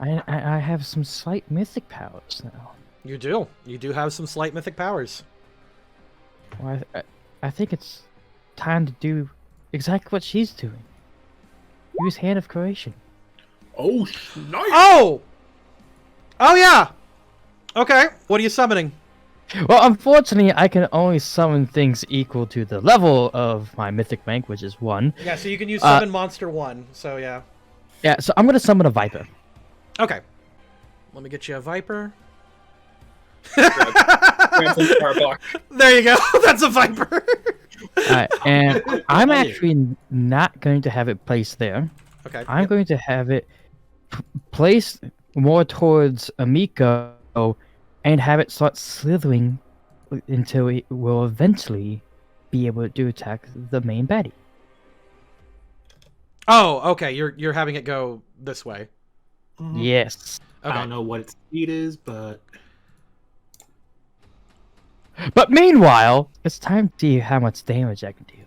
I have some slight mythic powers now. You do. You do have some slight mythic powers. Well, I think it's time to do exactly what she's doing. Use Hand of Creation. Oh, nice. Oh! Oh, yeah! Okay, what are you summoning? Well, unfortunately, I can only summon things equal to the level of my mythic rank, which is 1. Yeah, so you can use Summon Monster 1, so yeah. Yeah, so I'm gonna summon a Viper. Okay. Let me get you a Viper. Grab some Starbucks. There you go, that's a Viper! Alright, and I'm actually not going to have it placed there. Okay. I'm going to have it placed more towards Amiko and have it start slithering until it will eventually be able to attack the main baddie. Oh, okay, you're having it go this way. Yes. Okay. I don't know what its speed is, but But meanwhile, it's time to see how much damage I can do.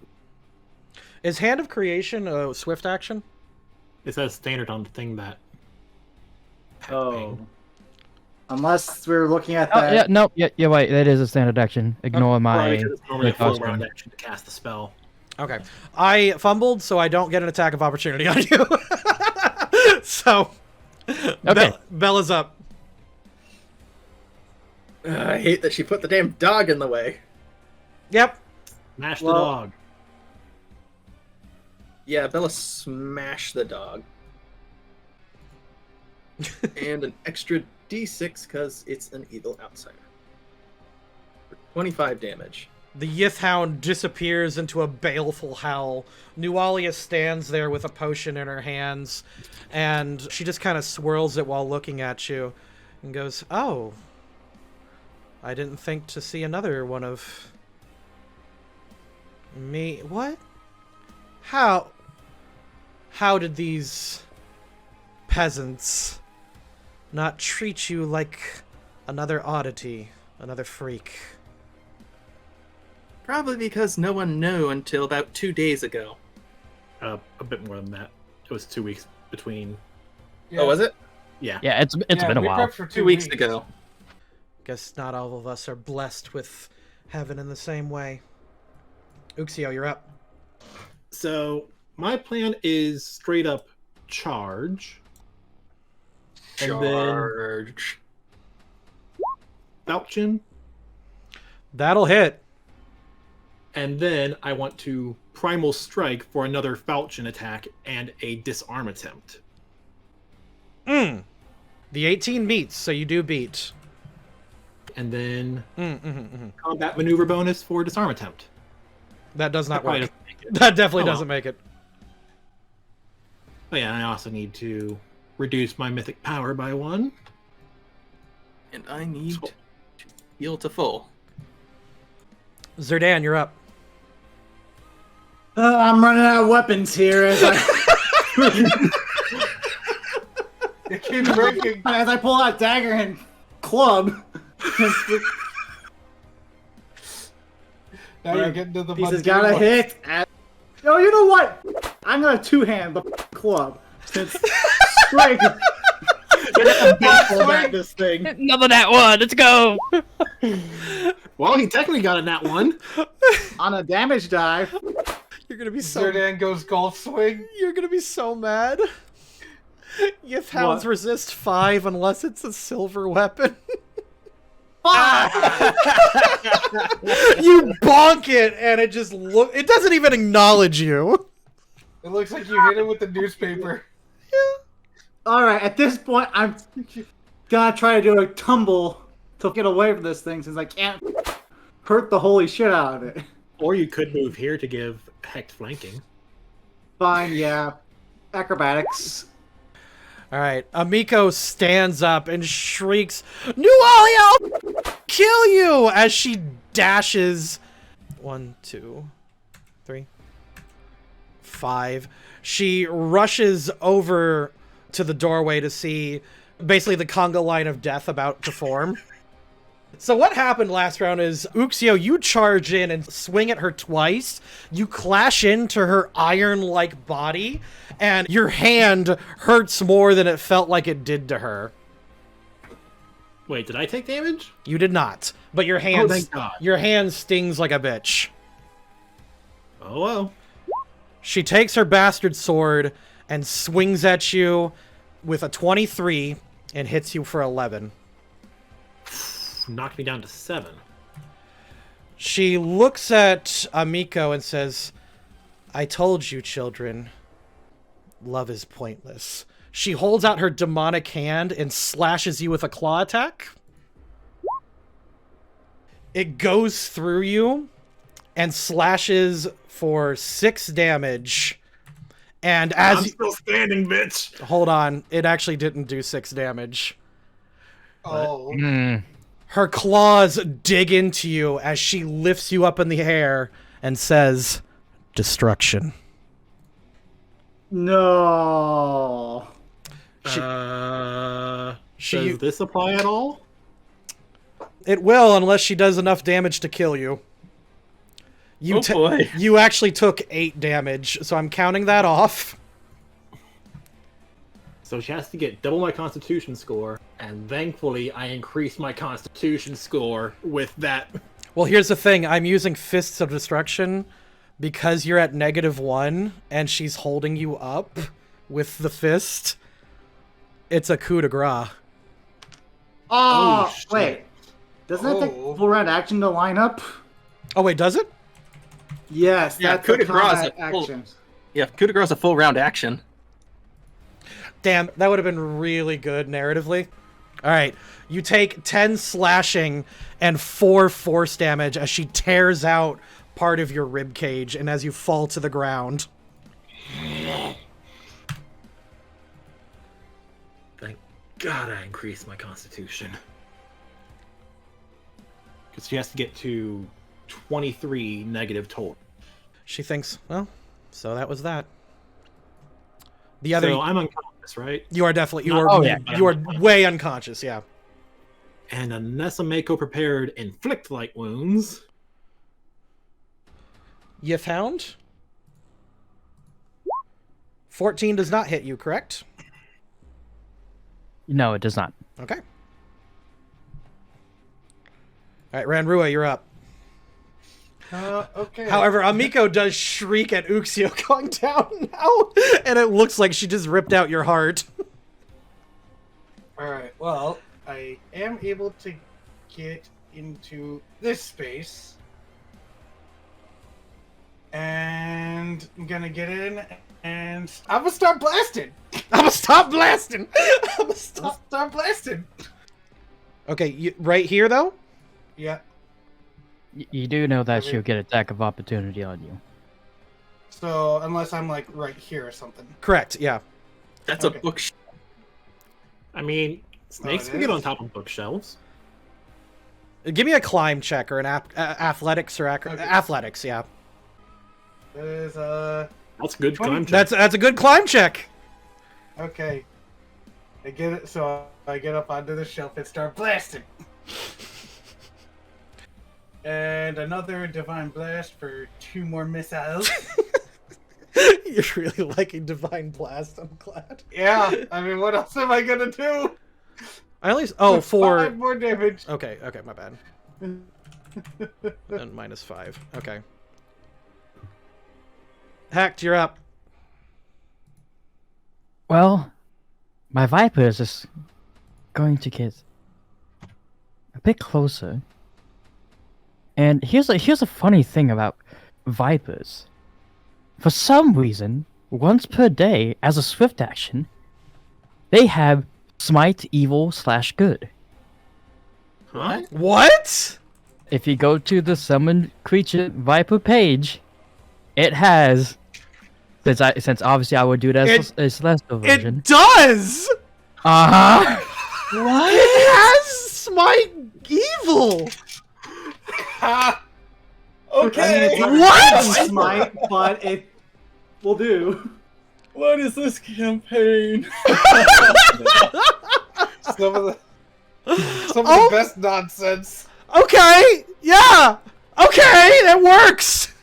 Is Hand of Creation a swift action? it says standard on the thing that. Oh. Unless we're looking at Oh, that. yeah, no, yeah, you're right. That is a standard action. Ignore my. Probably because it's normally a full costume. round action to cast the spell. Okay. I fumbled, so I don't get an attack of opportunity on you. So, Okay. Bella's up. I hate that she put the damn dog in the way. Yep. Smash the Well- dog. Yeah, Bella smashed the dog. And an extra d6 because it's an evil outsider. For 25 damage. The Yith Hound disappears into a baleful howl. Nualia stands there with a potion in her hands, and she just kind of swirls it while looking at you and goes, "Oh, I didn't think to see another one of me. What? How did these peasants not treat you like another oddity, another freak?" Probably because no one knew until about 2 days ago. A bit more than that. It was 2 weeks between. Yeah. Oh, was it? Yeah. Yeah, it's been a we while. prepped for 2 weeks ago. Guess not all of us are blessed with heaven in the same way. Uxio, you're up. So my plan is straight up charge. And then Charge. falchion. That'll hit. And then I want to primal strike for another falchion attack and a disarm attempt. The 18 meets, so you do beat. And then combat maneuver bonus for disarm attempt. That does not Probably work. doesn't make it. That definitely Oh, well. doesn't make it. Oh yeah, and I also need to reduce my mythic power by 1. And I need to heal to full. Zerdan, you're up. I'm running out of weapons here as I It keeps breaking. as I pull out dagger and club. Now you're getting to the Pieces mundane gotta ones. hit. Oh, you know what? I'm gonna two-hand the club. Since strike. At this thing. Another that one. Let's go. Well, he technically got a nat 1. On a damage die. You're gonna be so. Zerdan goes golf swing. You're gonna be so mad. Yith Hounds What? resist 5 unless it's a silver weapon. You bonk it, and it just it doesn't even acknowledge you. It looks like you hit it with the newspaper. Alright, at this point, I'm gonna try to do a tumble to get away from this thing since I can't hurt the holy shit out of it. Or you could move here to give Hecht flanking. Fine, yeah. Acrobatics. All right, Amiko stands up and shrieks, "Nualia, I'll kill you!" as she dashes. 1, 2, 3, 5. She rushes over to the doorway to see basically the conga line of death about to form. So what happened last round is, Uxio, you charge in and swing at her twice. You clash into her iron-like body, and your hand hurts more than it felt like it did to her. Wait, did I take damage? You did not, but your hand, thank God. your hand stings like a bitch. Oh, well. She takes her bastard sword and swings at you with a 23 and hits you for 11. Knocked me down to 7. She looks at Amiko and says, I told you, children, love is pointless. She holds out her demonic hand and slashes you with a claw attack. It goes through you and slashes for 6 damage. And as I'm still standing, bitch. Hold on, it actually didn't do 6 damage. Oh. Her claws dig into you as she lifts you up in the air and says, destruction. No. Does She this apply at all? It will, unless she does enough damage to kill you. Oh boy. You actually took 8 damage, so I'm counting that off. So she has to get double my Constitution score, and thankfully I increased my Constitution score with that. Well, here's the thing. I'm using Fists of Destruction because you're at -1 and she's holding you up with the fist. It's a coup de grace. Oh, shit. wait. Doesn't it take full round action to line up? Oh, wait, does it? Yes, Yeah, that's coup a de grace is combat a full- action. Yeah, coup de grace is a full round action. Damn, that would have been really good narratively. All right, you take 10 slashing and 4 force damage as she tears out part of your rib cage and as you fall to the ground. Thank God I increased my Constitution. Because she has to get to 23 negative total. She thinks, well, so that was that. The other, So I'm unconscious, right? you are definitely, you Not- are, oh, yeah. you are way unconscious, yeah. And unless Mako prepared inflict light wounds. You found? 14 does not hit you, correct? No, it does not. Okay. All right, Ranrua, you're up. Okay. However, Amiko does shriek at Uxio going down now, and it looks like she just ripped out your heart. Alright, well, I am able to get into this space. And I'm gonna get in and I'm gonna start blasting. I'm gonna stop blasting. I'm gonna I'm stop. gonna start blasting. Okay, you, right here though. Yeah. You do know that Okay. she'll get attack of opportunity on you. So unless I'm like right here or something. Correct. Yeah. That's Okay. a bookshelf. I mean, snakes it can get is? on top of bookshelves. Give me a climb check or an athletics or Okay. athletics. Yeah. There's That's good 20. climb check. That's a good climb check. okay. I get it. So I get up onto the shelf and start blasting. And another divine blast for 2 more missiles. You're really liking Divine Blast. I'm glad. Yeah, I mean, what else am I gonna do? I only for 5 more damage. Okay, my bad. And -5. Okay. Hacked, you're up. Well, my Viper is just going to get a bit closer. And here's a funny thing about Vipers. For some reason, once per day, as a swift action, they have Smite Evil/Good. Huh? What? If you go to the Summon Creature Viper page, it has, since obviously I would do it as a Celestial version. It does. Uh-huh. What? It has Smite Evil. Okay. What? Smite, but it will do. What is this campaign? Some of the best nonsense. Okay. Yeah. Okay, that works.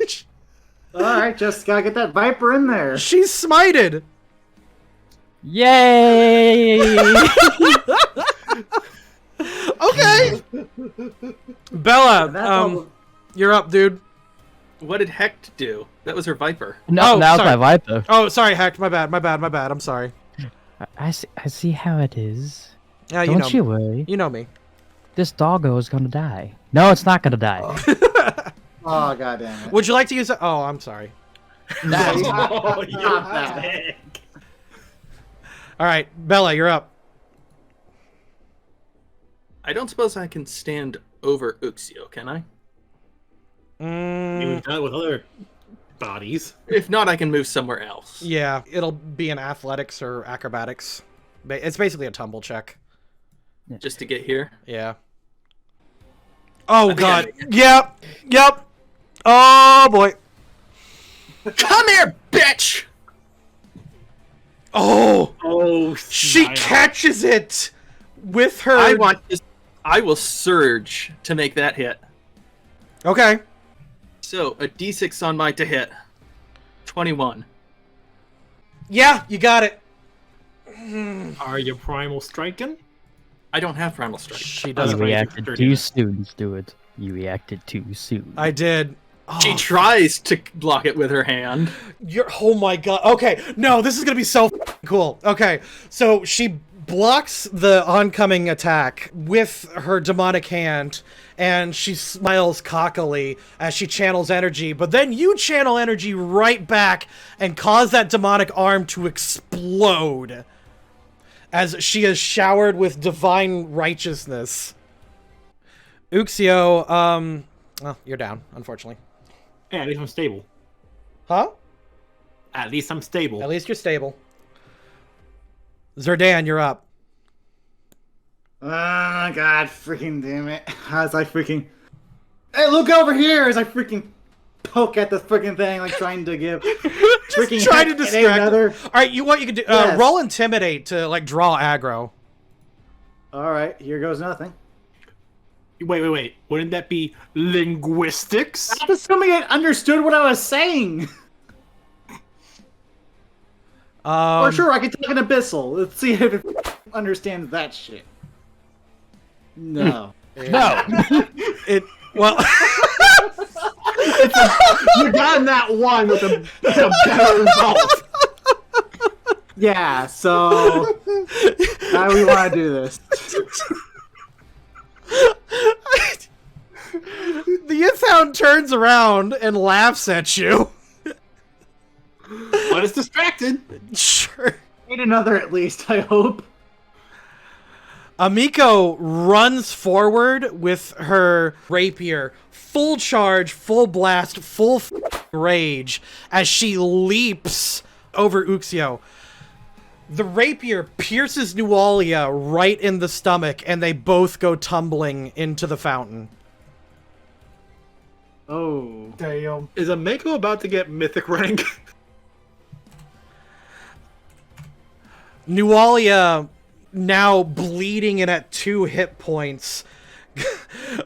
Alright, just gotta get that Viper in there. She's smited. Yay! Okay. Bella, That's all- you're up, dude. What did Hecht do? That was her Viper. No, Oh, now it's sorry. my Viper. Oh, sorry, Hecht. My bad. I'm sorry. I see how it is. Yeah, you Don't know you me. worry. You know me. This doggo is gonna die. No, it's not gonna die. Oh, god damn it. Would you like to use it? Oh, I'm sorry. Oh, you're Not that. sick. All right, Bella, you're up. I don't suppose I can stand over Uxio, can I? You've done it with other bodies. If not, I can move somewhere else. Yeah, it'll be in athletics or acrobatics. It's basically a tumble check. Just to get here. Yeah. Oh think god. I Yep. Oh boy. Come here, bitch! Oh, Oh, she snap. catches it with her. I will surge to make that hit. Okay. So, a d6 on my to hit. 21. Yeah, you got it. Are you primal striking? I don't have Primal Strike. She You doesn't. reacted dirty. too soon, Stuart. You reacted too soon. I did. Oh, She tries to block it with her hand. oh my god. Okay, no, this is gonna be so cool. Okay, so she blocks the oncoming attack with her demonic hand, and she smiles cockily as she channels energy, but then you channel energy right back and cause that demonic arm to explode as she is showered with divine righteousness. Uxio, well, you're down, unfortunately. Yeah, at least I'm stable. Huh? At least I'm stable. At least you're stable. Zerdan, you're up. Oh god, freaking damn it. As I freaking... Hey, look over here! As I freaking poke at the freaking thing, like trying to give... freaking Try to heck distract another... All right, you can do? Yes. Roll intimidate to like draw aggro. Alright, here goes nothing. Wait. Wouldn't that be linguistics? I'm assuming it understood what I was saying! Or sure, I can talk an abyssal. Let's see if it understands that shit. No. No! Well, You got that one with a better result. Yeah, so... how do we want to do this? the Yithound turns around and laughs at you. But it's distracted. Sure. Need another at least, I hope. Amiko runs forward with her rapier, full charge, full blast, full rage, as she leaps over Uxio. The rapier pierces Nualia right in the stomach, and they both go tumbling into the fountain. Oh. Damn. Is Ameko about to get mythic rank? Nualia, now bleeding and at 2 hit points,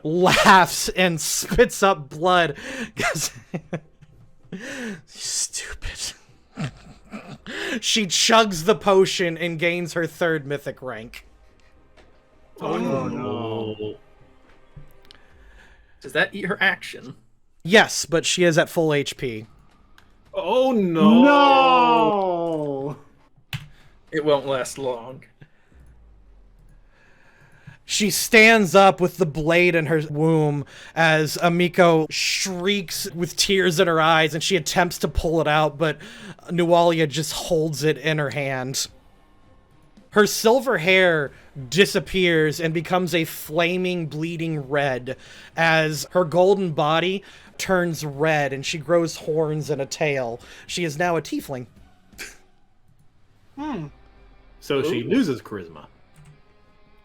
laughs and spits up blood. Stupid. She chugs the potion and gains her 3rd mythic rank. Oh no. Does that eat her action? Yes, but she is at full HP. Oh no. No! It won't last long. She stands up with the blade in her womb as Amiko shrieks with tears in her eyes, and she attempts to pull it out, but Nualia just holds it in her hand. Her silver hair disappears and becomes a flaming, bleeding red as her golden body turns red and she grows horns and a tail. She is now a tiefling. So she loses charisma.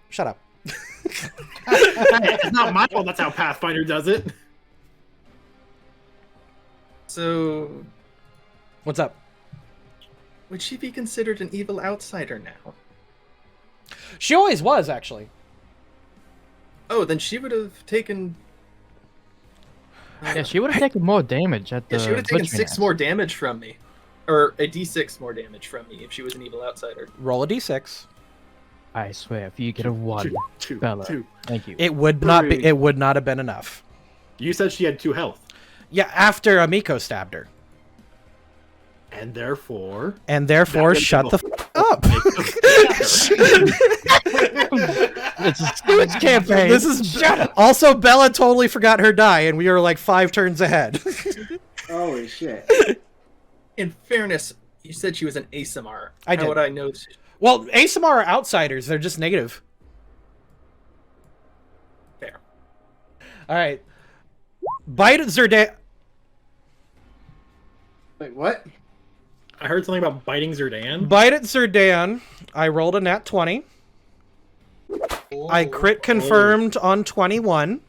Shut up. It's not my fault. That's how Pathfinder does it. So, What's up? would she be considered an evil outsider now? She always was, actually. Oh, then she would have taken. Yeah, she would have taken more damage at the. Yeah, she would have taken butchering 6 axe. more damage from me, or a d6 more damage from me if she was an evil outsider. Roll a d6. I swear, if you get a 1, Bella, Two. thank you. It would not be. Three. It would not have been enough. You said she had 2 health. Yeah, after Amiko stabbed her. And therefore, shut the up. It's a Stuarts campaign. This is also Bella totally forgot her die, and we are like 5 turns ahead. Holy shit. In fairness, you said she was an ASMR. I did. How would I know? Well, ASMR are outsiders. They're just negative. Fair. All right. Bite at Zerdan. Wait, what? I heard something about biting Zerdan. Bite at Zerdan. I rolled a nat 20. I crit confirmed on 21.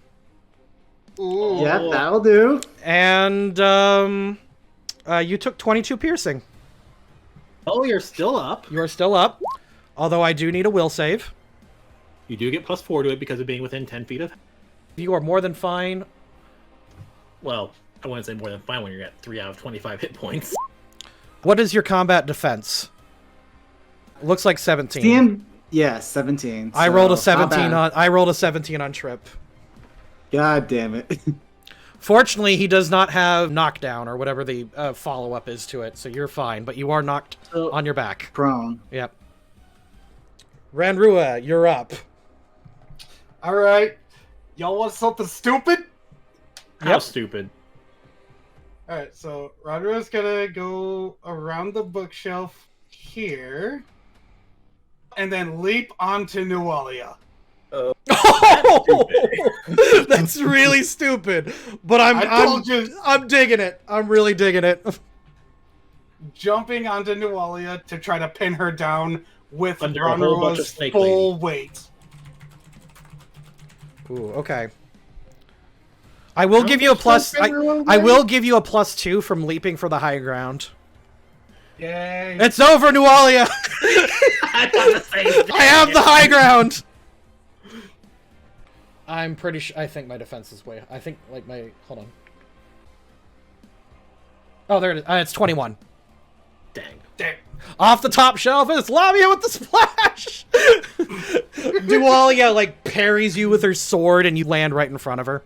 Yeah, that'll do. And you took 22 piercing. Oh, you're still up. You are still up. Although I do need a will save. You do get +4 to it because of being within 10 feet of. You are more than fine. Well, I wouldn't say more than fine when you're at 3 out of 25 hit points. What is your combat defense? Looks like 17. Yeah, 17. I rolled a so 17 not bad. on. I rolled a 17 on Trip. God damn it. Fortunately, he does not have knockdown or whatever the follow-up is to it, so you're fine. But you are knocked on your back. Prone. Yep. Ranrua, you're up. All right, y'all want something stupid? How stupid. All right, so Rodrigo's gonna go around the bookshelf here, and then leap onto Nualia. Oh, that's really stupid. But I'm digging it. I'm really digging it. Jumping onto Nualia to try to pin her down with Under a whole bunch of Rodrigo's snake full lady. weight. Ooh, okay. I will give you a plus. I will give you a +2 from leaping for the high ground. Yay! It's over, Nualia. I have the high ground. I'm pretty sure. I think my defense is way. I think like my. Hold on. Oh, there it is. It's 21. Dang. Off the top shelf is Lamia with the splash. Nualia like parries you with her sword, and you land right in front of her.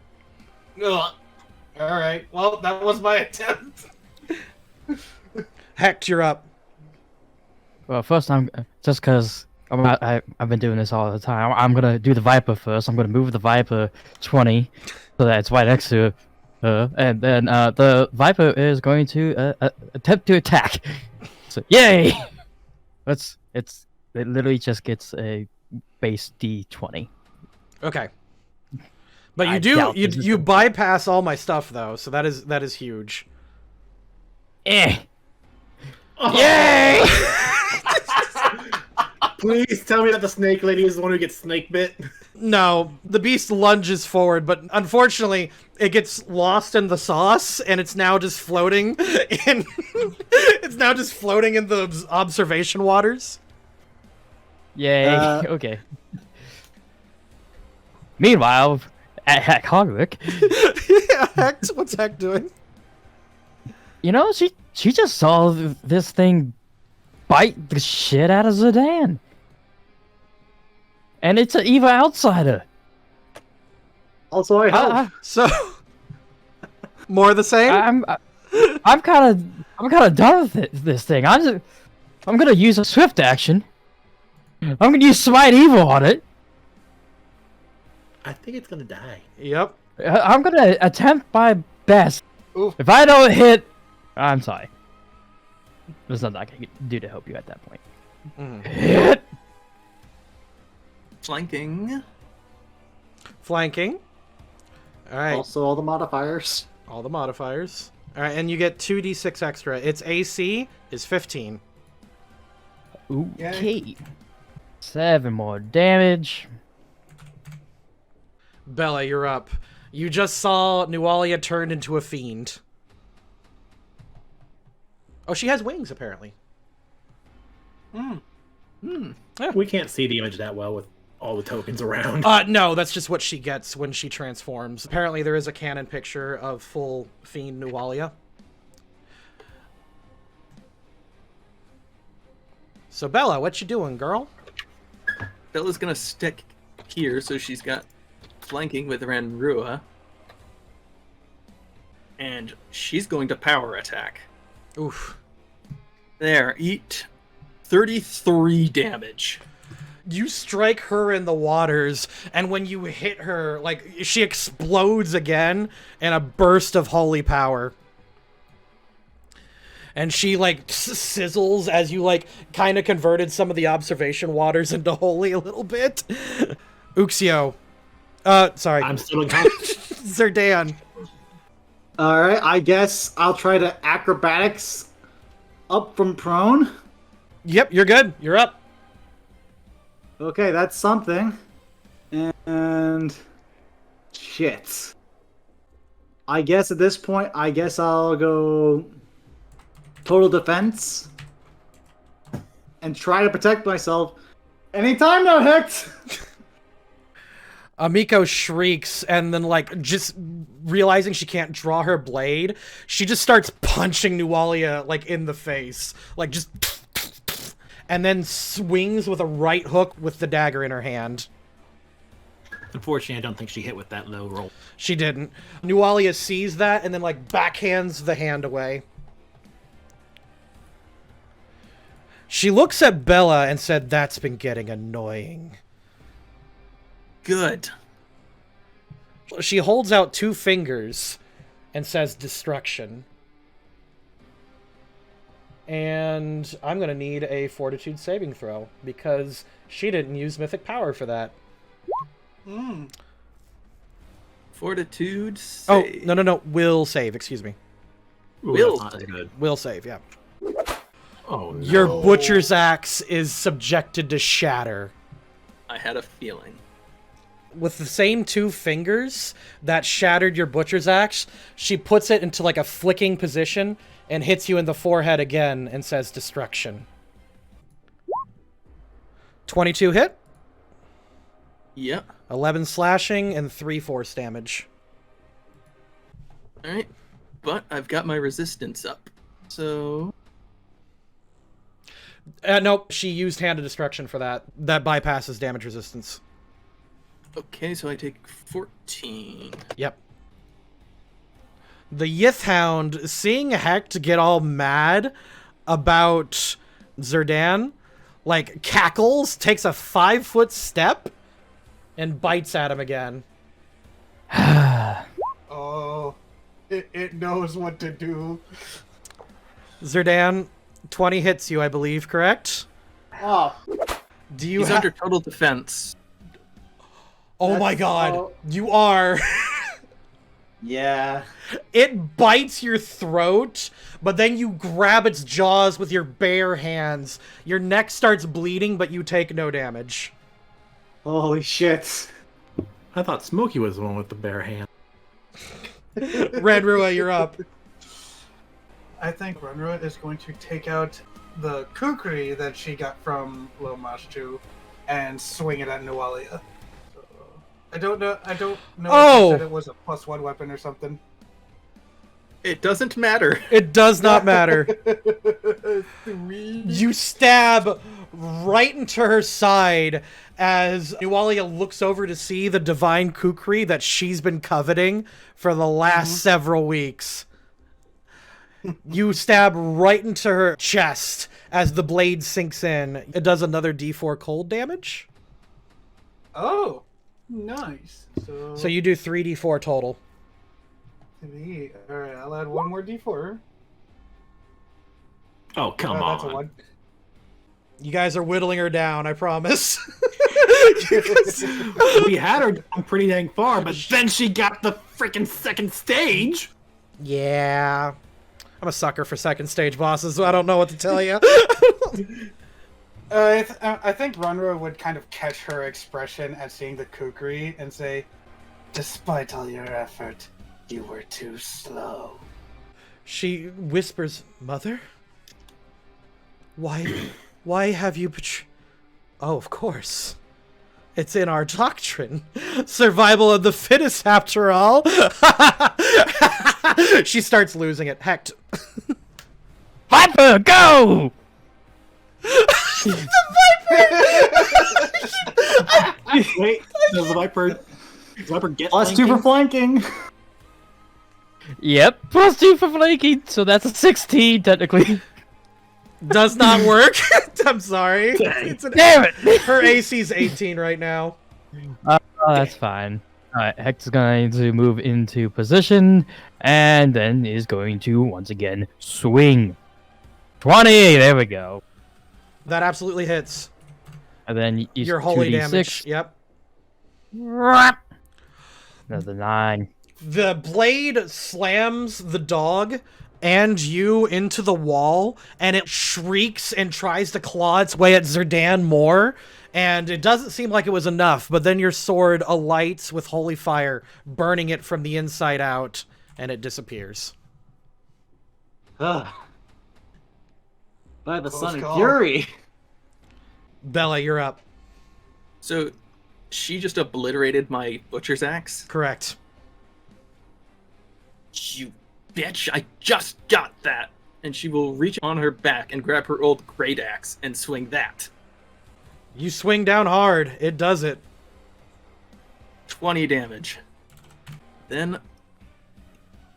Ugh. All right. Well, that was my attempt. Hecht, you're up. Well, first I'm just because I've been doing this all the time. I'm gonna do the Viper first. I'm gonna move the Viper 20 so that it's right next to her, and then the Viper is going to attempt to attack. So yay! It literally just gets a base D20. Okay. But you bypass all my stuff though, so that is huge. Eh. Oh. Yay! Please tell me that the snake lady is the one who gets snake bit. No, the beast lunges forward, but unfortunately, it gets lost in the sauce, and it's now just floating in. It's now just floating in the observation waters. Yay! Okay. Meanwhile, at Hogwick, yeah, Hecht, what's Hecht doing? you know, she just saw this thing bite the shit out of Zidane. And it's an evil outsider. Also, I help. So, more of the same? I'm kind of done with this thing. I'm gonna use a swift action. I'm gonna use Smite Evil on it. I think it's gonna die. Yep. I'm gonna attempt my best. Oof. If I don't hit, I'm sorry. There's nothing I can do to help you at that point. Hit. Flanking. Flanking. All right. Also, all the modifiers. All the modifiers. All right, and you get 2d6 extra. Its AC is 15. Okay. 7 more damage. Bella, you're up. You just saw Nualia turned into a fiend. Oh, she has wings, apparently. We can't see the image that well with all the tokens around. No, that's just what she gets when she transforms. Apparently there is a canon picture of full fiend Nualia. So Bella, what you doing, girl? Bella's gonna stick here, so she's got flanking with Ranrua. and she's going to power attack. Oof. There, eat 33 damage. You strike her in the waters, and when you hit her, like, she explodes again in a burst of holy power. And she, like, sizzles as you, like, kind of converted some of the observation waters into holy a little bit. Uxio. Sorry. I'm still unconscious. Zerdan. Alright, I guess I'll try to acrobatics up from prone. Yep, you're good. You're up. Okay, that's something. And... shit. I guess at this point, I'll go... total defense. And try to protect myself. Anytime now, Hecht! Amiko shrieks, and then, like, just realizing she can't draw her blade, she just starts punching Nualia, like, in the face. Like, just... and then swings with a right hook with the dagger in her hand. Unfortunately, I don't think she hit with that low roll. She didn't. Nualia sees that, and then, like, backhands the hand away. She looks at Bella and said, "That's been getting annoying." Good. She holds out 2 fingers and says, "Destruction." And I'm going to need a fortitude saving throw because she didn't use mythic power for that. Fortitude save. Oh, no. Will save, excuse me. Ooh, Will that's not save. good. Will save, yeah. Oh, no. Your butcher's axe is subjected to shatter. I had a feeling. With the same 2 fingers that shattered your butcher's axe, she puts it into like a flicking position and hits you in the forehead again and says destruction. 22 hit, Yep. 11 slashing, and 3 force damage. Alright. But I've got my resistance up. So... Nope, she used Hand of Destruction for that. That bypasses damage resistance. okay, so I take 14. Yep. The Yith Hound, seeing Hecht get all mad about Zerdan, like, cackles, takes a 5-foot step, and bites at him again. Oh, it knows what to do. Zerdan, 20 hits you, I believe, correct? Oh, Do you He's have... under total defense. Oh my That's god, all- you are... yeah. It bites your throat, but then you grab its jaws with your bare hands. Your neck starts bleeding, but you take no damage. Holy shit. I thought Smokey was the one with the bare hand. Red Rua, you're up. I think Runra is going to take out the kukri that she got from Lomashtu and swing it at Nualia. So, I don't know if you said it was a +1 weapon or something. It doesn't matter. It does not matter. You stab right into her side as Nualia looks over to see the divine kukri that she's been coveting for the last several weeks. You stab right into her chest as the blade sinks in. It does another d4 cold damage. Oh, nice. So you do 3d4 total. Alright, I'll add 1 more d4. Oh, come That's a on. 1. You guys are whittling her down, I promise. We had her down pretty dang far, but then she got the freaking second stage. Yeah. I'm a sucker for second stage bosses, so I don't know what to tell you. I think Runra would kind of catch her expression at seeing the kukri and say, "Despite all your effort, you were too slow." She whispers, "Mother? Why have you Oh, of course. It's in our doctrine. Survival of the fittest, after all." She starts losing it. Hecht. Viper, go! Wait, does the Viper get +2 for flanking. Yep, +2 for flanking, so that's a 16 technically. Does not work. I'm sorry. It's Damn it! Her AC's 18 right now. Oh, that's fine. Alright, Hex is going to move into position, and then is going to, once again, swing. 20! There we go. That absolutely hits. And then you Your holy 2d6. damage. Yep. Another 9. The blade slams the dog and you into the wall, and it shrieks and tries to claw its way at Zerdan more, and it doesn't seem like it was enough, but then your sword alights with holy fire, burning it from the inside out, and it disappears. Ugh. By the Close Son of call. Fury. Bella, you're up. So, she just obliterated my butcher's axe? Correct. You bitch, I just got that! And she will reach on her back and grab her old great axe and swing that. You swing down hard. It does it. 20 damage. Then,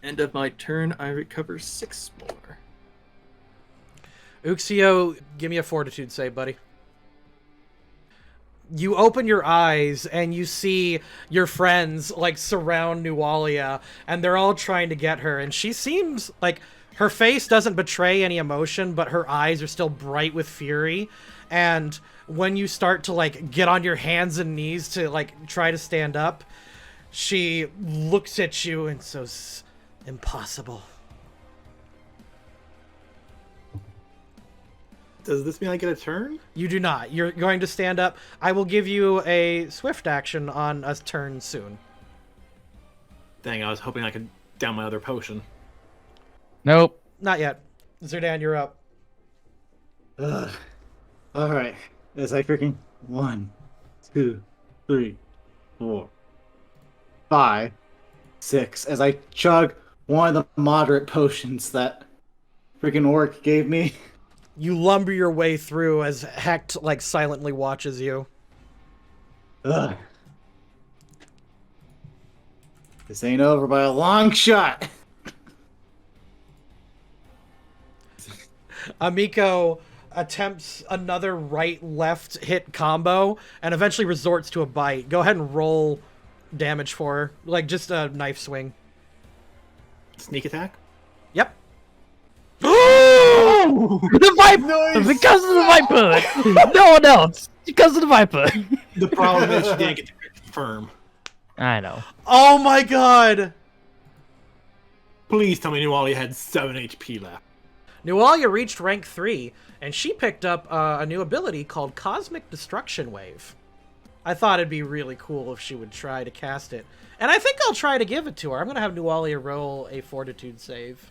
end of my turn, I recover 6 more. Uxio, give me a fortitude save, buddy. You open your eyes and you see your friends like surround Nualia, and they're all trying to get her, and she seems like her face doesn't betray any emotion, but her eyes are still bright with fury. And when you start to like get on your hands and knees to like try to stand up, she looks at you and says, "Impossible." Does this mean I get a turn? You do not. You're going to stand up. I will give you a swift action on a turn soon. Dang, I was hoping I could down my other potion. Nope. Not yet. Zerdan, you're up. Ugh. Alright. As I freaking 1, 2, 3, 4, 5, 6. As I chug one of the moderate potions that freaking orc gave me. You lumber your way through as Hecht like silently watches you. Ugh. This ain't over by a long shot. Amiko attempts another right-left hit combo and eventually resorts to a bite. Go ahead and roll damage for her. Like, just a knife swing. Sneak attack? Yep. The Viper! Nice. Because of the Viper! No one else! Because of the Viper! The problem is she didn't get to confirm. I know. Oh my god! Please tell me Nualia had 7 HP left. Nualia reached rank 3, and she picked up a new ability called Cosmic Destruction Wave. I thought it'd be really cool if she would try to cast it. And I think I'll try to give it to her. I'm going to have Nualia roll a fortitude save.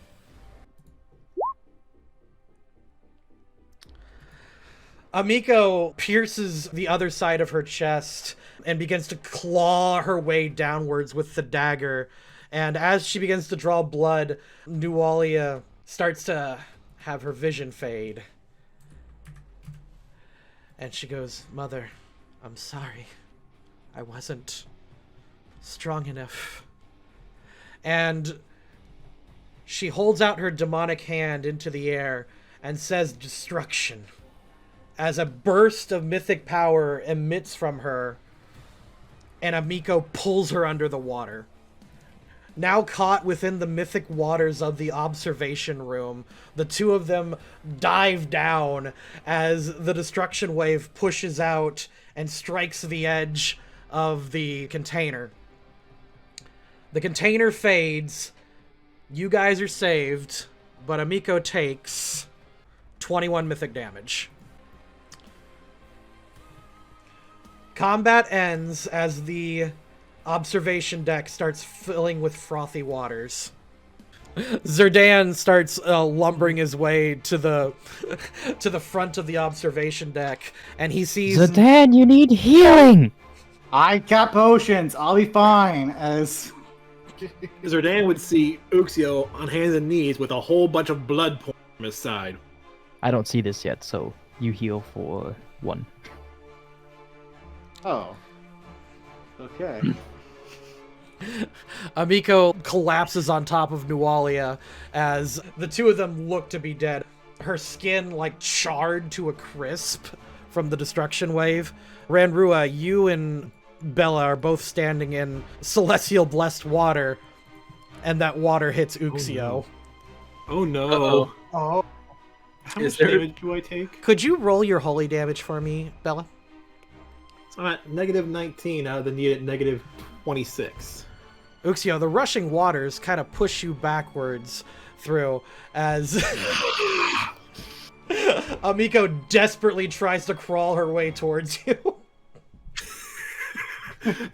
Amiko pierces the other side of her chest and begins to claw her way downwards with the dagger. And as she begins to draw blood, Nualia starts to have her vision fade. And she goes, "Mother, I'm sorry. I wasn't strong enough." And she holds out her demonic hand into the air and says, "Destruction," as a burst of mythic power emits from her, and Amiko pulls her under the water. Now caught within the mythic waters of the observation room, the two of them dive down as the destruction wave pushes out and strikes the edge of the container. The container fades. You guys are saved, but Amiko takes 21 mythic damage. Combat ends as the observation deck starts filling with frothy waters. Zerdan starts lumbering his way to the to the front of the observation deck, and he sees Zerdan, you need healing! I got potions. I'll be fine. As Zerdan would see Uxio on hands and knees with a whole bunch of blood pouring from his side. I don't see this yet, so you heal for 1. oh, okay. Amiko collapses on top of Nualia as the two of them look to be dead. Her skin, like, charred to a crisp from the destruction wave. Ranrua, you and Bella are both standing in celestial blessed water, and that water hits Uxio. Oh no. Uh-oh. Oh, How Is much there- damage do I take? Could you roll your holy damage for me, Bella? So I'm at negative 19 out of the needed negative 26. Uxio, the rushing waters kind of push you backwards through as Amiko desperately tries to crawl her way towards you.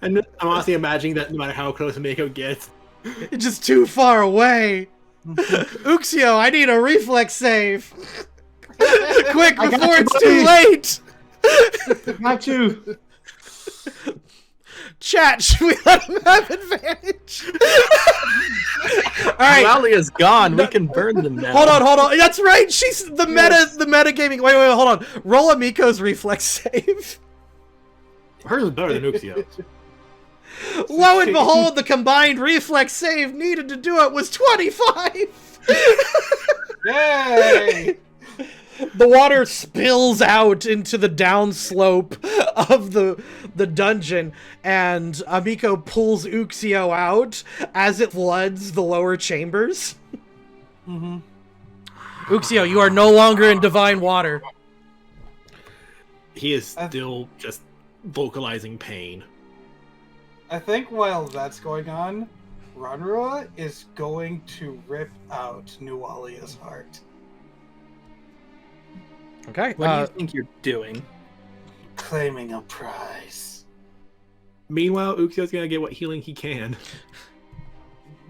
And I'm honestly imagining that no matter how close Mako gets, It's just too far away. Uxio, I need a reflex save. Quick, I got before you, it's too late. Got you. Chat, should we let him have advantage? All right. Nualia's gone. We can burn them now. Hold on. That's right. She's the metagaming. Wait, hold on. Roll Amiko's reflex save. hers is better than Uxio. Lo and behold, the combined reflex save needed to do it was 25. yay! The water spills out into the downslope of the dungeon, and Amiko pulls Uxio out as it floods the lower chambers. Mm-hmm. Uxio, you are no longer in divine water. He is still just vocalizing pain. I think while that's going on, Ranrua is going to rip out Nualia's heart. Okay. What do you think you're doing? Claiming a prize. Meanwhile, Uxio's gonna get what healing he can.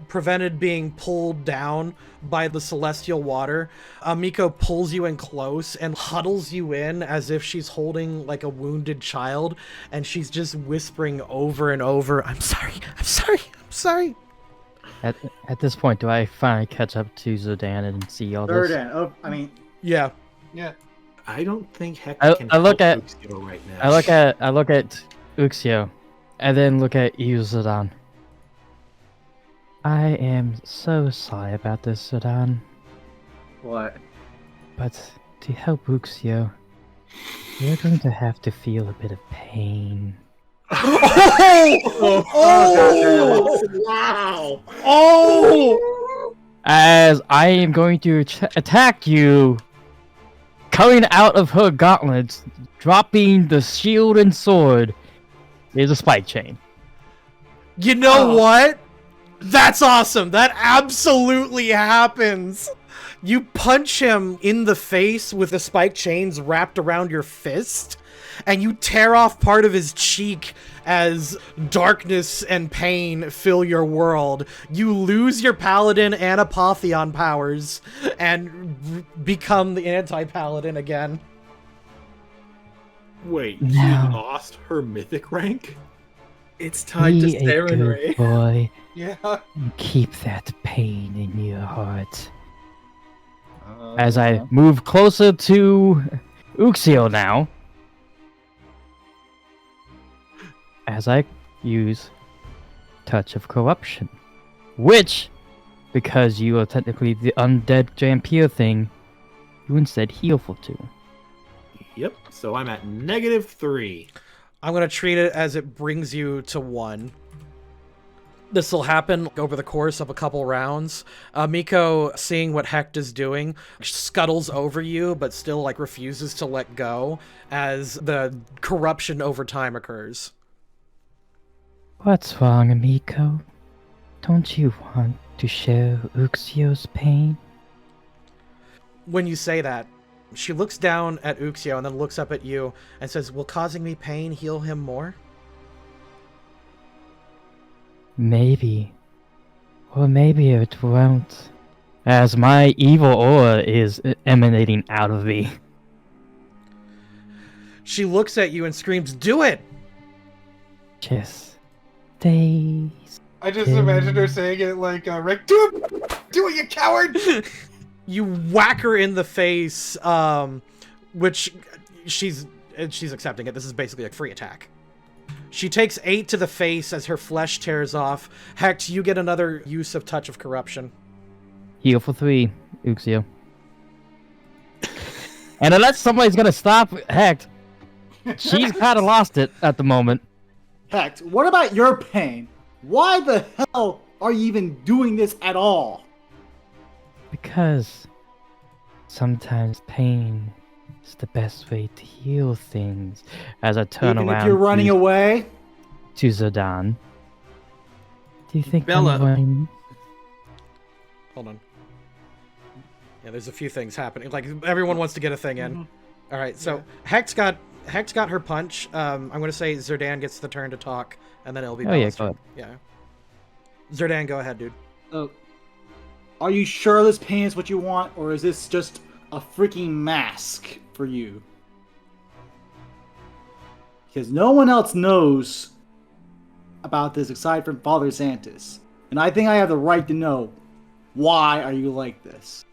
Prevented being pulled down by the celestial water, Amiko pulls you in close and huddles you in as if she's holding like a wounded child, and she's just whispering over and over, I'm sorry. At this point, do I finally catch up to Zodan and see all this? Third oh, I mean, Yeah. Yeah. I don't think Hector can I look help at- Uxio right now. I look at Uxio, and then look at you, Zodan. I am so sorry about this, Zodan, what? but to help Uxio, you're going to have to feel a bit of pain. Wow! Oh! As I am going to attack you, coming out of her gauntlets, dropping the shield and sword, is a spike chain. You know what? That's awesome. That absolutely happens. You punch him in the face with the spike chains wrapped around your fist, and you tear off part of his cheek as darkness and pain fill your world. You lose your paladin and apotheon powers and become the anti-paladin again. Wait, No. she lost her mythic rank? It's tied to Be a Saren good Ray. boy Yeah. and keep that pain in your heart. As I move closer to Uxio now, as I use Touch of Corruption, which, because you are technically the undead vampire thing, you instead heal for 2. Yep, so I'm at negative 3. I'm going to treat it as it brings you to 1. This will happen over the course of a couple rounds. Miko, seeing what Hecht is doing, scuttles over you, but still like refuses to let go as the corruption over time occurs. What's wrong, Amico? Don't you want to share Uxio's pain? When you say that, she looks down at Uxio and then looks up at you and says, will causing me pain heal him more? Maybe. Or maybe it won't. As my evil aura is emanating out of me. She looks at you and screams, do it! Just days. I just imagined her saying it like, Rick, do it! Do it, you coward! You whack her in the face, which she's accepting it. This is basically a free attack. She takes 8 to the face as her flesh tears off. Hecht, you get another use of Touch of Corruption. Heal for 3, Uxio. And unless somebody's gonna stop Hecht, she's kind of lost it at the moment. Hecht, what about your pain? Why the hell are you even doing this at all? Because sometimes pain is the best way to heal things. As I turn Even around if you're running away? to Zidane. Do you think Bella. I'm running? Hold on. Yeah, there's a few things happening. Like, everyone wants to get a thing in. All right, so Hecht's got her punch. I'm going to say Zerdan gets the turn to talk, and then it'll be Bella's go turn. Yeah. Zerdan, go ahead, dude. Are you sure this pain is what you want, or is this just a freaking mask for you? Because no one else knows about this aside from Father Santis. And I think I have the right to know, why are you like this?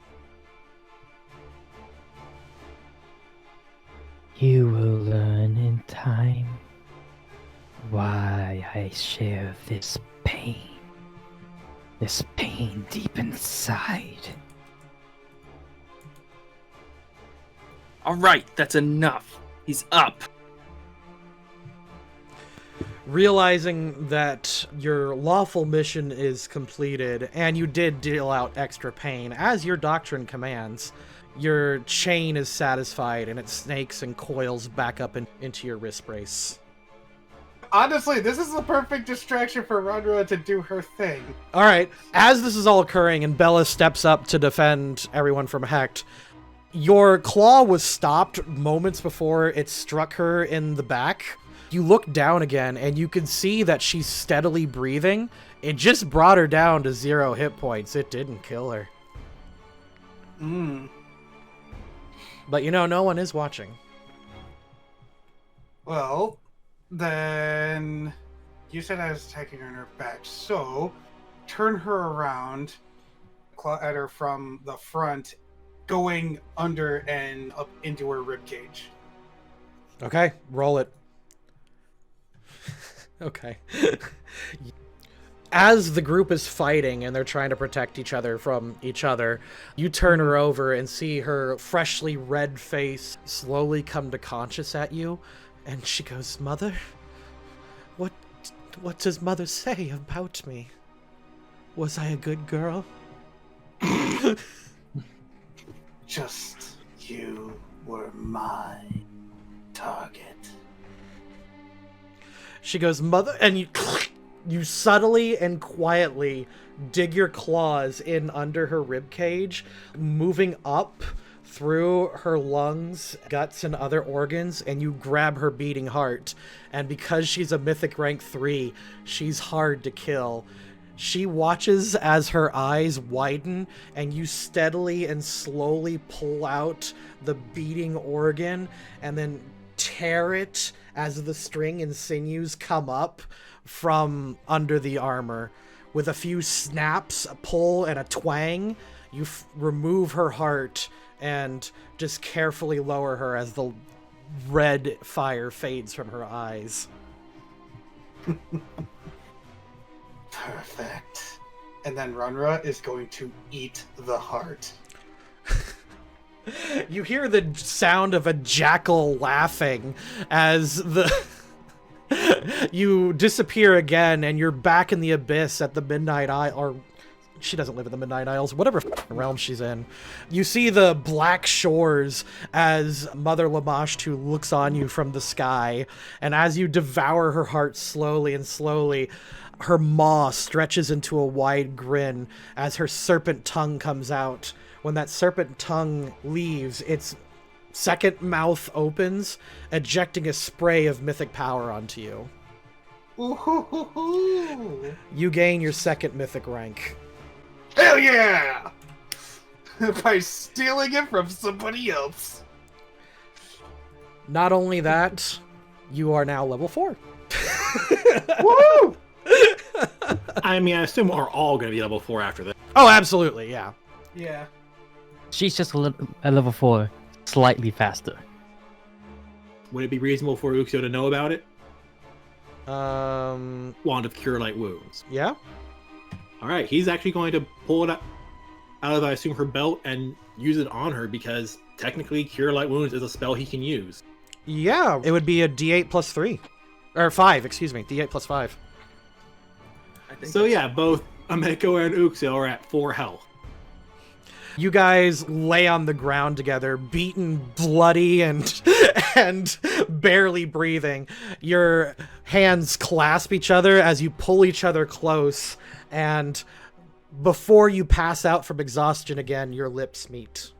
You will learn in time why I share this pain. This pain deep inside. All right, that's enough. He's up. Realizing that your lawful mission is completed, and you did deal out extra pain, as your doctrine commands, your chain is satisfied, and it snakes and coils back up into your wrist brace. Honestly, this is the perfect distraction for Runra to do her thing. All right, as this is all occurring, and Bella steps up to defend everyone from Hecht, your claw was stopped moments before it struck her in the back. You look down again, and you can see that she's steadily breathing. It just brought her down to 0 hit points. It didn't kill her. But no one is watching. Well, then you said I was attacking her in her back, so turn her around, claw at her from the front, going under and up into her ribcage. Okay, roll it. Okay. As the group is fighting and they're trying to protect each other from each other, you turn her over and see her freshly red face slowly come to conscious at you, and she goes, "Mother? What does Mother say about me? Was I a good girl?" Just you were my target. She goes, "Mother," and you subtly and quietly dig your claws in under her ribcage, moving up through her lungs, guts, and other organs, and you grab her beating heart. And because she's a mythic rank 3, she's hard to kill. She watches as her eyes widen, and you steadily and slowly pull out the beating organ, and then tear it as the string and sinews come up from under the armor. With a few snaps, a pull, and a twang, you remove her heart and just carefully lower her as the red fire fades from her eyes. Perfect. And then Runra is going to eat the heart. You hear the sound of a jackal laughing as you disappear again, and you're back in the abyss at the Midnight Isle, or she doesn't live in the Midnight Isles, whatever realm she's in. You see the black shores as Mother Lamashtu looks on you from the sky, and as you devour her heart slowly and slowly, her maw stretches into a wide grin as her serpent tongue comes out. When that serpent tongue leaves, its second mouth opens, ejecting a spray of mythic power onto you. Ooh-hoo-hoo-hoo. You gain your second mythic rank. Hell yeah! By stealing it from somebody else. Not only that, you are now level 4. Woo! I mean, I assume we're all going to be level 4 after this. Oh, absolutely, yeah. Yeah. She's just a level 4, slightly faster. Would it be reasonable for Uxio to know about it? Wand of Cure Light Wounds. Yeah. All right, he's actually going to pull it out of, I assume, her belt and use it on her because technically Cure Light Wounds is a spell he can use. Yeah, it would be a D8 plus 3. Or 5, excuse me. D8 plus 5. So yeah, both Ameko and Uxio are at 4 health. You guys lay on the ground together, beaten, bloody, and and barely breathing. Your hands clasp each other as you pull each other close, and before you pass out from exhaustion again, your lips meet.